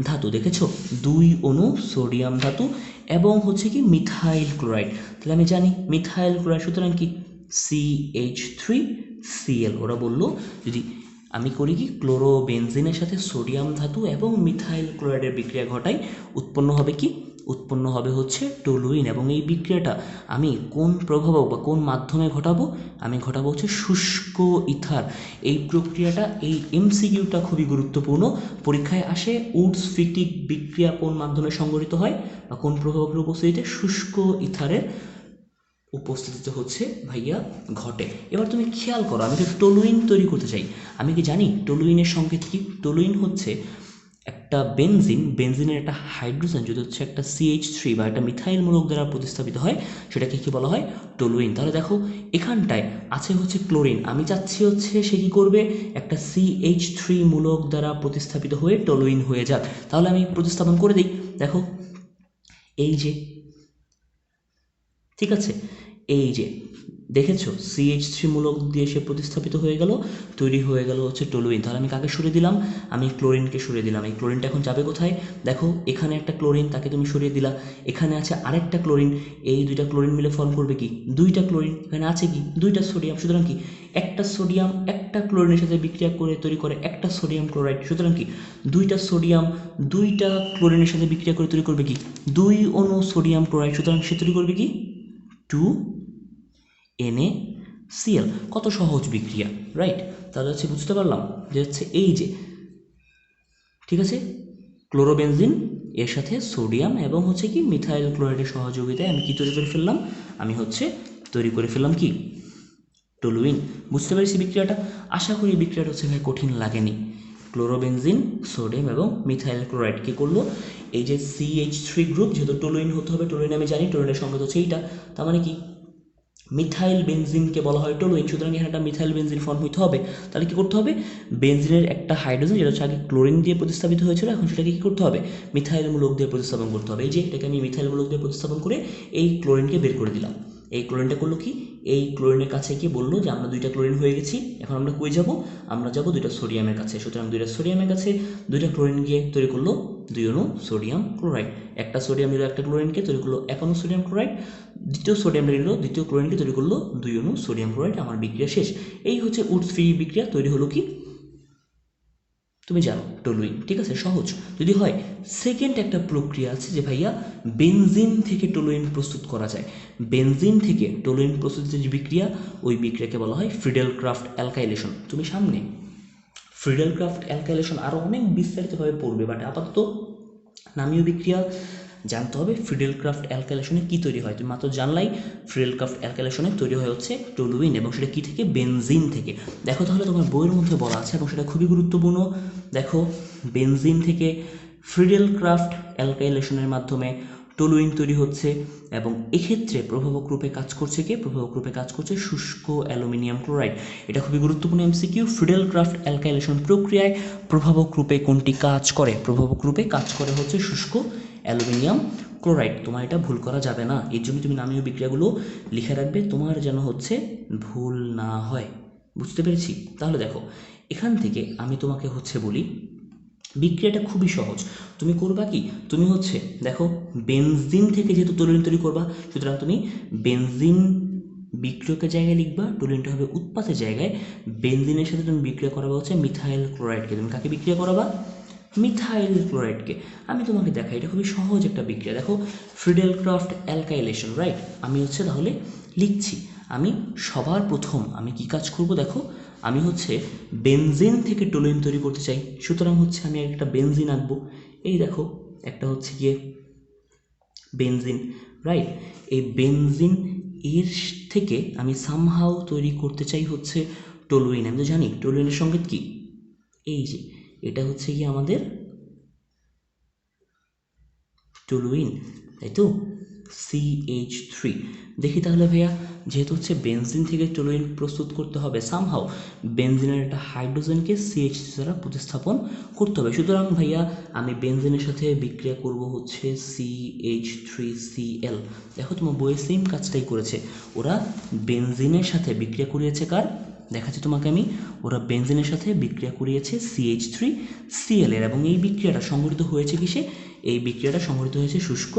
ধাতু। দেখেছো দুই অণু সোডিয়াম ধাতু এবং কি মিথাইল ক্লোরাইড। তাহলে আমি জানি মিথাইল ক্লোরাইড, সুতরাং কি CH3Cl। ওরা বললো যদি আমি করি কি ক্লোরোবেনজিনের সাথে সোডিয়াম ধাতু এবং মিথাইল ক্লোরাইডের বিক্রিয়া ঘটাই, উৎপন্ন হবে কি উৎপন্ন হবে টলুইন। এবং এই বিক্রিয়াটা আমি কোন প্রভাবক বা কোন মাধ্যমে ঘটাবো, আমি ঘটাবো শুষ্ক ইথার। এই প্রক্রিয়াটা, এই এমসিকিউটা খুবই গুরুত্বপূর্ণ, পরীক্ষায় আসে। উডস-ফিটিক বিক্রিয়া কোন মাধ্যমে সংঘটিত হয় বা কোন প্রভাবকের উপস্থিতিতে, শুষ্ক ইথারের উপস্থিতিতে ভাইয়া ঘটে। এবার তুমি খেয়াল করো, আমি তো টলুইন তৈরি করতে চাই। আমি কি জানি টলুইনের সংকেত কি? টলুইন একটা বেনজিনের একটা হাইড্রোজেন যদি একটা CH3 বা একটা মিথাইল মূলক দ্বারা প্রতিস্থাপিত হয়, সেটাকে কি বলা হয় টলুইন। তাহলে দেখো এখানটায় আছে ক্লোরিন, আমি চাচ্ছি সে কি করবে একটা CH3 মূলক দ্বারা প্রতিস্থাপিত হয়ে টলুইন হয়ে যাক। তাহলে আমি প্রতিস্থাপন করে দিই। দেখো এই যে, ঠিক আছে, এই যে দেখেছো CH3 মূলক দিয়ে সে প্রতিস্থাপিত হয়ে গেল, তৈরি হয়ে গেল টলুইন। তাহলে আমি কাকে সরিয়ে দিলাম? আমি ক্লোরিনকে সরিয়ে দিলাম। এই ক্লোরিনটা এখন যাবে কোথায়? দেখো এখানে একটা ক্লোরিন, তাকে তুমি সরিয়ে দিলা। এখানে আছে আরেকটা ক্লোরিন, এই দুইটা ক্লোরিন মিলে ফর্ম করবে কি দুইটা ক্লোরিন। এখানে আছে কি দুইটা সোডিয়াম, সুতরাং কি একটা সোডিয়াম একটা ক্লোরিনের সাথে বিক্রিয়া করে তৈরি করে একটা সোডিয়াম ক্লোরাইড। সুতরাং কি দুইটা সোডিয়াম দুইটা ক্লোরিনের সাথে বিক্রিয়া করে তৈরি করবে কি দুই অণু সোডিয়াম ক্লোরাইড। সুতরাং সে তৈরি করবে কি 2NaCl। কত সহজ বিক্রিয়া, রাইট? তাহলে বুঝতে পারলাম যে এই যে, ঠিক আছে, ক্লোরোবেনজিন এর সাথে সোডিয়াম এবং কি মিথাইল ক্লোরাইডের সহযোগিতায় আমি কি তৈরি করে ফেললাম? আমি তৈরি করে ফেললাম কি টলুইন। বুঝতে পেরেছি বিক্রিয়াটা? আশা করি বিক্রিয়াটা ভাই কঠিন লাগেনি। ক্লোরোবেনজিন, সোডিয়াম এবং মিথাইল ক্লোরাইড কী করলো? এই যে CH3 গ্রুপ, যেহেতু টলুইন হতে হবে, টলুইন আমি জানি টলুইনের সংকেত এইটা, তার মানে কি মিথাইল বেনজিনকে বলা হয় টলুইন। সুতরাং এখানে একটা মিথাইল বেনজিন ফর্ম হইতে হবে। তাহলে কী করতে হবে? বেনজিনের একটা হাইড্রোজেন যেটা আগে ক্লোরিন দিয়ে প্রতিস্থাপিত হয়েছিল, এখন সেটাকে কী করতে হবে? মিথাইল মূলক দিয়ে প্রতিস্থাপন করতে হবে। এই যে এটাকে আমি মিথাইল মূলক দিয়ে প্রতিস্থাপন করে এই ক্লোরিনকে বের করে দিলাম। এই ক্লোরিনটা করলো কি, এই ক্লোরিনের কাছে গিয়ে বললো যে আমরা দুইটা ক্লোরিন হয়ে গেছি, এখন আমরা কই যাব, আমরা যাব দুইটা সোডিয়ামের কাছে। সুতরাং দুইটা সোডিয়ামের কাছে দুইটা ক্লোরিন গিয়ে তৈরি করলো 2 অণু সোডিয়াম ক্লোরাইড। একটা সোডিয়াম নিল একটা ক্লোরিনকে, তৈরি করলো 1 অণু সোডিয়াম ক্লোরাইড। দ্বিতীয় সোডিয়াম নিল দ্বিতীয় ক্লোরিনকে, তৈরি করলো 2 অণু সোডিয়াম ক্লোরাইড। আমার বিক্রিয়া শেষ। এই হচ্ছে উডস-ফ্রি বিক্রিয়া। তৈরি হলো কি, তুমি জানো, টলুইন। ঠিক আছে, সহজ। যদি হয় সেকেন্ড একটা প্রক্রিয়া আছে যে ভাইয়া বেনজিন থেকে টলুইন প্রস্তুত করা যায়। বেনজিন থেকে টলুইন প্রস্তুতের যে বিক্রিয়া, ওই বিক্রিয়াকে বলা হয় ফ্রিডেল ক্রাফট অ্যালকাইলেশন। তুমি সামনে ফ্রিডেল ক্রাফট অ্যালকাইলেশন আরও অনেক বিস্তারিতভাবে পড়বে, বাট আপাতত নামীয় বিক্রিয়া জানতে হবে। ফ্রিডেল ক্রাফট অ্যালকাইলেশনে কী তৈরি হয় তুমি মাত্র জানলাই। ফ্রিডেল ক্রাফট অ্যালকাইলেশনে তৈরি হয় হচ্ছে টলুইন, এবং সেটা কী থেকে, বেনজিন থেকে। দেখো তাহলে তোমার বইয়ের মধ্যে বলা আছে এবং সেটা খুবই গুরুত্বপূর্ণ। দেখো, বেনজিন থেকে ফ্রিডেল ক্রাফট অ্যালকাইলেশনের মাধ্যমে টলুইন তৈরি হচ্ছে, এবং এক্ষেত্রে প্রভাবক রূপে কাজ করছে কে, প্রভাবক রূপে কাজ করছে শুষ্ক অ্যালুমিনিয়াম ক্লোরাইড। এটা খুবই গুরুত্বপূর্ণ এমসিকিউ। ফ্রিডেল ক্রাফট অ্যালকাইলেশন প্রক্রিয়ায় প্রভাবক রূপে কোনটি কাজ করে, প্রভাবক রূপে কাজ করে হচ্ছে শুষ্ক অ্যালুমিনিয়াম ক্লোরাইড। তোমার এটা ভুল করা যাবে না, এর জন্য তুমি নামীয় বিক্রিয়াগুলো লিখে রাখবে, তোমার যেন হচ্ছে ভুল না হয়। বুঝতে পেরেছি? তাহলে দেখো, এখান থেকে আমি তোমাকে হচ্ছে বলি, বিক্রিয়াটা খুবই সহজ। তুমি করবা কি, তুমি হচ্ছে দেখো বেনজিন থেকে যেহেতু টলুইন তৈরি করবা, সুতরাং তুমি বেনজিন বিক্রিয়কের জায়গায় লিখবা, টলুইনটা হবে উৎপাতের জায়গায়। বেনজিনের সাথে তুমি বিক্রিয়া করাবা হচ্ছে মিথাইল ক্লোরাইডকে। তুমি কাকে বিক্রিয়া করাবা, মিথাইল ক্লোরাইডকে। আমি তোমাকে দেখাই, এটা খুবই সহজ একটা বিক্রিয়া। দেখো, ফ্রিডেল ক্রাফট অ্যালকাইলেশন, রাইট। আমি হচ্ছে তাহলে লিখছি, আমি সবার প্রথম আমি কি কাজ করব, দেখো আমি হচ্ছে বেনজিন থেকে টলুইন তৈরি করতে চাই। সুতরাং হচ্ছে আমি একটা বেনজিন আঁকবো। এই দেখো, একটা হচ্ছে গিয়ে বেনজিন, রাইট। এই বেনজিন এর থেকে আমি সামহাও তৈরি করতে চাই হচ্ছে টলুইন। আমি তো জানি টলুইনের সংকেত কি, এই যে এটা হচ্ছে কি আমাদের টলুইন, তাই তো, CH3। দেখি তাহলে ভাইয়া, যেহেতু হচ্ছে বেনজিন থেকে টলুইন প্রস্তুত করতে হবে, সামহাও বেনজিনের একটা হাইড্রোজেনকে CH3 দ্বারা প্রতিস্থাপন করতে হবে। সুতরাং ভাইয়া আমি বেনজিনের সাথে বিক্রিয়া করব হচ্ছে CH3Cl। দেখো তোমার বইয়ে সেম কাজটাই করেছে, ওরা বেনজিনের সাথে বিক্রিয়া করিয়েছে কার, দেখাচ্ছি তোমাকে আমি, ওরা বেনজিনের সাথে বিক্রিয়া করিয়েছে CH3Cl এর, এবং এই বিক্রিয়াটা সংঘটিত হয়েছে কিসে, এই বিক্রিয়াটা সংঘটিত হয়েছে শুষ্ক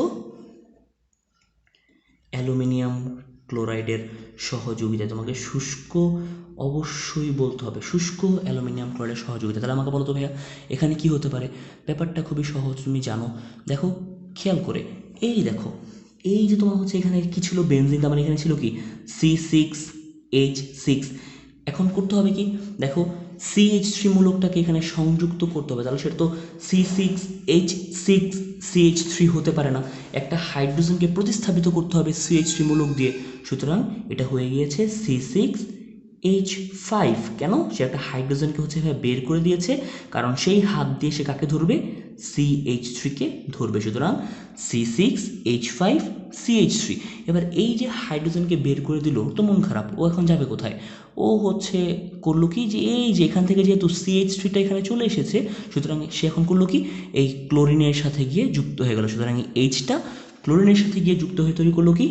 অ্যালুমিনিয়াম ক্লোরাইডের সহযোগিতায়। তোমাকে শুষ্ক অবশ্যই বলতে হবে, শুষ্ক অ্যালুমিনিয়াম ক্লোরাইডের সহযোগিতা। তাহলে আমাকে বলো তো ভাইয়া, এখানে কি হতে পারে? ব্যাপারটা খুবই সহজ, তুমি জানো। দেখো খেয়াল করে, এই দেখো, এই যে তোমার হচ্ছে এখানে কি ছিল, বেনজিন, তার মানে এখানে ছিল কি C6H6। এখন করতে হবে কি, দেখো CH3 মূলকটাকে এখানে সংযুক্ত করতে হবে, তাহলে সেটা তো C6H6CH3 হতে পারে না, একটা হাইড্রোজেনকে প্রতিস্থাপিত করতে হবে CH3 মূলক দিয়ে। সুতরাং এটা হয়ে গিয়েছে C6H5। কেন? সে একটা হাইড্রোজেনকে হচ্ছে এভাবে বের করে দিয়েছে, কারণ সেই হাত দিয়ে সে কাকে ধরবে, CH3কে ধরবে। সুতরাং C6H5CH3। এবার এই যে হাইড্রোজেনকে বের করে দিল, তো মন খারাপ, ও এখন যাবে কোথায়? ও হচ্ছে করলো কি, যে এই যে এখান থেকে যেহেতু CH3টা এখানে চলে এসেছে, সুতরাং সে এখন করলো কি, এই ক্লোরিনের সাথে গিয়ে যুক্ত হয়ে গেল। সুতরাং এই Hটা ক্লোরিনের সাথে গিয়ে যুক্ত হয়ে তৈরি করলো কি,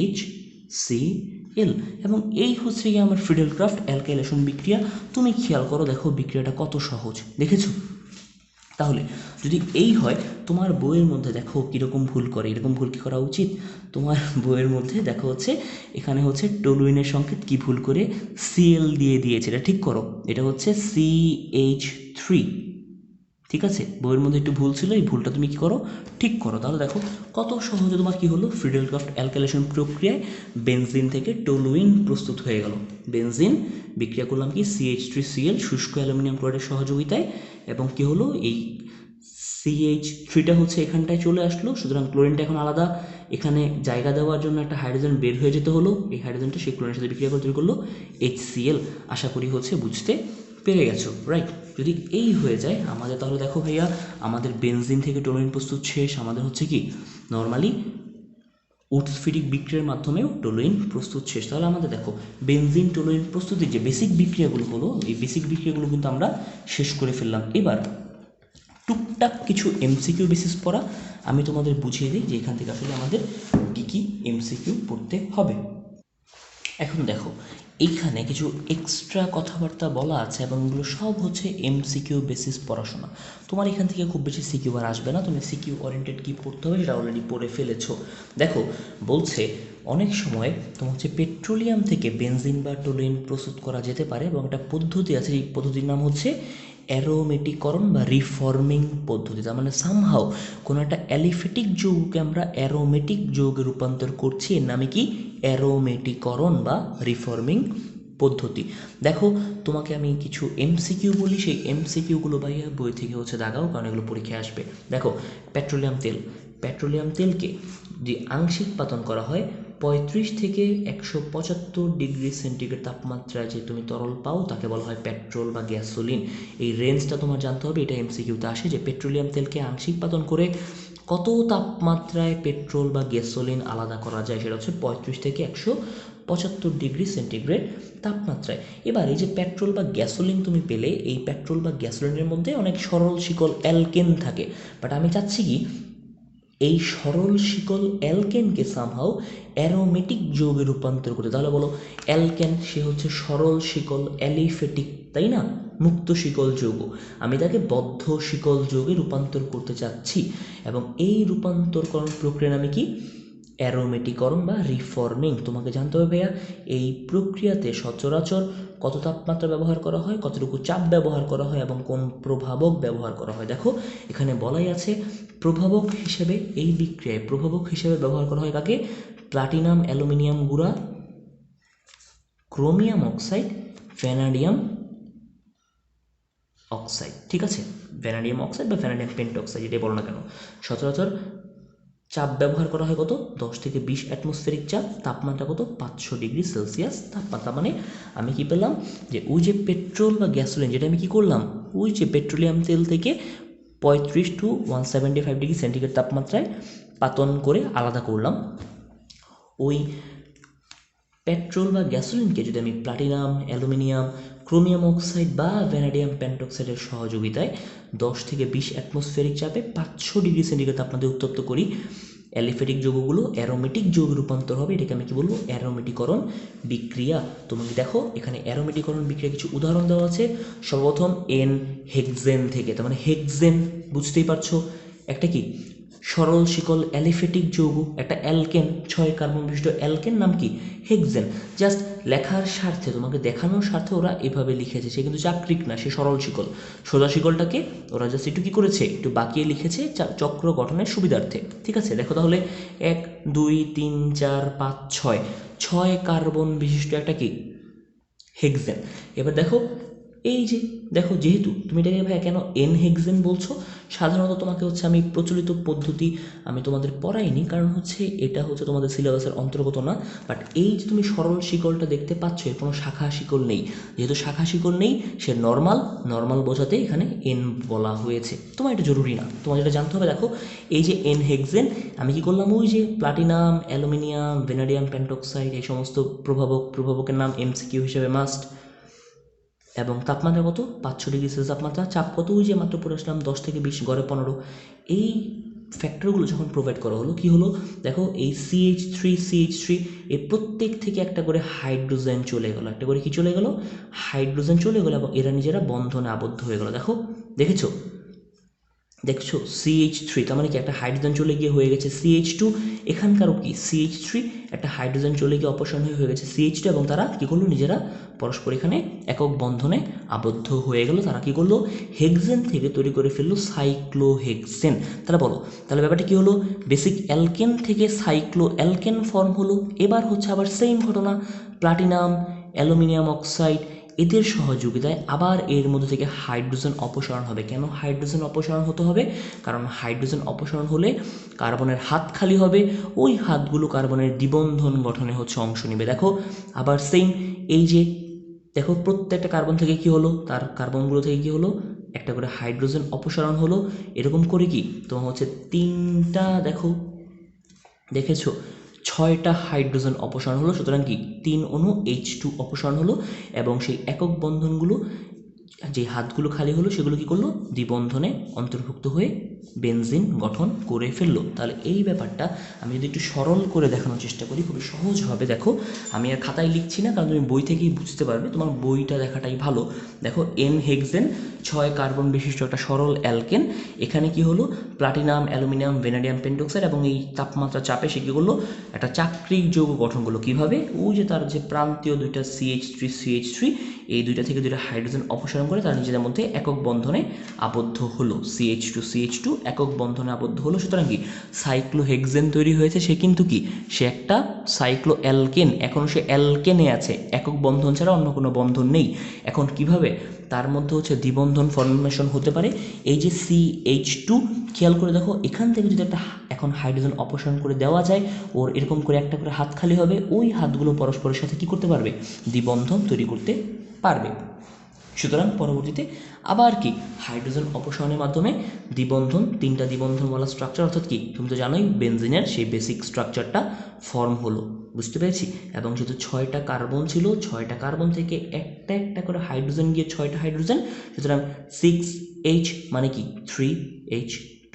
HCl। এবং এই হচ্ছে গিয়ে আমার ফ্রিডেল ক্রাফট অ্যালকাইলেশন বিক্রিয়া। তুমি খেয়াল করো, দেখো বিক্রিয়াটা কত সহজ, দেখেছো? তাহলে যদি এই হয়, তোমার বইয়ের মধ্যে দেখো কীরকম ভুল করে, এরকম ভুল কী করা উচিত? তোমার বইয়ের মধ্যে দেখো হচ্ছে এখানে হচ্ছে টলুইনের সংকেত কি ভুল করে Cl দিয়ে দিয়েছে, এটা ঠিক করো। এটা হচ্ছে CH3, ঠিক আছে? বইয়ের মধ্যে একটু ভুল ছিল, এই ভুলটা তুমি কী করো, ঠিক করো। তাহলে দেখো কত সহজে তোমার কী হলো, ফ্রিডেল ক্রাফট অ্যালকাইলেশন প্রক্রিয়ায় বেনজিন থেকে টলুইন প্রস্তুত হয়ে গেল। বেনজিন বিক্রিয়া করলাম কি, CH3Cl শুষ্ক অ্যালুমিনিয়াম ক্লোরাইডের সহযোগিতায়, এবং কি হলো, এই CH3টা হচ্ছে এখানটায় চলে আসলো। সুতরাং ক্লোরিনটা এখন আলাদা, এখানে জায়গা দেওয়ার জন্য একটা হাইড্রোজেন বের হয়ে যেতে হলো, এই হাইড্রোজেনটা সেই ক্লোরিনের সাথে বিক্রিয়া করে তৈরি করলো HCl। আশা করি হচ্ছে বুঝতে পেরে গেছো, রাইট? যদি এই হয়ে যায় আমাদের, তাহলে দেখো ভাইয়া, আমাদের বেনজিন থেকে টলুইন প্রস্তুত শেষ। আমাদের হচ্ছে কি, নর্মালি উৎস্ফীরিক বিক্রিয়ার মাধ্যমেও টলুইন প্রস্তুত শেষ। তাহলে আমাদের দেখো বেনজিন টলুইন প্রস্তুতির যে বেসিক বিক্রিয়াগুলো হলো, এই বেসিক বিক্রিয়াগুলো কিন্তু আমরা শেষ করে ফেললাম। এবার টুকটাক কিছু MCQ বেসিস পড়া আমি তোমাদের বুঝিয়ে দিই, যে এখান থেকে আসলে আমাদের কি এমসিকিউ পড়তে হবে। এখন দেখো এইখানে কিছু এক্সট্রা কথাবার্তা বলা আছে এবং এগুলো সব হচ্ছে এমসিকিউ বেসিস পড়াশোনা। তোমার এখান থেকে খুব বেশি সিকিউ আর আসবে না, তুমি সিকিউ ওরিয়েন্টেড কী পড়তে হবে সেটা অলরেডি পড়ে ফেলেছো। দেখো বলছে অনেক সময় তোমার হচ্ছে পেট্রোলিয়াম থেকে বেনজিন বা টোলুইন প্রস্তুত করা যেতে পারে এবং একটা পদ্ধতি আছে, এই পদ্ধতির নাম হচ্ছে অ্যারোমেটিকরণ বা রিফর্মিং পদ্ধতি। তার মানে সামহাও কোনো একটা অ্যালিফেটিক যৌগকে আমরা অ্যারোমেটিক যৌগে রূপান্তর করছি, এর নামে কি অ্যারোমেটিকরণ বা রিফর্মিং পদ্ধতি। দেখো তোমাকে আমি কিছু এমসিকিউ বলি, সেই এমসিকিউগুলো ভাইয়া বই থেকে হচ্ছে দাগাও, কারণ এগুলো পরীক্ষায় আসবে। দেখো পেট্রোলিয়াম তেলকে যে আংশিক পাতন করা হয় 35 থেকে 175 ডিগ্রি সেন্টিগ্রেড তাপমাত্রায় যে তুমি তরল পাও তাকে বলা হয় পেট্রোল বা গ্যাসোলিন। এই রেঞ্জটা তোমার জানতে হবে, এটা এমসিকিউতে আসে যে পেট্রোলিয়াম তেলকে আংশিক পাতন করে কত তাপমাত্রায় পেট্রোল বা গ্যাসোলিন আলাদা করা যায়, সেটা হচ্ছে 35 থেকে 175 ডিগ্রি সেন্টিগ্রেড তাপমাত্রায়। এবার এই যে পেট্রোল বা গ্যাসোলিন তুমি পেলে, এই পেট্রোল বা গ্যাসোলিনের মধ্যে অনেক সরল শিকল অ্যালকেন থাকে, বাট আমি চাচ্ছি কি এই সরল শিকল অ্যালকেনকে সামহাও অ্যারোমেটিক যৌগে রূপান্তর করতে। তাহলে বলো অ্যালকেন সে হচ্ছে সরল শিকল অ্যালিফেটিক, তাই না, মুক্ত শিকল যৌগ, আমি তাকে বদ্ধ শিকল যৌগে রূপান্তর করতে চাচ্ছি এবং এই রূপান্তরকরণ প্রক্রিয়ার নামে কি অ্যারোমেটিকরণ বা রিফর্মিং। তোমাকে জানতে হবে ভাইয়া এই প্রক্রিয়াতে সচরাচর কত তাপমাত্রা ব্যবহার করা হয়, কতটুকু চাপ ব্যবহার করা হয় এবং কোন প্রভাবক ব্যবহার করা হয়। দেখো এখানে বলাই আছে প্রভাবক হিসেবে, এই বিক্রিয়ায় প্রভাবক হিসেবে ব্যবহার করা হয় কাকে, প্লাটিনাম অ্যালুমিনিয়াম গুঁড়া, ক্রোমিয়াম অক্সাইড, ভ্যানাডিয়াম অক্সাইড। ঠিক আছে, ভ্যানাডিয়াম অক্সাইড বা ভ্যানাডিয়াম পেন্টঅক্সাইড যেটাই বলো না কেন, সচরাচর চাপ ব্যবহার করা হয় কত 10 থেকে 20 অ্যাটমসফেরিক চাপ, তাপমাত্রা কত 500 ডিগ্রি সেলসিয়াস তাপমাত্রা। মানে আমি কি পেলাম যে ওই যে পেট্রোল বা গ্যাসোলিন যেটা আমি কি করলাম, ওই যে পেট্রোলিয়াম তেল থেকে 35 টু 175 ডিগ্রি সেন্টিগ্রেড তাপমাত্রায় পাতন করে আলাদা করলাম, ওই পেট্রোল বা গ্যাসোলিনকে যদি আমি প্লাটিনাম অ্যালুমিনিয়াম ক্রোমিয়াম অক্সাইড বা ভ্যানাডিয়াম পেন্টঅক্সাইডের সহযোগিতায় 10 থেকে 20 অ্যাটমসফেরিক চাপে 500 ডিগ্রি সেন্টিগ্রেড তাপমাত্রায় উত্তপ্ত করি, অ্যালিফেটিক যৌগগুলো অ্যারোমেটিক যৌগে রূপান্তর হবে, এটাকে আমি কি বলবো অ্যারোমেটিকরণ বিক্রিয়া। তুমি দেখো এখানে অ্যারোমেটিকরণ বিক্রিয়া কিছু উদাহরণ দেওয়া আছে। সর্বপ্রথম এন হেক্সেন থেকে, তার মানে হেক্সেন বুঝতেই পারছো একটা কি সরল শিকল অ্যালিফেটিক যৌগ, একটা অ্যালকেন 6 কার্বন বিশিষ্ট অ্যালকেন, নাম কি হেক্সেন। জাস্ট লেখার স্বার্থে তোমাকে দেখানোর স্বার্থে ওরা এভাবে লিখেছে, সে কিন্তু চাকরিক না, সে সরল শিকল। সোজা শিকলটাকে ওরা জাস্ট একটু কী করেছে, একটু বাঁকিয়ে লিখেছে চক্র গঠনের সুবিধার্থে। ঠিক আছে, দেখো তাহলে 1 2 3 4 5 6 কার্বন বিশিষ্ট একটা কি হেক্সেন। এবার দেখো এই যে দেখো, যেহেতু তুমি এটাকে ভাই কেন এন হেক্সেন বলছো, সাধারণত তোমাকে হচ্ছে আমি প্রচলিত পদ্ধতি আমি তোমাদের পড়াইনি, কারণ হচ্ছে এটা হচ্ছে তোমাদের সিলেবাসের অন্তর্গত না। বাট এই যে তুমি সরল শিকলটা দেখতে পাচ্ছ, এর কোনো শাখা শিকল নেই, যেহেতু শাখা শিকল নেই সে নর্মাল বোঝাতে এখানে এন বলা হয়েছে। তোমার এটা জরুরি না, তোমার যেটা জানতে হবে দেখো এই যে এন হেক্সেন, আমি কি করলাম ওই যে প্লাটিনাম অ্যালুমিনিয়াম ভ্যানাডিয়াম পেন্টঅক্সাইড এই সমস্ত প্রভাবকের নাম এমসিকিউ হিসেবে মাস্ট, এবং তাপমাত্রা কত 500 ডিগ্রি সেলসিয়াস তাপমাত্রা, চাপ কত ওই যে মাত্র পড়ে আসলাম 10 থেকে 20 গড়ে 15। এই ফ্যাক্টরগুলো যখন প্রোভাইড করা হলো কি হলো, দেখো এই CH3 এই প্রত্যেক থেকে একটা করে হাইড্রোজেন চলে গেলো, একটা করে কি চলে গেল হাইড্রোজেন চলে গেলো এবং এরা নিজেরা বন্ধনে আবদ্ধ হয়ে গেলো। দেখছো CH3, তার মানে কি একটা হাইড্রোজেন চলে গিয়ে হয়ে গেছে CH2, এখানকারও কি CH3 একটা হাইড্রোজেন চলে গিয়ে অপসারণ হয়ে গেছে CH2 এবং তারা কি করলো নিজেরা পরস্পর এখানে একক বন্ধনে আবদ্ধ হয়ে গেল। তারা কি করলো হেক্সেন থেকে তৈরি করে ফেললো সাইক্লোহেক্সেন। তারা বলো তাহলে ব্যাপারটা কি হলো, বেসিক অ্যালকেন থেকে সাইক্লো অ্যালকেন ফর্ম হলো। এবার হচ্ছে আবার সেম ঘটনা, প্লাটিনাম অ্যালুমিনিয়াম অক্সাইড এদের সহযোগিতায় আবার এর মধ্যে থেকে হাইড্রোজেন অপসারণ হবে। কেন হাইড্রোজেন অপসারণ হতে হবে, কারণ হাইড্রোজেন অপসারণ হলে কার্বনের হাত খালি হবে, ওই হাতগুলো কার্বনের দ্বিবন্ধন গঠনে হচ্ছে অংশ নেবে। দেখো আবার সেম এই যে দেখো প্রত্যেকটা কার্বন থেকে কি হলো, তার কার্বনগুলো থেকে কি হলো একটা করে হাইড্রোজেন অপসারণ হলো। এরকম করে কি তোমার হচ্ছে 3টা দেখেছো 6টা হাইড্রোজেন অপসারণ হলো, সুতরাং কি 3 অণু H2 অপসারণ হলো এবং সেই একক বন্ধনগুলো যে হাতগুলো খালি হলো সেগুলো কি করলো দ্বিবন্ধনে অন্তর্ভুক্ত হয়ে বেনজিন গঠন করে ফেললো। তাহলে এই ব্যাপারটা আমি যদি একটু সরল করে দেখানোর চেষ্টা করি, খুবই সহজভাবে দেখো, আমি আর খাতায় লিখছি না, কারণ তুমি বই থেকেই বুঝতে পারবে, তোমার বইটা দেখাটাই ভালো। দেখো এন হেক্সেন 6 কার্বন বিশিষ্ট একটা সরল অ্যালকেন। এখানে কি হলো, প্লাটিনাম, অ্যালুমিনিয়াম, ভ্যানাডিয়াম পেন্টক্সাইড এবং এই তাপমাত্রা চাপে সে কী করলো, একটা চাক্রিক যৌগ গঠন করলো। কীভাবে, ওই যে তার যে প্রান্তীয় দুইটা CH3 এই দুইটা থেকে দুইটা হাইড্রোজেন অপসারণ করে তারা নিজেদের মধ্যে একক বন্ধনে আবদ্ধ হলো, CH2 একক বন্ধনে আবদ্ধ হলো। সুতরাং কি সাইক্লোহেক্সেন তৈরি হয়েছে, সে কিন্তু কি, সে একটা সাইক্লো অ্যালকেন, এখনও সে অ্যালকেনে আছে, একক বন্ধন ছাড়া অন্য কোনো বন্ধন নেই। এখন কিভাবে তার মধ্যে হচ্ছে দ্বিবন্ধন ফর্মেশন হতে পারে, এই যে CH2, খেয়াল করে দেখো এখান থেকে যদি একটা এখন হাইড্রোজেন অপসারণ করে দেওয়া যায়, ওর এরকম করে একটা করে হাত খালি হবে, ওই হাতগুলো পরস্পরের সাথে কি করতে পারবে, দ্বিবন্ধন তৈরি করতে পারবে। সুতরাং পরবর্তীতে আবার কি হাইড্রোজেন অপসারণের মাধ্যমে দ্বিবন্ধন, 3টা দ্বিবন্ধনওয়ালা স্ট্রাকচার, অর্থাৎ কি তুমি তো জানোই বেনজিনের সেই বেসিক স্ট্রাকচারটা ফর্ম হলো, বুঝতে পেরেছি। এবং যেহেতু 6টা কার্বন ছিল, 6টা কার্বন থেকে একটা একটা করে হাইড্রোজেন গিয়ে 6টা হাইড্রোজেন, সুতরাং 6H মানে কি 3H2,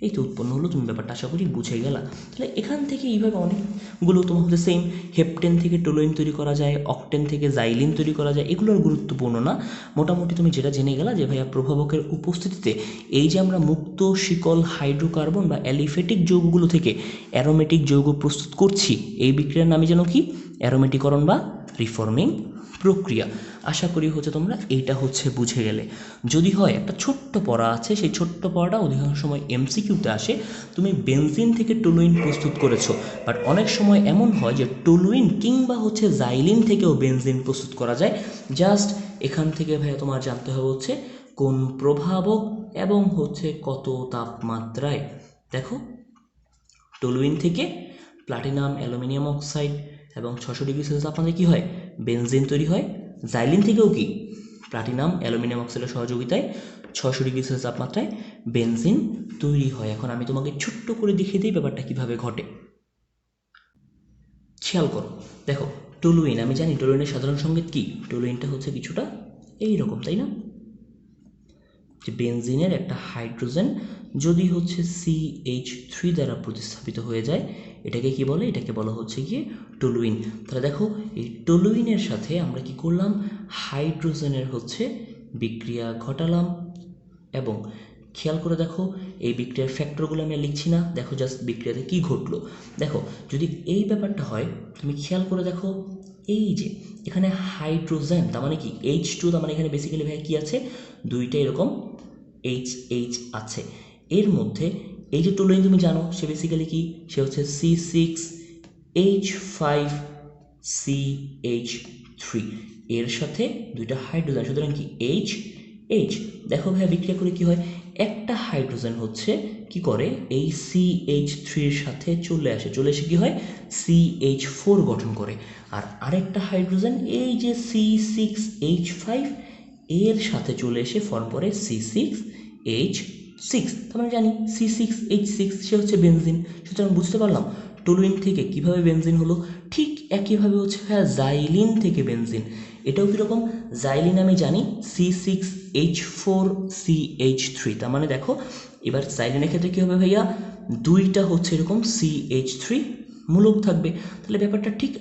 এই তো উৎপন্ন হলো। তুমি ব্যাপারটা আশা করি বুঝে গেলা। তাহলে এখান থেকে এইভাবে অনেকগুলো তোমার হচ্ছে সেম, হেপটেন থেকে টোলুইন তৈরি করা যায়, অকটেন থেকে জাইলিন তৈরি করা যায়, এগুলোর গুরুত্বপূর্ণ না। মোটামুটি তুমি যেটা জেনে গেলা যে ভাইয়া প্রভাবকের উপস্থিতিতে এই যে আমরা মুক্ত শিকল হাইড্রোকার্বন বা অ্যালিফেটিক যৌগগুলো থেকে অ্যারোমেটিক যৌগ প্রস্তুত করছি, এই বিক্রিয়ার নামই যেন কি, অ্যারোমেটিকরণ বা রিফর্মিং প্রক্রিয়া। আশা করি হচ্ছে তোমরা এইটা হচ্ছে বুঝে গেলে। যদি হয় একটা ছোট্ট পড়া আছে, সেই ছোট্ট পড়াটা অধিকাংশ সময় MCQতে আসে, তুমি বেনজিন থেকে টলুইন প্রস্তুত করেছো, বাট অনেক সময় এমন হয় যে টলুইন কিংবা হচ্ছে জাইলিন থেকেও বেনজিন প্রস্তুত করা যায়। জাস্ট এখান থেকে ভাইয়া তোমার জানতে হবে হচ্ছে কোন প্রভাবক এবং হচ্ছে কত তাপমাত্রায়। দেখো টলুইন থেকে প্লাটিনাম, অ্যালুমিনিয়াম অক্সাইড এবং 600 ডিগ্রি সেলসিয়াস তাপমাত্রায় কী হয়, বেনজিন তৈরি হয়। জাইলিন থেকেও কি প্লাটিনাম, অ্যালুমিনিয়াম অক্সাইডের সহযোগিতায় 600 ডিগ্রি সেলসিয়াস তাপমাত্রায় বেনজিন তৈরি হয়। এখন আমি তোমাকে ছোট্ট করে দেখিয়ে দিই ব্যাপারটা কীভাবে ঘটে। খেয়াল করো, দেখো টলুইন, আমি জানি টলুইনের সাধারণ সংকেত কি, টলুইনটা হচ্ছে কিছুটা এই রকম, তাই না, যে বেনজিনের একটা হাইড্রোজেন যদি হচ্ছে CH3 দ্বারা প্রতিস্থাপিত হয়ে যায়, এটাকে কি বলে, এটাকে বলা হচ্ছে গিয়ে টলুইন। তাহলে দেখো এই টলুইনের সাথে আমরা কি করলাম, হাইড্রোজেনের হচ্ছে বিক্রিয়া ঘটালাম। এবং খেয়াল করে দেখো এই বিক্রিয়ার ফ্যাক্টরগুলো আমি আর লিখছি না, দেখো জাস্ট বিক্রিয়াতে কি ঘটলো। দেখো যদি এই ব্যাপারটা হয়, তুমি খেয়াল করে দেখো এই যে এখানে হাইড্রোজেন, তার মানে কি H2, তার মানে এখানে বেসিক্যালি ভাই কি আছে, দুইটা এরকম H আছে। এর মধ্যে এই যে টলুইন তুমি জানো সে বেসিক্যালি কি, সে হচ্ছে C6H5CH3, এর সাথে দুইটা হাইড্রোজেন, সুতরাং কি H। দেখো ভাইয়া বিক্রিয়া করে কি হয়, একটা হাইড্রোজেন হচ্ছে কি করে এই CH3-এর সাথে চলে এসে কি হয় CH4 গঠন করে, আর আরেকটা হাইড্রোজেন এই যে C6H5 এর সাথে চলে এসে ফর্ম করে C6H6। তার মানে জানি C6H6 সে হচ্ছে বেনজিন। সুতরাং বুঝতে পারলাম টলুইন থেকে কিভাবে বেনজিন হলো। ঠিক একইভাবে হচ্ছে ভাইয়া জাইলিন থেকে বেনজিন, এটাও কীরকম, জাইলিন আমি জানি C6H4CH3, তার মানে দেখো এবার জাইলিনের ক্ষেত্রে কী হবে ভাইয়া, দুইটা হচ্ছে এরকম CH3 মূলক থাকবে। তাহলে ব্যাপারটা ঠিক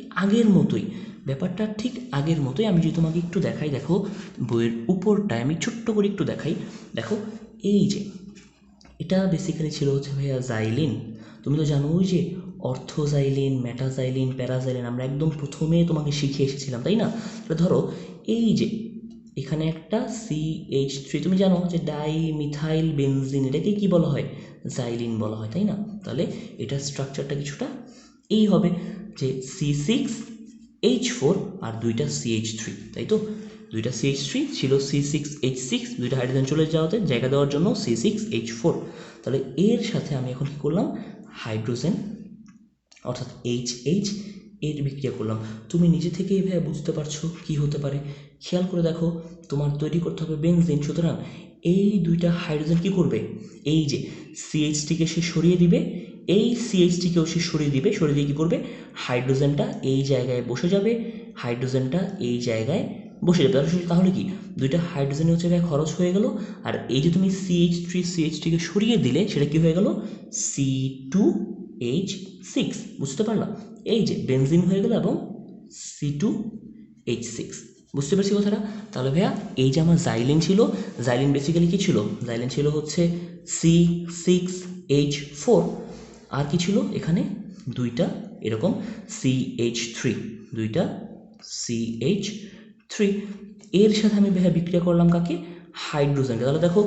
আগের মতোই, আমি যদি তোমাকে একটু দেখাই, দেখো বইয়ের উপরটায় আমি ছোট্ট করে একটু দেখাই। দেখো এই যে এটা বেসিক্যালি ছিল হচ্ছে ভাইয়া জাইলিন। তুমি তো জানো ওই যে অর্থোজাইলিন, মেটাজাইলিন, প্যারাজাইলিন আমরা একদম প্রথমে তোমাকে শিখে এসেছিলাম, তাই না। তাহলে ধরো এই যে এখানে একটা CH3, তুমি জানো যে ডাইমিথাইল বেনজিন, এটাকে কি বলা হয়, জাইলিন বলা হয়, তাই না। তাহলে এটার স্ট্রাকচারটা কিছুটা এই হবে যে C6H4 আর দুইটা CH3, তাই তো, দুইটা CH3 ছিল C6H6, দুইটা হাইড্রোজেন চলে যাওয়াতে জায়গা দেওয়ার জন্য C6H4। তাহলে এর সাথে আমি এখন কী করলাম, হাইড্রোজেন অর্থাৎ HH এর বিক্রিয়া করলাম। তুমি নিজে থেকে এইভাবে বুঝতে পারছো কি হতে পারে। খেয়াল করে দেখো তোমার তৈরি করতে হবে বেনজিন, সুতরাং এই দুইটা হাইড্রোজেন কি করবে, এই যে CH3-কে সে সরিয়ে দিবে, এই CH3-কেও সে সরিয়ে দিবে, সরিয়ে দিয়ে কী করবে, হাইড্রোজেনটা এই জায়গায় বসে যাবে, হাইড্রোজেনটা এই জায়গায় বসে যাবে। তাহলে কি দুইটা হাইড্রোজেনের হচ্ছে ভাই খরচ হয়ে গেল, আর এই যে তুমি CH3কে সরিয়ে দিলে সেটা কি হয়ে গেল C2H6, বুঝতে পারলা? এই যে বেনজিন হয়ে গেল এবং C2H6, বুঝতে পারছি কথাটা? তাহলে ভাইয়া এই যে আমার জাইলিন ছিল, জাইলিন বেসিক্যালি কী ছিল? জাইলিন ছিল হচ্ছে C6H4, আর কি ছিল এখানে দুইটা এরকম CH3, দুইটা CH3, এর সাথে আমি ভাইয়া বিক্রিয়া করলাম কাকে? হাইড্রোজেনকে। তাহলে দেখো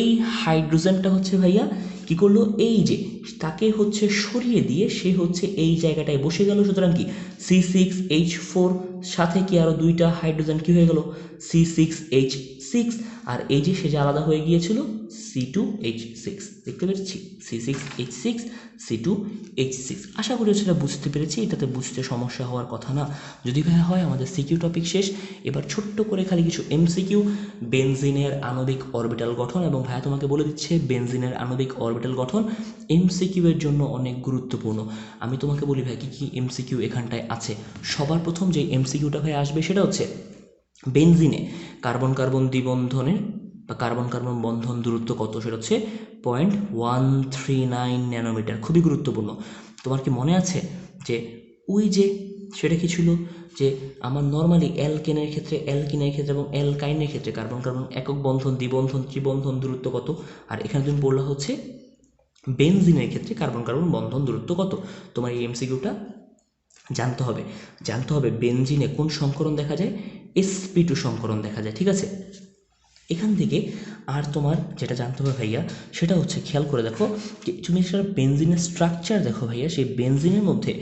এই হাইড্রোজেনটা হচ্ছে ভাইয়া কি করলো, এই যে তাকে হচ্ছে সরিয়ে দিয়ে সে হচ্ছে এই জায়গাটায় বসে গেল। সুতরাং কি C6H4 সাথে কি আরও দুইটা হাইড্রোজেন কি হয়ে গেল C6H6, আর এই যে সে যে আলাদা হয়ে গিয়েছিল C2H6, দেখতে পেরেছি C6H6 C2H6। আশা করি সেটা বুঝতে পেরেছি, এটাতে বুঝতে সমস্যা হওয়ার কথা না। যদি ভাইয়া হয় আমাদের সিকিউ টপিক শেষ। এবার ছোট্ট করে খালি কিছু MCQ, বেনজিনের আণবিক অরবিটাল গঠন, এবং ভাইয়া তোমাকে বলে দিচ্ছে বেনজিনের আণবিক অরবিটাল গঠন MCQ এর জন্য অনেক গুরুত্বপূর্ণ। আমি তোমাকে বলি ভাই কী কী MCQ এখানটায় আছে। সবার প্রথম যে MCQটা ভাই আসবে সেটা হচ্ছে বেনজিনে কার্বন কার্বন দ্বিবন্ধনের বা কার্বন কার্বন বন্ধন দূরত্ব কত, সেটা হচ্ছে 0.139 ন্যানোমিটার। খুবই গুরুত্বপূর্ণ। তোমার কি মনে আছে যে ওই যে সেটা কি ছিল যে আমার নর্মালি অ্যালকেনের ক্ষেত্রে এবং অ্যালকাইনের ক্ষেত্রে কার্বন কার্বন একক বন্ধন দ্বিবন্ধন ত্রিবন্ধন দূরত্ব কত, আর এখানে তুমি বললা হচ্ছে বেনজিনের ক্ষেত্রে কার্বন কার্বন বন্ধন দূরত্ব কত। তোমার এই MCQটা জানতে হবে বেনজিনে কোন সংকরণ দেখা যায়? sp2 সংকরণ দেখা যায়, ঠিক আছে? এখান থেকে আর তোমার যেটা জানতে হবে ভাইয়া সেটা হচ্ছে খেয়াল করে দেখো, তুমি সেটা বেনজিনের স্ট্রাকচার দেখো ভাইয়া, সেই বেনজিনের মধ্যে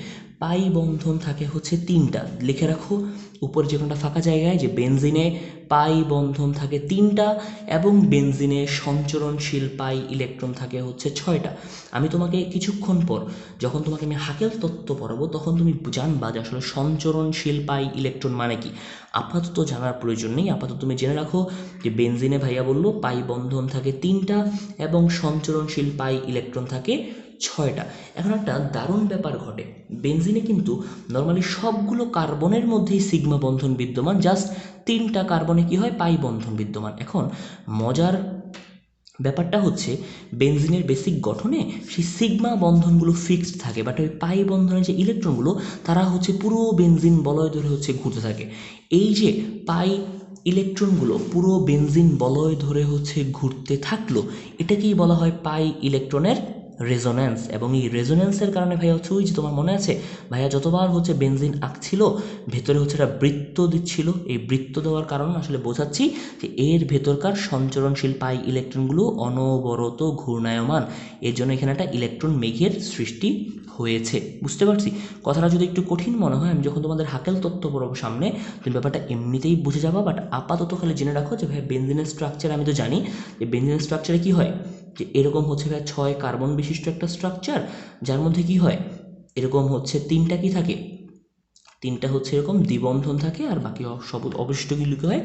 পাই বন্ধন থাকে হচ্ছে 3টা। লিখে রাখো উপরে যে কোনটা ফাঁকা জায়গায় যে বেনজিনে পাই বন্ধন থাকে 3টা এবং বেনজিনে সঞ্চরণশীল পাই ইলেকট্রন থাকে হচ্ছে 6টা। আমি তোমাকে কিছুক্ষণ পর যখন তোমাকে আমি হাকেল তত্ত্ব পড়াবো তখন তুমি জানবা যে আসলে সঞ্চরণশীল পাই ইলেকট্রন মানে কি। আপাতত জানার প্রয়োজন নেই, আপাতত তুমি জেনে রাখো যে বেনজিনে ভাইয়া বললো পাই বন্ধন থাকে 3টা এবং সঞ্চরণশীল পাই ইলেকট্রন থাকে 6টা। এখন একটা দারুণ ব্যাপার ঘটে, বেনজিনে কিন্তু নর্মালি সবগুলো কার্বনের মধ্যেই সিগমা বন্ধন বিদ্যমান, জাস্ট 3টা কার্বনে কি হয় পাই বন্ধন বিদ্যমান। এখন মজার ব্যাপারটা হচ্ছে বেনজিনের বেসিক গঠনে সেই সিগমা বন্ধনগুলো ফিক্সড থাকে, বাট ওই পাই বন্ধনের যে ইলেকট্রনগুলো তারা হচ্ছে পুরো বেনজিন বলয় ধরে হচ্ছে ঘুরতে থাকে। এই যে পাই ইলেকট্রনগুলো পুরো বেনজিন বলয় ধরে হচ্ছে ঘুরতে থাকলো, এটাকেই বলা হয় পাই ইলেকট্রনের রেজোন্যান্স। এবং এই রেজোন্যান্সের কারণে ভাইয়া হচ্ছে ওই যে তোমার মনে আছে ভাইয়া যতবার হচ্ছে বেনজিন আঁকছিল ভেতরে হচ্ছে একটা বৃত্ত দিচ্ছিল, এই বৃত্ত দেওয়ার কারণ আসলে বোঝাচ্ছি যে এর ভেতরকার সঞ্চরণশীল পাই ইলেকট্রনগুলো অনবরত ঘূর্ণায়মান, এর জন্য এখানে একটা ইলেকট্রন মেঘের সৃষ্টি হয়েছে। বুঝতে পারছি কথাটা? যদি একটু কঠিন মনে হয় আমি যখন তোমাদের হাকেল তত্ত্ব পড়ব সামনে তুমি ব্যাপারটা এমনিতেই বুঝে যাবা, বাট আপাতত খালি জেনে রাখো যে ভাই বেনজিনের স্ট্রাকচার আমি তো জানি যে বেনজিনের স্ট্রাকচারে কী হয়, যে এরকম হচ্ছে ভাই 6 কার্বন বিশিষ্ট একটা স্ট্রাকচার, যার মধ্যে কি হয় এরকম হচ্ছে 3টা কি থাকে, 3টা হচ্ছে এরকম দ্বিবন্ধন থাকে, আর বাকি সব অবশিষ্টগুলো কি হয়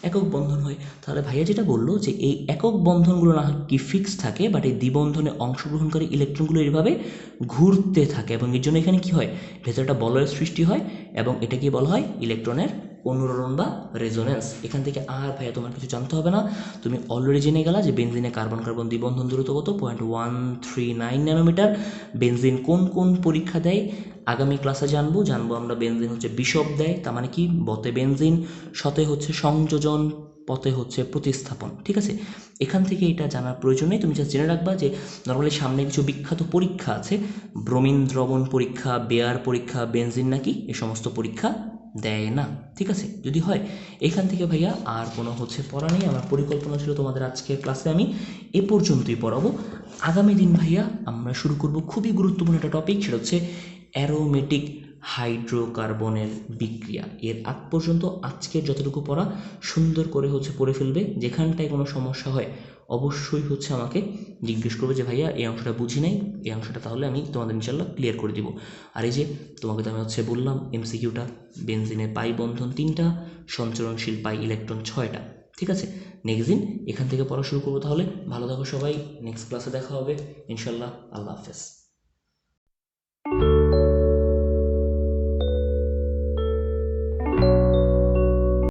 একক বন্ধন হয়। তাহলে ভাইয়া যেটা বললো যে এই একক বন্ধনগুলো না কি ফিক্স থাকে, বাট এই দ্বিবন্ধনে অংশগ্রহণকারী ইলেকট্রনগুলো এইভাবে ঘুরতে থাকে, এবং এর জন্য এখানে কি হয় ভেতরে একটা বলয়ের সৃষ্টি হয়, এবং এটাকে বলা হয় ইলেকট্রনের অনুরণন বা রেজোন্যান্স। এখান থেকে আর ভাইয়া তোমার কিছু জানতে হবে না, তুমি অলরেডি জেনে গেলা যে বেনজিনে কার্বন কার্বন দ্বিবন্ধন দূরত্ব কত 0.139 ন্যানোমিটার। বেনজিন কোন কোন পরীক্ষা দেয় আগামী ক্লাসে জানবো আমরা। বেনজিন হচ্ছে বিষব দেয়, তার মানে কি বতে বেনজিন, শতে হচ্ছে সংযোজন, পথে হচ্ছে প্রতিস্থাপন, ঠিক আছে? এখান থেকে এটা জানার প্রয়োজন নেই, তুমি জাস্ট জেনে রাখবা যে নর্মালি সামনে কিছু বিখ্যাত পরীক্ষা আছে, ব্রোমিন দ্রবণ পরীক্ষা, বেয়ার পরীক্ষা, বেনজিন নাকি এ সমস্ত পরীক্ষা দেয় না, ঠিক আছে? যদি হয় এখান থেকে ভাইয়া আর কোনো হচ্ছে পড়া নেই। আমার পরিকল্পনা ছিল তোমাদের আজকের ক্লাসে আমি এ পর্যন্তই পড়াবো। আগামী দিন ভাইয়া আমরা শুরু করব খুবই গুরুত্বপূর্ণ একটা টপিক, সেটা হচ্ছে অ্যারোমেটিক হাইড্রোকার্বনের বিক্রিয়া। এর আগ পর্যন্ত আজকের যতটুকু পড়া সুন্দর করে হচ্ছে পড়ে ফেলবে, যেখানটায় কোনো সমস্যা হয় অবশ্যই হচ্ছে আমাকে জিজ্ঞেস করবে যে ভাইয়া এই অংশটা বুঝি নাই, এই অংশটা তাহলে আমি তোমাদের ইনশাল্লাহ ক্লিয়ার করে দিব। আর এই যে তোমাকে তো আমি হচ্ছে বললাম MCQটা, বেনজিনে পাই বন্ধন 3টা, সঞ্চরণশীল পাই ইলেকট্রন 6টা, ঠিক আছে? নেক্সট দিন এখান থেকে পড়া শুরু করবো। তাহলে ভালো থাকো সবাই, নেক্সট ক্লাসে দেখা হবে ইনশাল্লাহ। আল্লাহ হাফেজ।